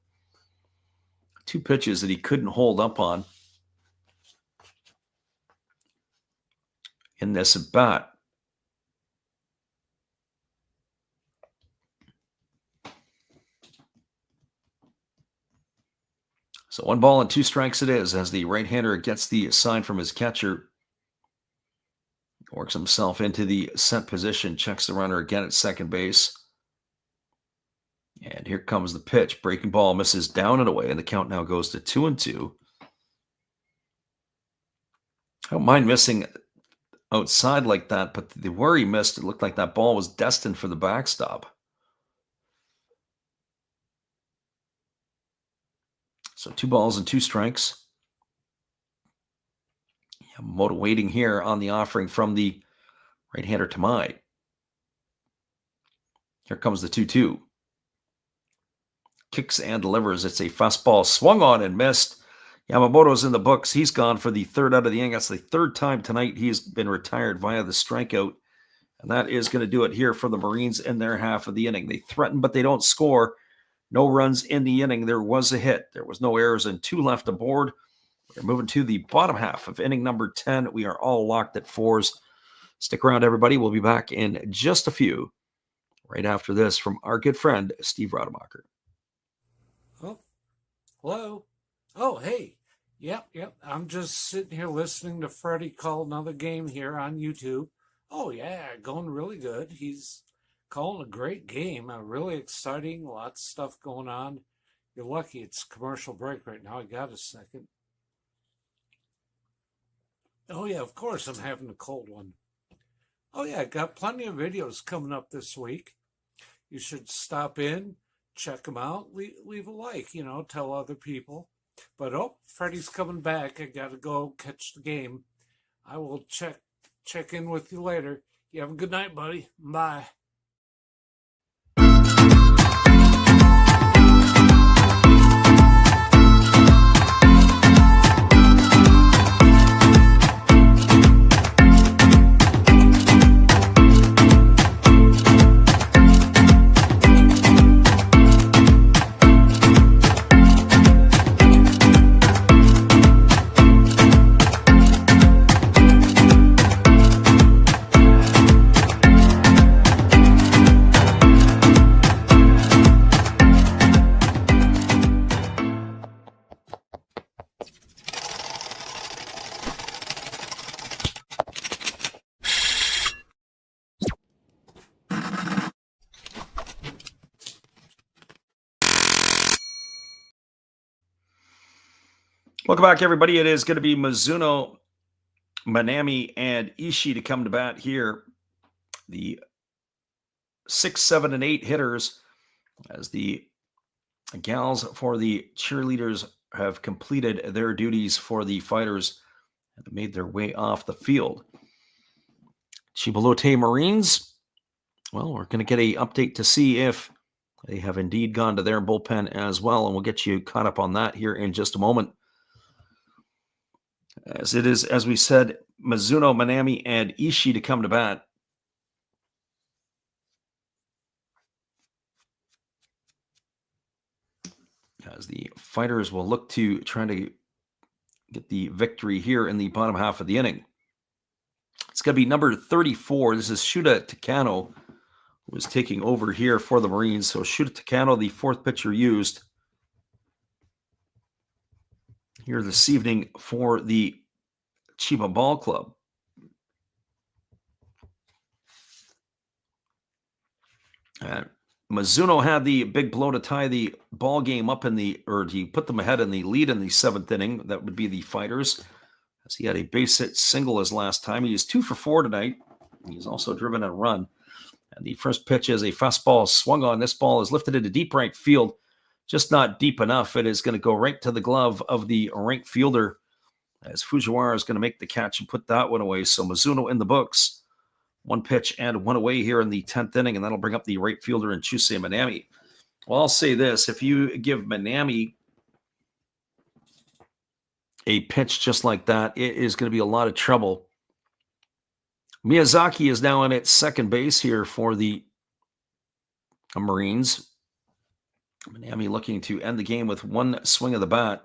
2 pitches that he couldn't hold up on in this at bat. So 1 ball and 2 strikes it is as the right-hander gets the sign from his catcher. Works himself into the set position, checks the runner again at second base. And here comes the pitch. Breaking ball misses down and away, and the count now goes to 2-2. I don't mind missing outside like that, but where he missed, it looked like that ball was destined for the backstop. So 2 balls and 2 strikes. Yamamoto waiting here on the offering from the right-hander Tamai. Here comes the 2-2. Kicks and delivers. It's a fastball swung on and missed. Yamamoto's in the books. He's gone for the 3rd out of the inning. That's the 3rd time tonight he's been retired via the strikeout. And that is going to do it here for the Marines in their half of the inning. They threaten, but they don't score. No runs in the inning. There was a hit. There was no errors and 2 left aboard. We're moving to the bottom half of inning number 10. We are all locked at 4s. Stick around, everybody. We'll be back in just a few right after this from our good friend, Steve Rademacher. Oh, hello. Oh, hey. Yep. I'm just sitting here listening to Freddie call another game here on YouTube. Oh, yeah, going really good. He's calling a great game, really exciting, lots of stuff going on. You're lucky it's commercial break right now. I got a second. Oh, yeah, of course I'm having a cold one. Oh, yeah, got plenty of videos coming up this week. You should stop in, check them out, leave a like, tell other people. But, Freddie's coming back. I got to go catch the game. I will check in with you later. You have a good night, buddy. Bye. Welcome back, everybody. It is going to be Mizuno, Manami, and Ishii to come to bat here. The 6, 7, and 8 hitters, as the gals for the cheerleaders have completed their duties for the fighters and made their way off the field. Chiba Lotte Marines, well, we're going to get an update to see if they have indeed gone to their bullpen as well, and we'll get you caught up on that here in just a moment. As it is, as we said, Mizuno, Manami, and Ishii to come to bat. As the fighters will look to try to get the victory here in the bottom half of the inning. It's going to be number 34. This is Shuta Takano, who is taking over here for the Marines. So Shuta Takano, the 4th pitcher used here this evening for the Chiba Ball Club. Mizuno had the big blow to tie the ball game up he put them ahead in the lead in the 7th inning. That would be the fighters, as he had a base hit single his last time. He is 2 for 4 tonight. He's also driven a run. And the first pitch is a fastball swung on. This ball is lifted into deep right field. Just not deep enough. It is going to go right to the glove of the right fielder, as Fujiwara is going to make the catch and put that one away. So Mizuno in the books. 1 pitch and 1 away here in the 10th inning, and that'll bring up the right fielder in Chusei Manami. Well, I'll say this. If you give Manami a pitch just like that, it is going to be a lot of trouble. Miyazaki is now in at second base here for the Marines. Manami looking to end the game with 1 swing of the bat.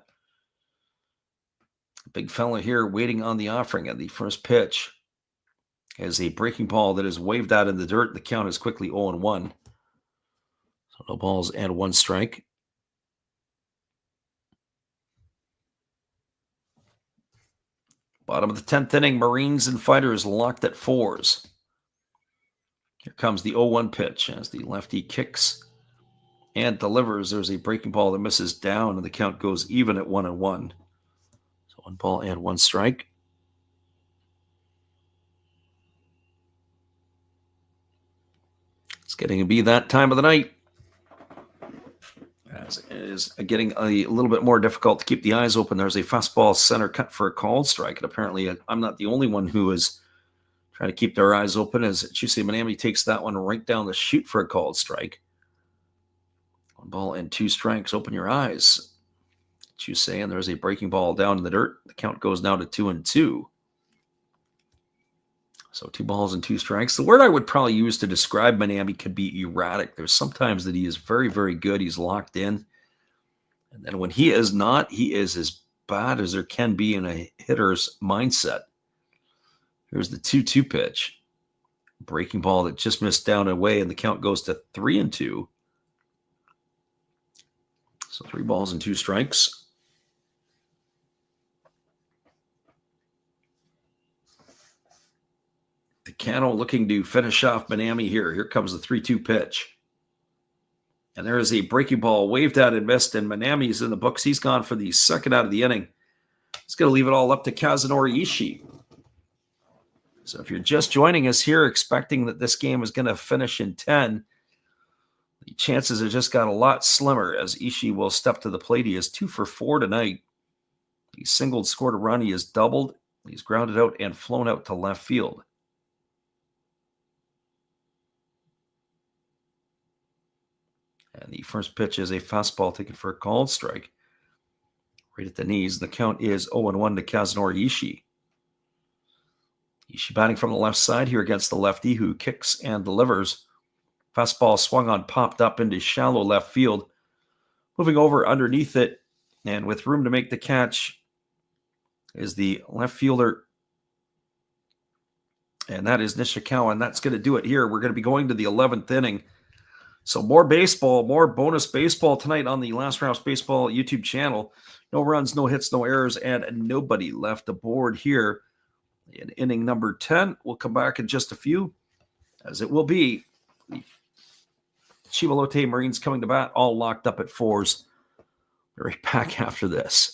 Big fella here waiting on the offering at the first pitch. Has a breaking ball that is waved out in the dirt. The count is quickly 0-1. So no balls and 1 strike. Bottom of the 10th inning, Marines and fighters locked at 4s. Here comes the 0-1 pitch as the lefty kicks and delivers. There's a breaking ball that misses down, and the count goes even at 1-1. So 1 ball and 1 strike. getting to be that time of the night. As it is getting a little bit more difficult to keep the eyes open. There's a fastball center cut for a called strike. And apparently I'm not the only one who is trying to keep their eyes open as Chusei Manami takes that one right down the chute for a called strike. 1 ball and 2 strikes. Open your eyes, Chusei. And there's a breaking ball down in the dirt. The count goes now to 2-2. So 2 balls and 2 strikes. The word I would probably use to describe Manami could be erratic. There's sometimes that he is very, very good. He's locked in. And then when he is not, he is as bad as there can be in a hitter's mindset. Here's the 2-2 pitch. Breaking ball that just missed down and away, and the count goes to 3-2. So 3 balls and 2 strikes. Cano looking to finish off Manami here. Here comes the 3-2 pitch. And there is a breaking ball waved at and missed, and Manami's in the books. He's gone for the second out of the inning. He's going to leave it all up to Kazunori Ishii. So if you're just joining us here expecting that this game is going to finish in 10, the chances have just got a lot slimmer as Ishii will step to the plate. He is 2 for 4 tonight. He's singled, scored a run. He has doubled. He's grounded out and flown out to left field. And the first pitch is a fastball taken for a called strike. Right at the knees. The count is 0-1 to Kazunori Ishii. Ishii batting from the left side here against the lefty who kicks and delivers. Fastball swung on, popped up into shallow left field. Moving over underneath it, and with room to make the catch is the left fielder. And that is Nishikawa, and that's going to do it here. We're going to be going to the 11th inning. So more baseball, more bonus baseball tonight on the Last Rouse Baseball YouTube channel. No runs, no hits, no errors, and nobody left aboard here in inning number 10. We'll come back in just a few, as it will be the Chiba Lotte Marines coming to bat, all locked up at 4s. Be right back after this.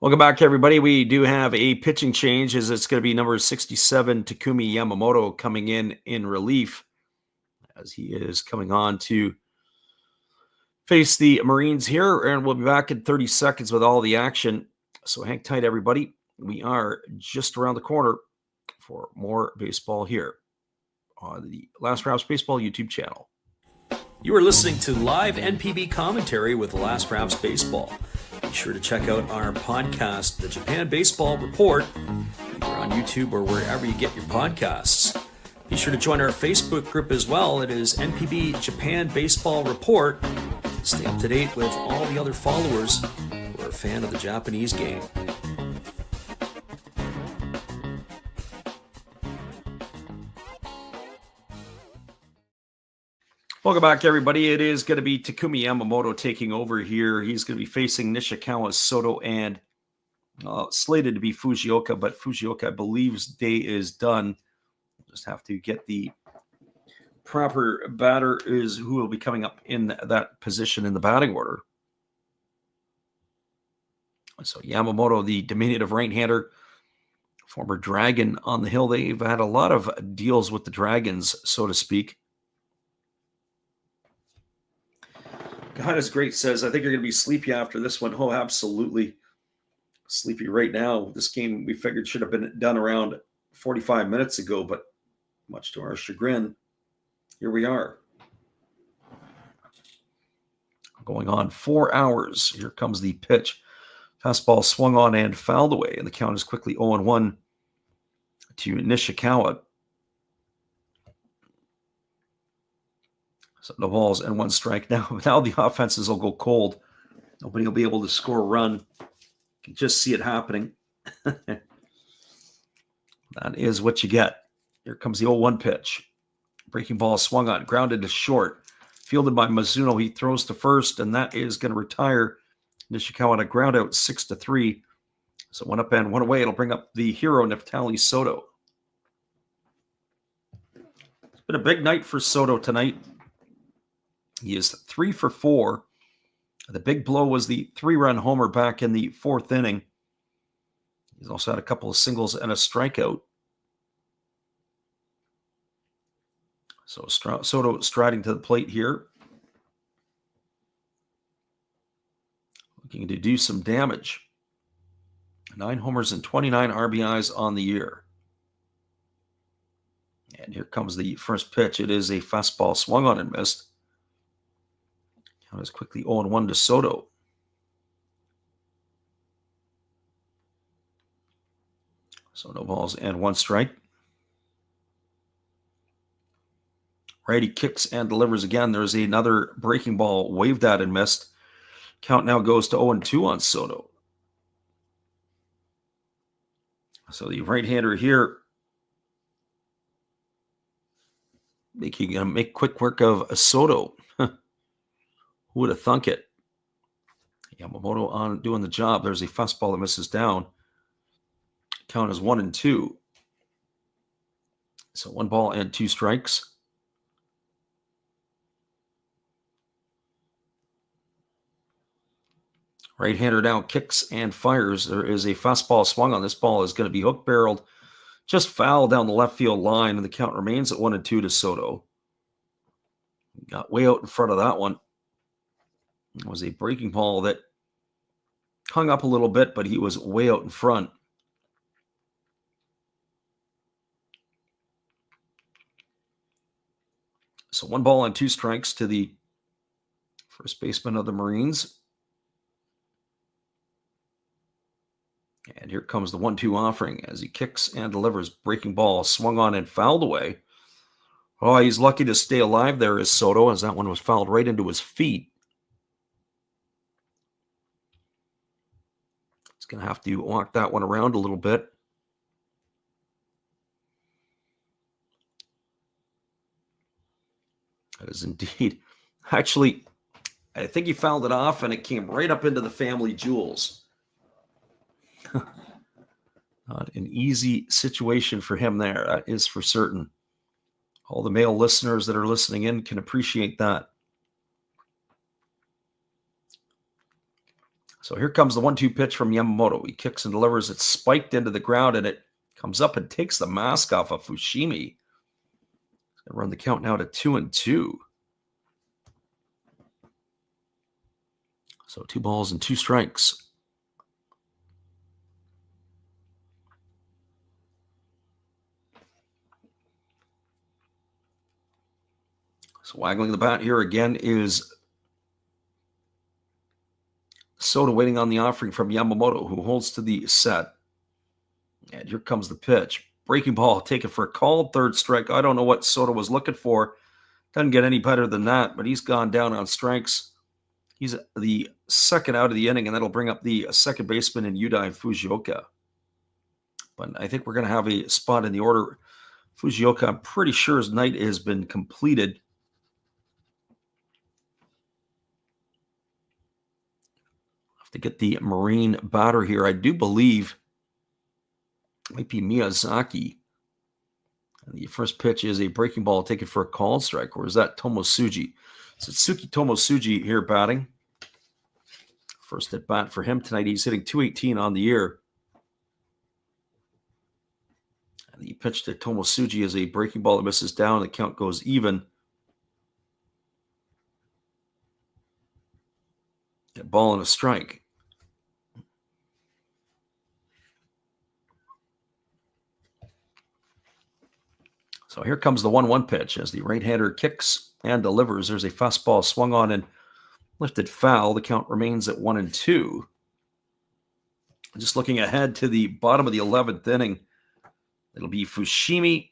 Welcome back, everybody. We do have a pitching change as it's going to be number 67, Takumi Yamamoto, coming in relief as he is coming on to face the Marines here. And we'll be back in 30 seconds with all the action. So hang tight, everybody. We are just around the corner for more baseball here on the Last Rouse Baseball YouTube channel. You are listening to live NPB commentary with Last Rouse Baseball. Be sure to check out our podcast, The Japan Baseball Report, either on YouTube or wherever you get your podcasts. Be sure to join our Facebook group as well. It is NPB Japan Baseball Report. Stay up to date with all the other followers who are a fan of the Japanese game. Welcome back, everybody. It is going to be Takumi Yamamoto taking over here. He's going to be facing Nishikawa, Soto, and slated to be Fujioka, but Fujioka, I believe, day is done. Just have to get the proper batter is who will be coming up in that position in the batting order. So Yamamoto, the diminutive right-hander, former Dragon on the hill. They've had a lot of deals with the Dragons, so to speak. God is great says, I think you're going to be sleepy after this one. Oh, absolutely. Sleepy right now. This game we figured should have been done around 45 minutes ago, but much to our chagrin, here we are. Going on 4 hours. Here comes the pitch. Fastball swung on and fouled away, and the count is quickly 0-1 to Nishikawa. So no balls and 1 strike. Now the offenses will go cold. Nobody will be able to score a run. You can just see it happening. That is what you get. Here comes the 0-1 pitch. Breaking ball swung on, grounded to short. Fielded by Mizuno. He throws to first, and that is going to retire Nishikawa on a ground out 6-3. So 1 up and 1 away. It'll bring up the hero, Neftali Soto. It's been a big night for Soto tonight. He is 3 for 4. The big blow was the 3-run homer back in the 4th inning. He's also had a couple of singles and a strikeout. So Soto striding to the plate here. Looking to do some damage. 9 homers and 29 RBIs on the year. And here comes the first pitch. It is a fastball swung on and missed. Count is quickly 0-1 to Soto. So no balls and 1 strike. Righty kicks and delivers again. There's another breaking ball waved at and missed. Count now goes to 0-2 on Soto. So the right-hander here make quick work of Soto. Who would have thunk it? Yamamoto on doing the job. There's a fastball that misses down. Count is 1-2. So 1 ball and 2 strikes. Right-hander now kicks and fires. There is a fastball swung on. This ball is going to be hook-barreled. Just foul down the left field line, and the count remains at 1-2 to Soto. Got way out in front of that one. It was a breaking ball that hung up a little bit, but he was way out in front. So 1 ball and 2 strikes to the first baseman of the Marines. And here comes the 1-2 offering as he kicks and delivers. Breaking ball swung on and fouled away. Oh, he's lucky to stay alive there is Soto, as that one was fouled right into his feet. He's going to have to walk that one around a little bit. That is indeed. Actually, I think he fouled it off, and it came right up into the family jewels. Not an easy situation for him there, that is for certain. All the male listeners that are listening in can appreciate that. So here comes the 1-2 pitch from Yamamoto. He kicks and delivers. It's spiked into the ground, and it comes up and takes the mask off of Fushimi. He's going to run the count now to 2-2. So 2 balls and 2 strikes. So waggling the bat here again is Soto, waiting on the offering from Yamamoto, who holds to the set. And here comes the pitch. Breaking ball taken for a called 3rd strike. I don't know what Soto was looking for. Doesn't get any better than that, but he's gone down on strikes. He's the 2nd out of the inning, and that'll bring up the 2nd baseman in Yudai Fujioka. But I think we're going to have a spot in the order. Fujioka, I'm pretty sure his night has been completed. To get the Marine batter here, I do believe it might be Miyazaki. And the first pitch is a breaking ball taken for a called strike, or is that Tomosuji? So Tsuki Tomosuji here batting. First at bat for him tonight. He's hitting .218 on the year. And the pitch to Tomosuji is a breaking ball that misses down. The count goes even. ball and a strike. So here comes the 1-1 pitch as the right-hander kicks and delivers. There's a fastball swung on and lifted foul. The count remains at 1-2. Just looking ahead to the bottom of the 11th inning, it'll be Fushimi,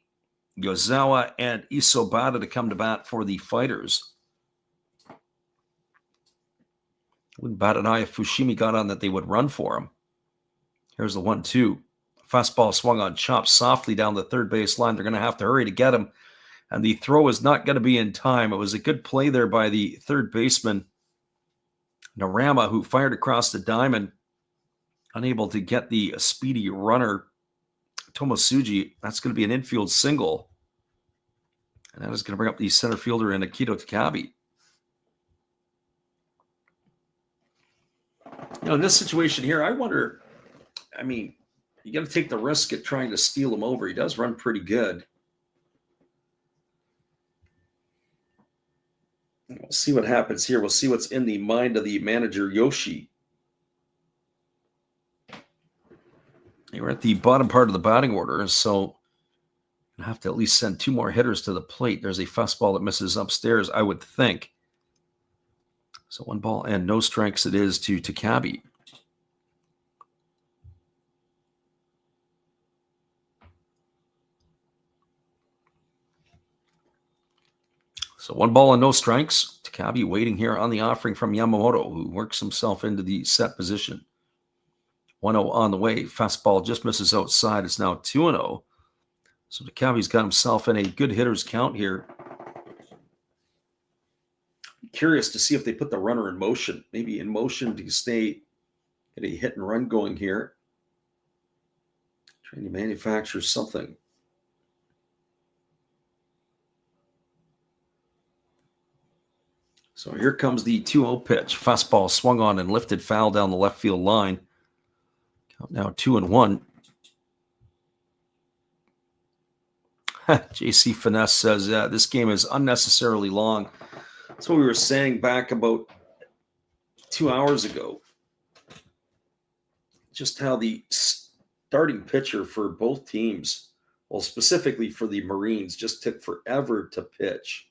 Yozawa, and Isobata to come to bat for the Fighters. Wouldn't bat an eye if Fushimi got on that they would run for him. Here's the 1-2. Fastball swung on, chopped softly down the third base line. They're going to have to hurry to get him, and the throw is not going to be in time. It was a good play there by the third baseman, Narama, who fired across the diamond, unable to get the speedy runner, Tomosuji. That's going to be an infield single, and that is going to bring up the center fielder, Akito Takabe. In this situation here, I wonder, you got to take the risk at trying to steal him over. He does run pretty good. We'll see what happens here. We'll see what's in the mind of the manager, Yoshi. We're at the bottom part of the batting order, so I have to at least send 2 more hitters to the plate. There's a fastball that misses upstairs, I would think. So 1 ball and no strikes it is to Takabe. So 1 ball and no strikes. Takabe waiting here on the offering from Yamamoto, who works himself into the set position. 1-0 on the way. Fastball just misses outside. It's now 2-0. So Takabe's got himself in a good hitter's count here. Curious to see if they put the runner in motion. Maybe in motion to get a hit and run going here. Trying to manufacture something. So here comes the 2-0 pitch. Fastball swung on and lifted foul down the left field line. Count now 2-1. JC Finesse says this game is unnecessarily long. That's what we were saying back about 2 hours ago. Just how the starting pitcher for both teams, well, specifically for the Marines, just took forever to pitch.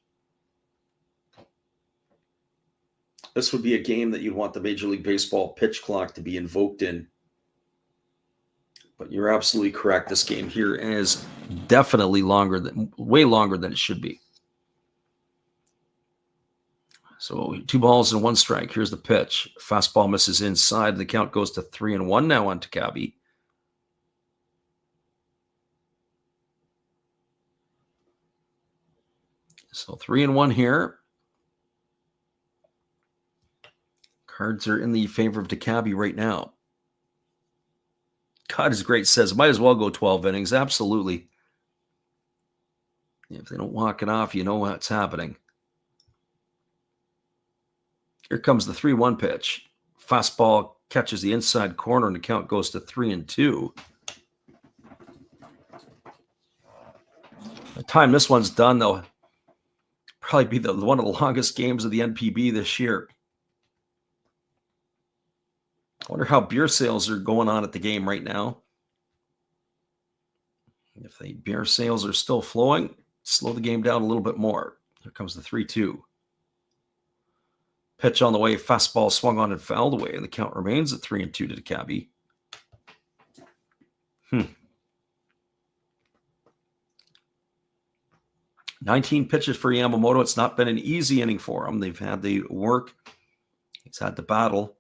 This would be a game that you'd want the Major League Baseball pitch clock to be invoked in. But you're absolutely correct. This game here is definitely way longer than it should be. So 2 balls and 1 strike. Here's the pitch. Fastball misses inside. The count goes to 3-1 now on Takabe. So 3-1 here. Cards are in the favor of Takabe right now. God is great, says, might as well go 12 innings. Absolutely. If they don't walk it off, you know what's happening. Here comes the 3-1 pitch. Fastball catches the inside corner, and the count goes to 3-2. By the time this one's done, though, probably be one of the longest games of the NPB this year. I wonder how beer sales are going on at the game right now. If the beer sales are still flowing, slow the game down a little bit more. Here comes the 3-2. Pitch on the way, fastball swung on and fouled away, and the count remains at 3-2 to Takabe. 19 pitches for Yamamoto. It's not been an easy inning for him. They've had the work. He's had the battle.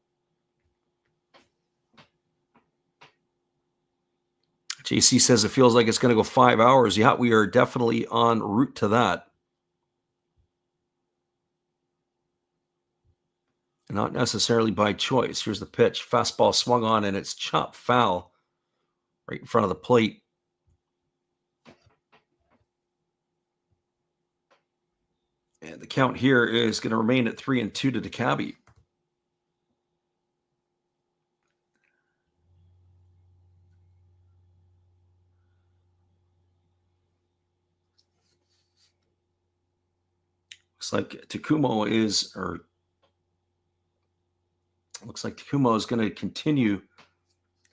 JC says it feels like it's going to go 5 hours. Yeah, we are definitely en route to that. Not necessarily by choice. Here's the pitch. Fastball swung on, and it's chopped foul right in front of the plate. And the count here is going to remain at 3-2 to Takabe. Looks like Looks like Takumo is going to continue to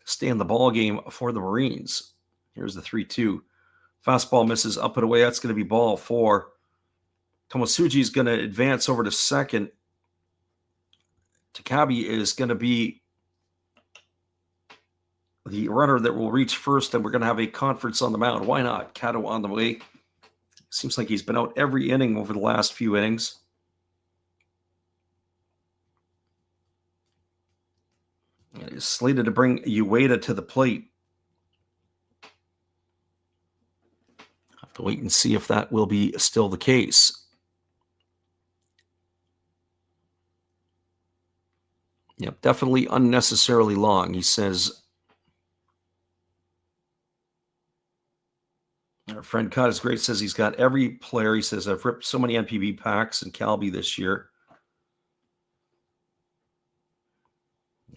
stay in the ball game for the Marines. Here's the 3-2. Fastball misses up and away. That's going to be ball 4. Tomosuji is going to advance over to second. Takabe is going to be the runner that will reach first, and we're going to have a conference on the mound. Why not? Kato on the way. Seems like he's been out every inning over the last few innings. And is slated to bring Ueda to the plate. Have to wait and see if that will be still the case. Yep, definitely unnecessarily long, he says. Our friend Cott is great, says he's got every player. He says, I've ripped so many NPB packs in Calby this year.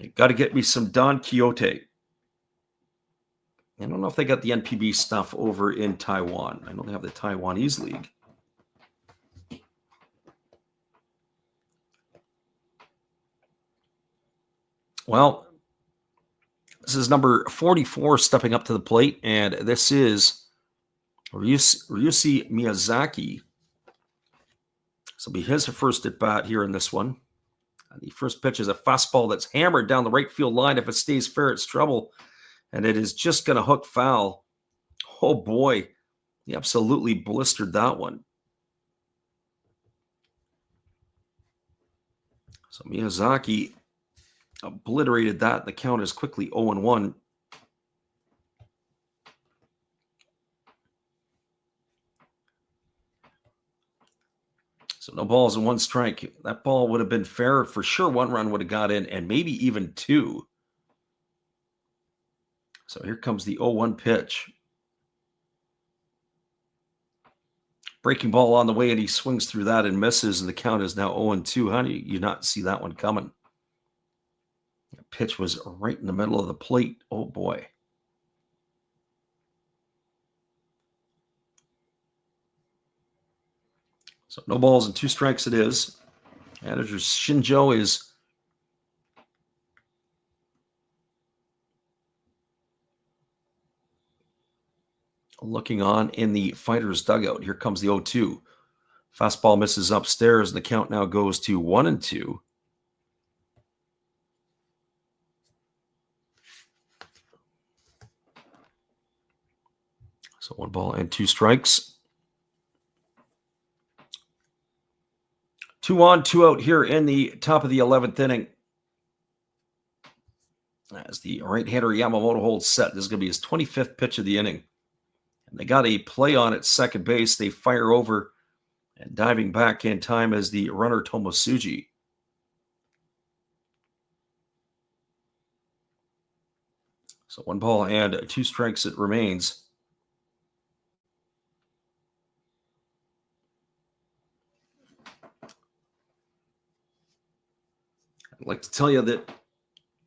You got to get me some Don Quixote. I don't know if they got the NPB stuff over in Taiwan. I know they have the Taiwanese league. Well, this is number 44 stepping up to the plate, and this is Ryushi Miyazaki. This will be his first at bat here in this one. And the first pitch is a fastball that's hammered down the right field line. If it stays fair, it's trouble. And it is just going to hook foul. Oh boy, he absolutely blistered that one. So Miyazaki obliterated that. The count is quickly 0-1. So no balls and 1 strike. That ball would have been fair for sure. 1 run would have got in, and maybe even 2. So here comes the 0-1 pitch. Breaking ball on the way, and he swings through that and misses, and the count is now 0-2. How do you not see that one coming? The pitch was right in the middle of the plate. Oh, boy. So no balls and 2 strikes it is. Manager Shinjo is looking on in the fighter's dugout. Here comes the 0-2. Fastball misses upstairs, and the count now goes to 1-2. So 1 ball and 2 strikes. 2 on, 2 out here in the top of the 11th inning. As the right-hander Yamamoto holds set. This is going to be his 25th pitch of the inning. And they got a play on at second base. They fire over, and diving back in time as the runner Tomosuji. So 1 ball and 2 strikes it remains. I'd like to tell you that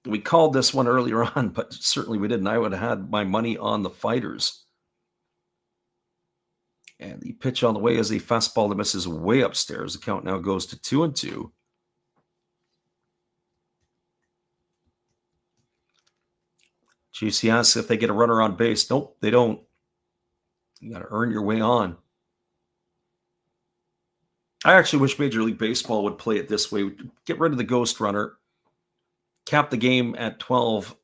we called this one earlier on, but certainly we didn't. I would have had my money on the fighters. And the pitch on the way is a fastball that misses way upstairs. The count now goes to 2-2. JC asks if they get a runner on base. Nope, they don't. You got to earn your way on. I actually wish Major League Baseball would play it this way. Get rid of the ghost runner, cap the game at 12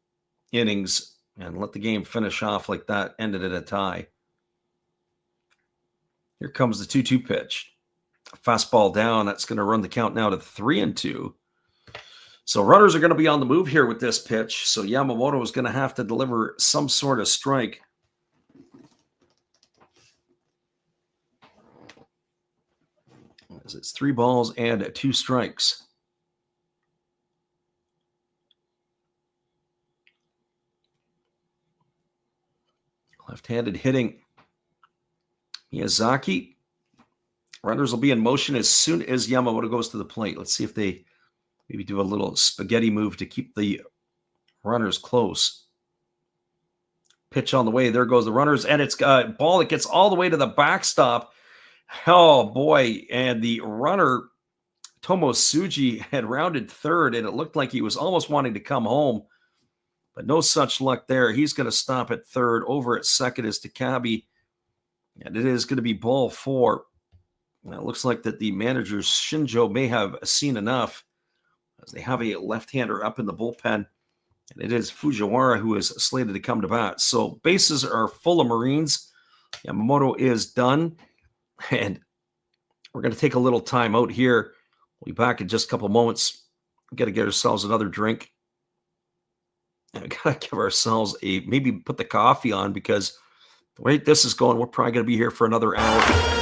innings, and let the game finish off like that, ended in a tie. Here comes the 2-2 pitch. Fastball down. That's going to run the count now to 3-2. So runners are going to be on the move here with this pitch. So Yamamoto is going to have to deliver some sort of strike. As it's 3 balls and 2 strikes. Left-handed hitting. Miyazaki. Runners will be in motion as soon as Yamamoto goes to the plate. Let's see if they maybe do a little spaghetti move to keep the runners close. Pitch on the way. There goes the runners. And it's a ball that gets all the way to the backstop. Oh, boy. And the runner Tomo Tsuji had rounded third, and it looked like he was almost wanting to come home, but no such luck there. He's going to stop at third. Over at second is Takabe, and it is going to be ball 4. Now, it looks like that the manager, Shinjo, may have seen enough, as they have a left-hander up in the bullpen, and it is Fujiwara who is slated to come to bat. So bases are full of Marines. Yamamoto is done, and we're going to take a little time out here. We'll be back in just a couple moments. We've got to get ourselves another drink. And we got to give ourselves maybe put the coffee on, because the way this is going, we're probably going to be here for another hour.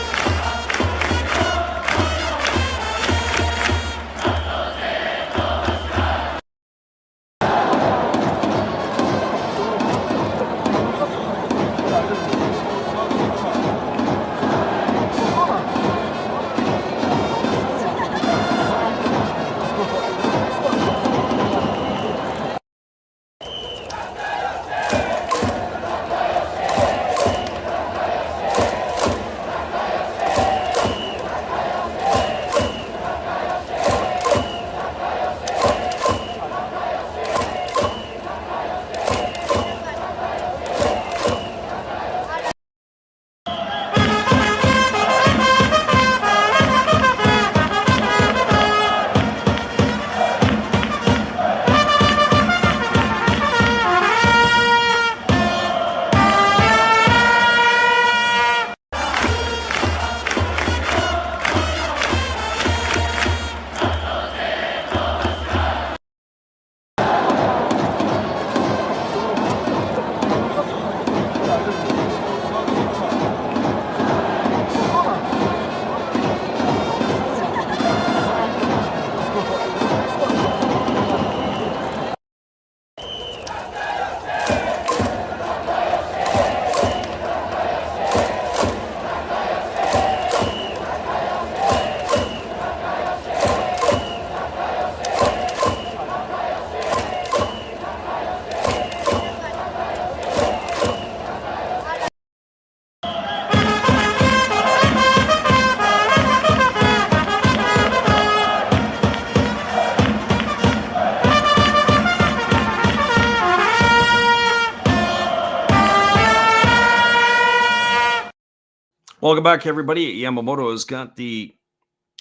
Welcome back, everybody. Yamamoto has got the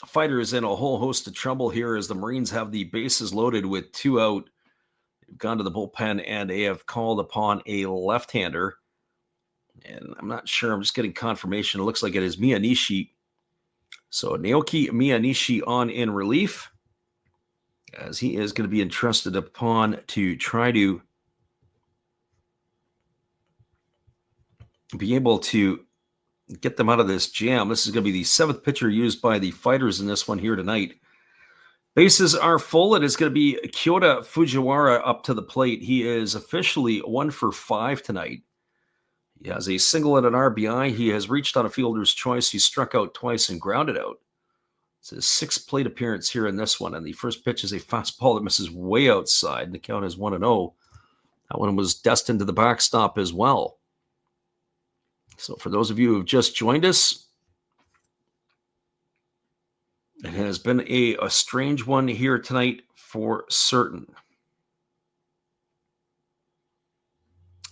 Fighters in a whole host of trouble here, as the Marines have the bases loaded with 2 out. They've gone to the bullpen, and they have called upon a left-hander. And I'm not sure. I'm just getting confirmation. It looks like it is Miyanishi. So Naoki Miyanishi on in relief, as he is going to be entrusted upon to try to be able to get them out of this jam. This is going to be the 7th pitcher used by the Fighters in this one here tonight. Bases are full. It is going to be Kyoda Fujiwara up to the plate. He is officially 1 for 5 tonight. He has a single and an RBI. He has reached on a fielder's choice. He struck out twice and grounded out. It's his 6th plate appearance here in this one. And the first pitch is a fastball that misses way outside. And the count is 1-0. That one was destined to the backstop as well. So for those of you who have just joined us, it has been a strange one here tonight for certain.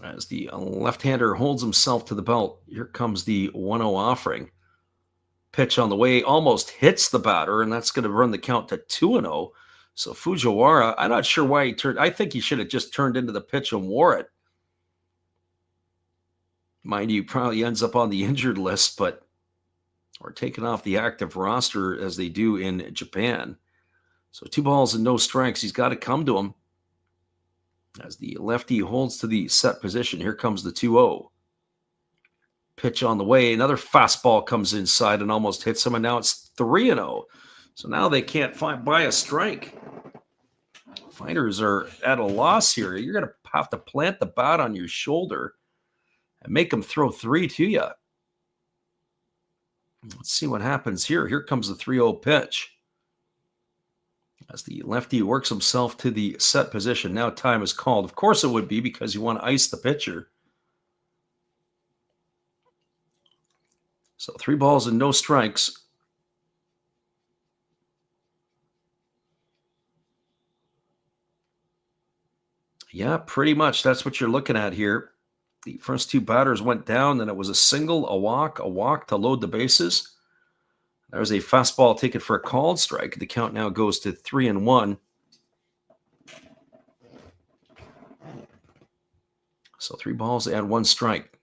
As the left-hander holds himself to the belt, here comes the 1-0 offering. Pitch on the way, almost hits the batter, and that's going to run the count to 2-0. So Fujiwara, I'm not sure why he turned. I think he should have just turned into the pitch and wore it. Mind you, probably ends up on the injured list, but or taken off the active roster as they do in Japan. So 2 balls and no strikes. He's got to come to him. As the lefty holds to the set position, here comes the 2-0. Pitch on the way. Another fastball comes inside and almost hits him, and now it's 3-0. So now they can't buy a strike. Fighters are at a loss here. You're going to have to plant the bat on your shoulder and make them throw 3 to you. Let's see what happens here. Here comes the 3-0 pitch. As the lefty works himself to the set position. Now time is called. Of course it would be, because you want to ice the pitcher. So 3 balls and no strikes. Yeah, pretty much. That's what you're looking at here. The first two batters went down, then it was a single, a walk to load the bases. There's a fastball taken for a called strike. The count now goes to 3-1. So 3 balls and 1 strike.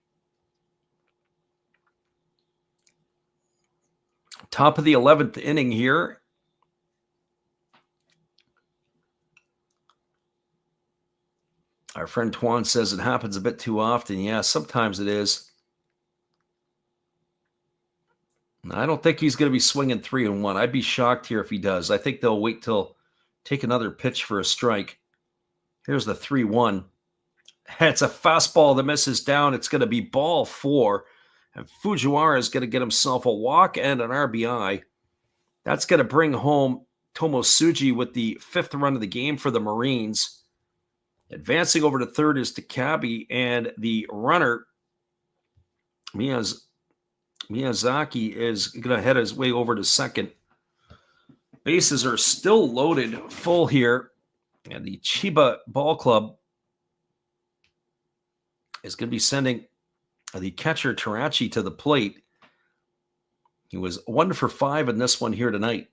Top of the 11th inning here. Our friend Tuan says it happens a bit too often. Yeah, sometimes it is. I don't think he's going to be swinging 3-1. I'd be shocked here if he does. I think they'll wait till take another pitch for a strike. Here's the 3-1. It's a fastball that misses down. It's going to be ball 4. And Fujiwara is going to get himself a walk and an RBI. That's going to bring home Tomosuji with the 5th run of the game for the Marines. Advancing over to third is Takabe, and the runner, Miyazaki, is going to head his way over to second. Bases are still loaded full here, and the Chiba Ball Club is going to be sending the catcher Tarachi to the plate. He was 1 for 5 in this one here tonight.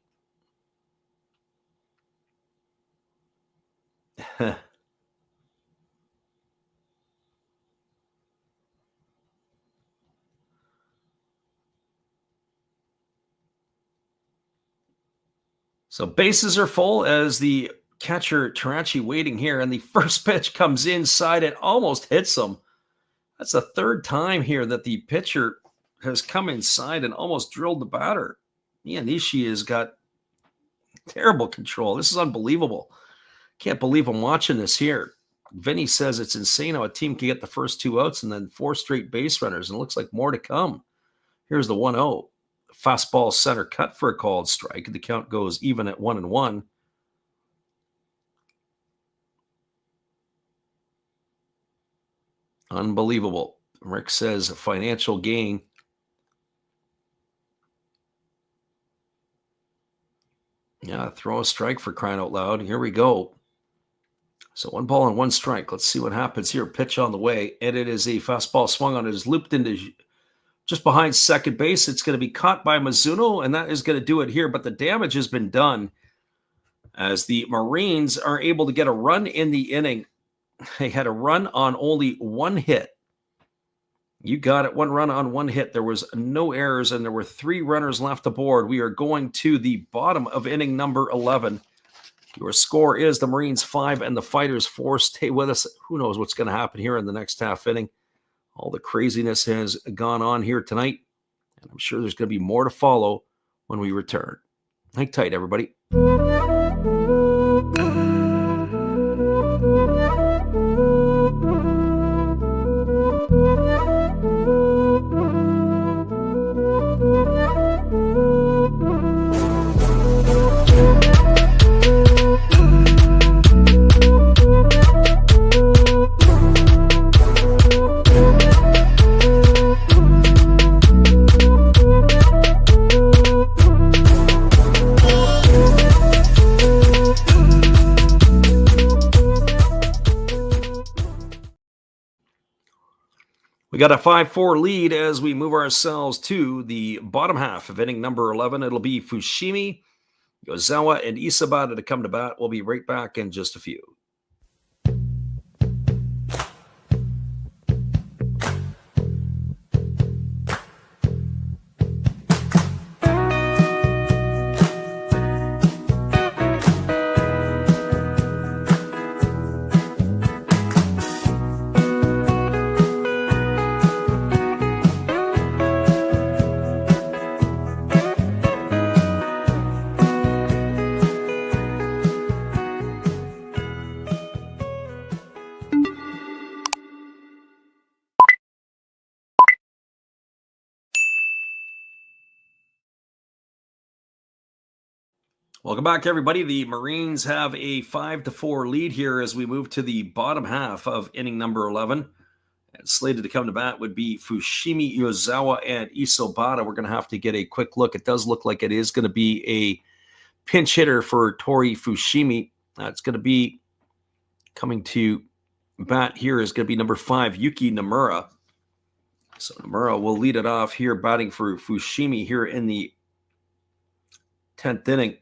So bases are full as the catcher Tarachi waiting here, and the first pitch comes inside and almost hits him. That's the 3rd time here that the pitcher has come inside and almost drilled the batter. Miyanishi has got terrible control. This is unbelievable. Can't believe I'm watching this here. Vinny says it's insane how a team can get the first 2 outs and then 4 straight base runners, and it looks like more to come. Here's the 1-0. Fastball center cut for a called strike. The count goes even at 1-1. Unbelievable. Rick says financial gain. Yeah, throw a strike for crying out loud. Here we go. So 1 ball and 1 strike. Let's see what happens here. Pitch on the way. And it is a fastball swung on. It is looped into just behind second base. It's going to be caught by Mizuno, and that is going to do it here. But the damage has been done as the Marines are able to get a run in the inning. They had a run on only 1 hit. You got it. 1 run on 1 hit. There was no errors, and there were 3 runners left aboard. We are going to the bottom of inning number 11. Your score is the Marines 5 and the Fighters 4. Stay with us. Who knows what's going to happen here in the next half inning. All the craziness has gone on here tonight, and I'm sure there's going to be more to follow when we return. Hang tight, everybody. We got a 5-4 lead as we move ourselves to the bottom half of inning number 11. It'll be Fushimi, Yozawa, and Isabata to come to bat. We'll be right back in just a few. Welcome back, everybody. The Marines have a 5-4 lead here as we move to the bottom half of inning number 11. And slated to come to bat would be Fushimi, Yozawa, and Isobata. We're going to have to get a quick look. It does look like it is going to be a pinch hitter for Tori Fushimi. It's going to be coming to bat here is going to be number 5, Yuki Nomura. So Nomura will lead it off here, batting for Fushimi here in the 10th inning.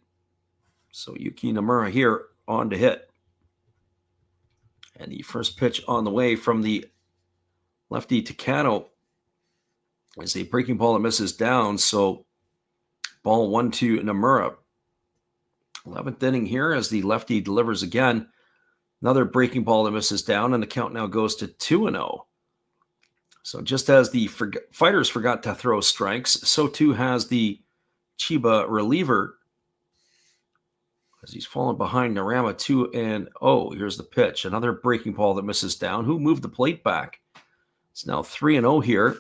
So Yuki Nomura here on to hit. And the first pitch on the way from the lefty Takano is a breaking ball that misses down. So ball 1 to Nomura. 11th inning here as the lefty delivers again. Another breaking ball that misses down, and the count now goes to 2-0. So just as the fighters forgot to throw strikes, so too has the Chiba reliever as he's fallen behind Narama 2-0. Here's the pitch. Another breaking ball that misses down. Who moved the plate back? It's now 3-0 here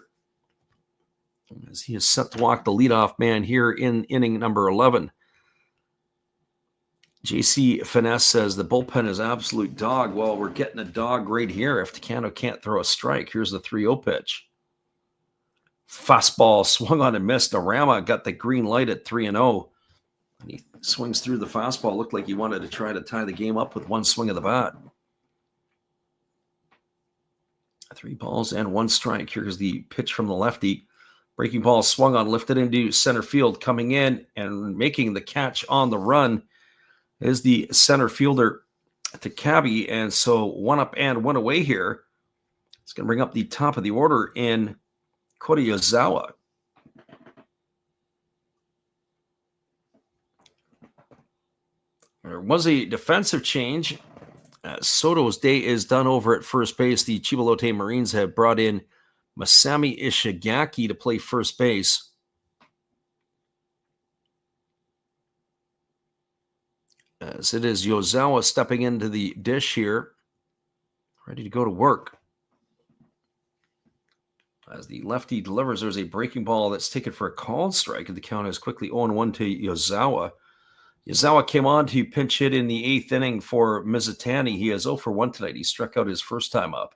as he is set to walk the leadoff man here in inning number 11. JC Finesse says the bullpen is absolute dog. Well, we're getting a dog right here if Takano can't throw a strike. Here's the 3-0 pitch. Fastball swung on and missed. Arama got the green light at 3-0. And he swings through the fastball. Looked like he wanted to try to tie the game up with one swing of the bat. 3 balls and 1 strike. Here's the pitch from the lefty. Breaking ball swung on, lifted into center field, coming in and making the catch on the run is the center fielder Takabe, and so 1 up and 1 away here. It's going to bring up the top of the order in Koriyazawa. There was a defensive change. Soto's day is done over at first base. The Chiba Lotte Marines have brought in Masami Ishigaki to play first base. As it is Yozawa stepping into the dish here, ready to go to work. As the lefty delivers, there's a breaking ball that's taken for a called strike, and the count is quickly 0-1 to Yozawa. Yozawa came on to pinch hit in the 8th inning for Mizutani. He is 0 for 1 tonight. He struck out his first time up.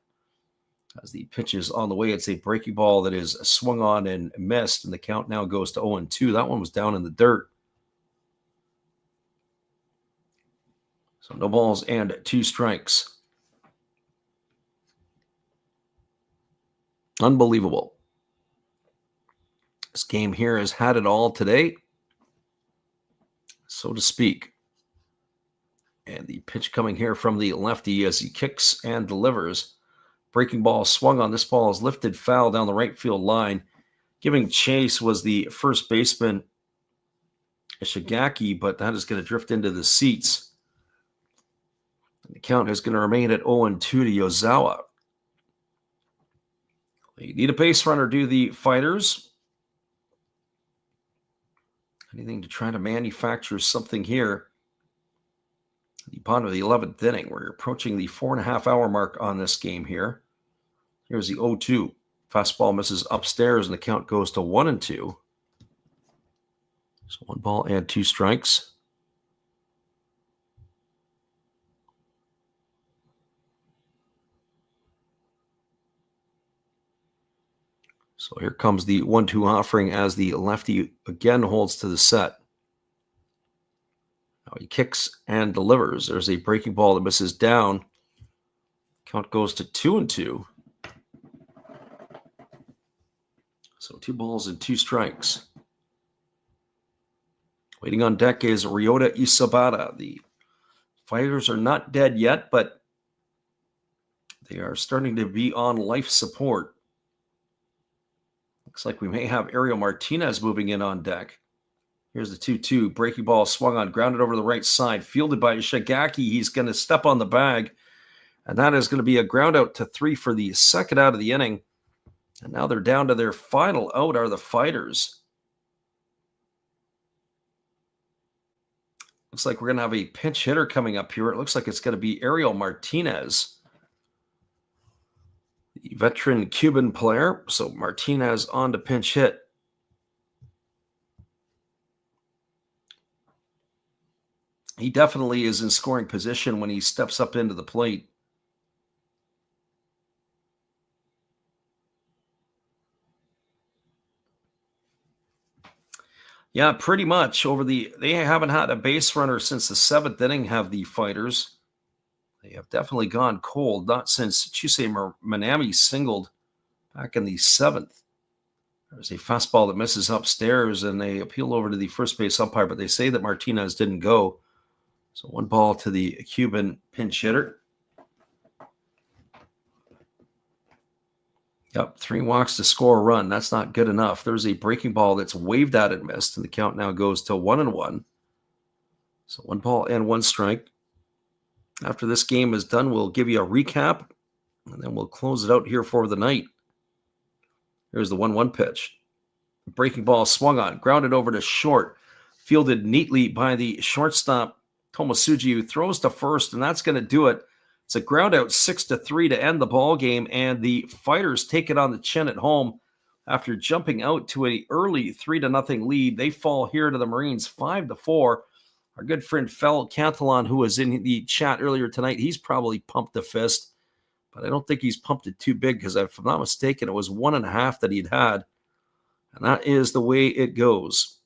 As the pitch is on the way, it's a breaking ball that is swung on and missed, and the count now goes to 0-2. That one was down in the dirt. So no balls and 2 strikes. Unbelievable. This game here has had it all today, so to speak. And the pitch coming here from the lefty as he kicks and delivers. Breaking ball swung on. This ball is lifted foul down the right field line. Giving chase was the first baseman, Ishigaki, but that is going to drift into the seats. The count is going to remain at 0-2 to Yozawa. You need a base runner, do the fighters. Anything to try to manufacture something here. The bottom of the 11th inning. We're approaching the 4.5-hour mark on this game here. Here's the 0-2. Fastball misses upstairs, and the count goes to 1-2. So 1 ball and 2 strikes. So here comes the 1-2 offering as the lefty again holds to the set. Now he kicks and delivers. There's a breaking ball that misses down. Count goes to 2-2. So 2 balls and 2 strikes. Waiting on deck is Ryota Isabata. The fighters are not dead yet, but they are starting to be on life support. Looks like we may have Ariel Martinez moving in on deck. Here's the 2-2. Breaking ball swung on, grounded over the right side, fielded by Ishigaki. He's going to step on the bag, and that is going to be a ground out to 3 for the second out of the inning. And now they're down to their final out are the fighters. Looks like we're going to have a pinch hitter coming up here. It looks like it's going to be Ariel Martinez, the veteran Cuban player. So Martinez on to pinch hit. He definitely is in scoring position when he steps up into the plate. Yeah, pretty much. They haven't had a base runner since the 7th inning, have the fighters. They have definitely gone cold, not since Chusei Manami singled back in the 7th. There's a fastball that misses upstairs, and they appeal over to the first base umpire, but they say that Martinez didn't go. So 1 ball to the Cuban pinch hitter. Yep, 3 walks to score a run. That's not good enough. There's a breaking ball that's waved at and missed, and the count now goes to 1-1. So 1 ball and 1 strike. After this game is done, we'll give you a recap, and then we'll close it out here for the night. Here's the 1-1 pitch. Breaking ball swung on, grounded over to short, fielded neatly by the shortstop, Tomosuji, who throws to first, and that's going to do it. It's a ground out 6-3 to end the ball game, and the Fighters take it on the chin at home after jumping out to an early 3-0 lead. They fall here to the Marines 5-4. Our good friend Fel Cantalon, who was in the chat earlier tonight, he's probably pumped a fist, but I don't think he's pumped it too big because if I'm not mistaken, it was 1.5 that he'd had, and that is the way it goes.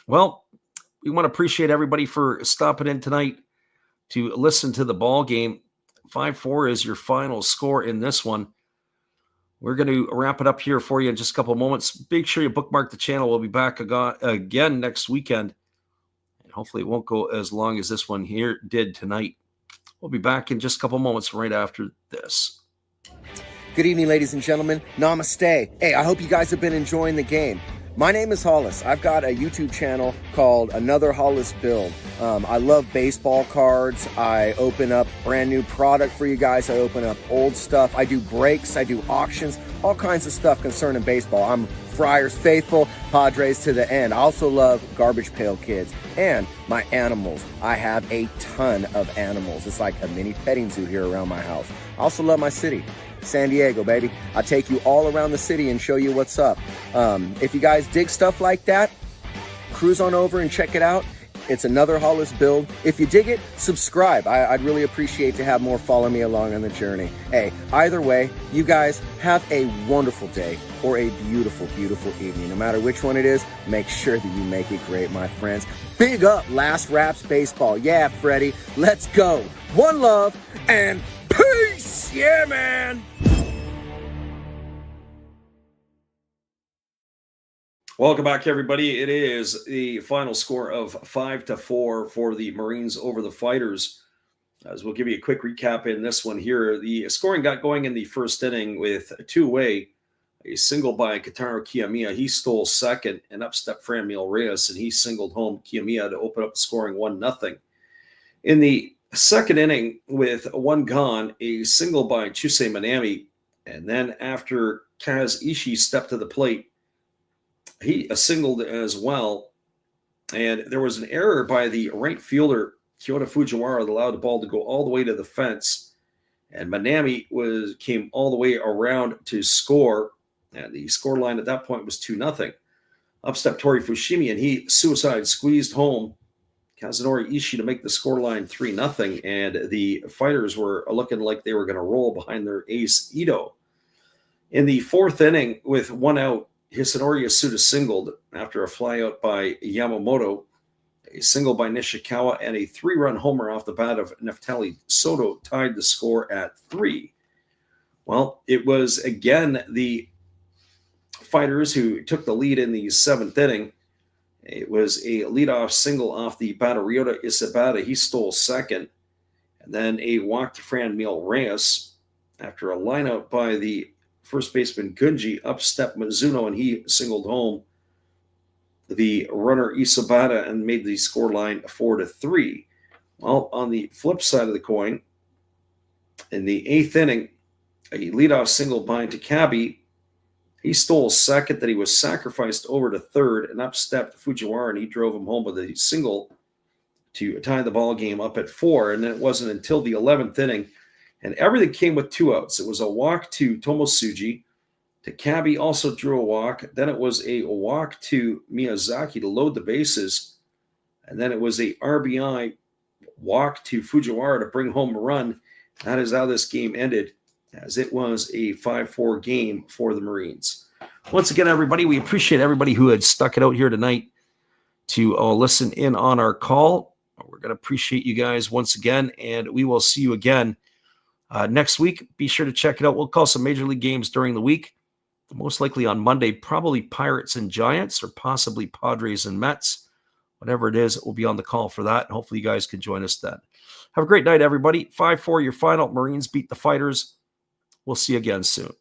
Well, we want to appreciate everybody for stopping in tonight to listen to the ball game. 5-4 is your final score in this one. We're going to wrap it up here for you in just a couple of moments. Make sure you bookmark the channel. We'll be back again next weekend. And hopefully it won't go as long as this one here did tonight. We'll be back in just a couple of moments right after this. Good evening, ladies and gentlemen. Namaste. Hey, I hope you guys have been enjoying the game. My name is Hollis. I've got a YouTube channel called Another Hollis Build. I love baseball cards. I open up brand new product for you guys. I open up old stuff. I do breaks. I do auctions. All kinds of stuff concerning baseball. I'm Friars faithful, Padres to the end. I also love Garbage Pail Kids and my animals. I have a ton of animals. It's like a mini petting zoo here around my house. I also love my city. San Diego, baby. I take you all around the city and show you what's up. If you guys dig stuff like that, cruise on over and check it out. It's Another Hollis Build. If you dig it, subscribe. I'd really appreciate to have more follow me along on the journey. Hey, either way, you guys have a wonderful day or a beautiful, beautiful evening. No matter which one it is, make sure that you make it great, my friends. Big up Last Raps Baseball. Yeah, Freddie, let's go. One love and peace. Yeah, man. Welcome back, everybody. It is the final score of 5-4 for the Marines over the Fighters. As we'll give you a quick recap in this one here. The scoring got going in the first inning with a two-way, a single by Kataro Kiyomiya. He stole second, and up stepped Franmil Reyes, and he singled home Kiyomiya to open up the scoring 1-0. In the second inning, with one gone, a single by Chusei Manami, and then after Kaz Ishii stepped to the plate, he singled as well, and there was an error by the right fielder, Kyoto Fujiwara, that allowed the ball to go all the way to the fence, and Manami came all the way around to score, and the score line at that point was 2-0. Up stepped Tori Fushimi, and he suicide squeezed home Kazunori Ishii to make the scoreline 3-0, and the Fighters were looking like they were going to roll behind their ace Ito. In the fourth inning, with one out, Hisanori Yasuda singled after a flyout by Yamamoto, a single by Nishikawa, and a 3-run homer off the bat of Neftali Soto tied the score at 3. Well, it was again the Fighters who took the lead in the seventh inning. It was a leadoff single off the batter, Ryota Isabata. He stole second. And then a walk to Franmil Reyes after a lineout by the first baseman Gunji. Up stepped Mizuno, and he singled home the runner Isabata and made the scoreline 4-3. Well, on the flip side of the coin, in the eighth inning, a leadoff single by Takabe. He stole second, that he was sacrificed over to third, and up stepped Fujiwara, and he drove him home with a single to tie the ball game up at 4. And then it wasn't until the 11th inning, and everything came with 2 outs. It was a walk to Tomosuji. Takabe also drew a walk. Then it was a walk to Miyazaki to load the bases. And then it was a RBI walk to Fujiwara to bring home a run. That is how this game ended, as it was a 5-4 game for the Marines. Once again, everybody, we appreciate everybody who had stuck it out here tonight to listen in on our call. we're going to appreciate you guys once again, and we will see you again next week. Be sure to check it out. We'll call some Major League games during the week, most likely on Monday, probably Pirates and Giants, or possibly Padres and Mets. Whatever it is, it will be on the call for that. And hopefully you guys can join us then. Have a great night, everybody. 5-4 your final. Marines beat the Fighters. We'll see you again soon.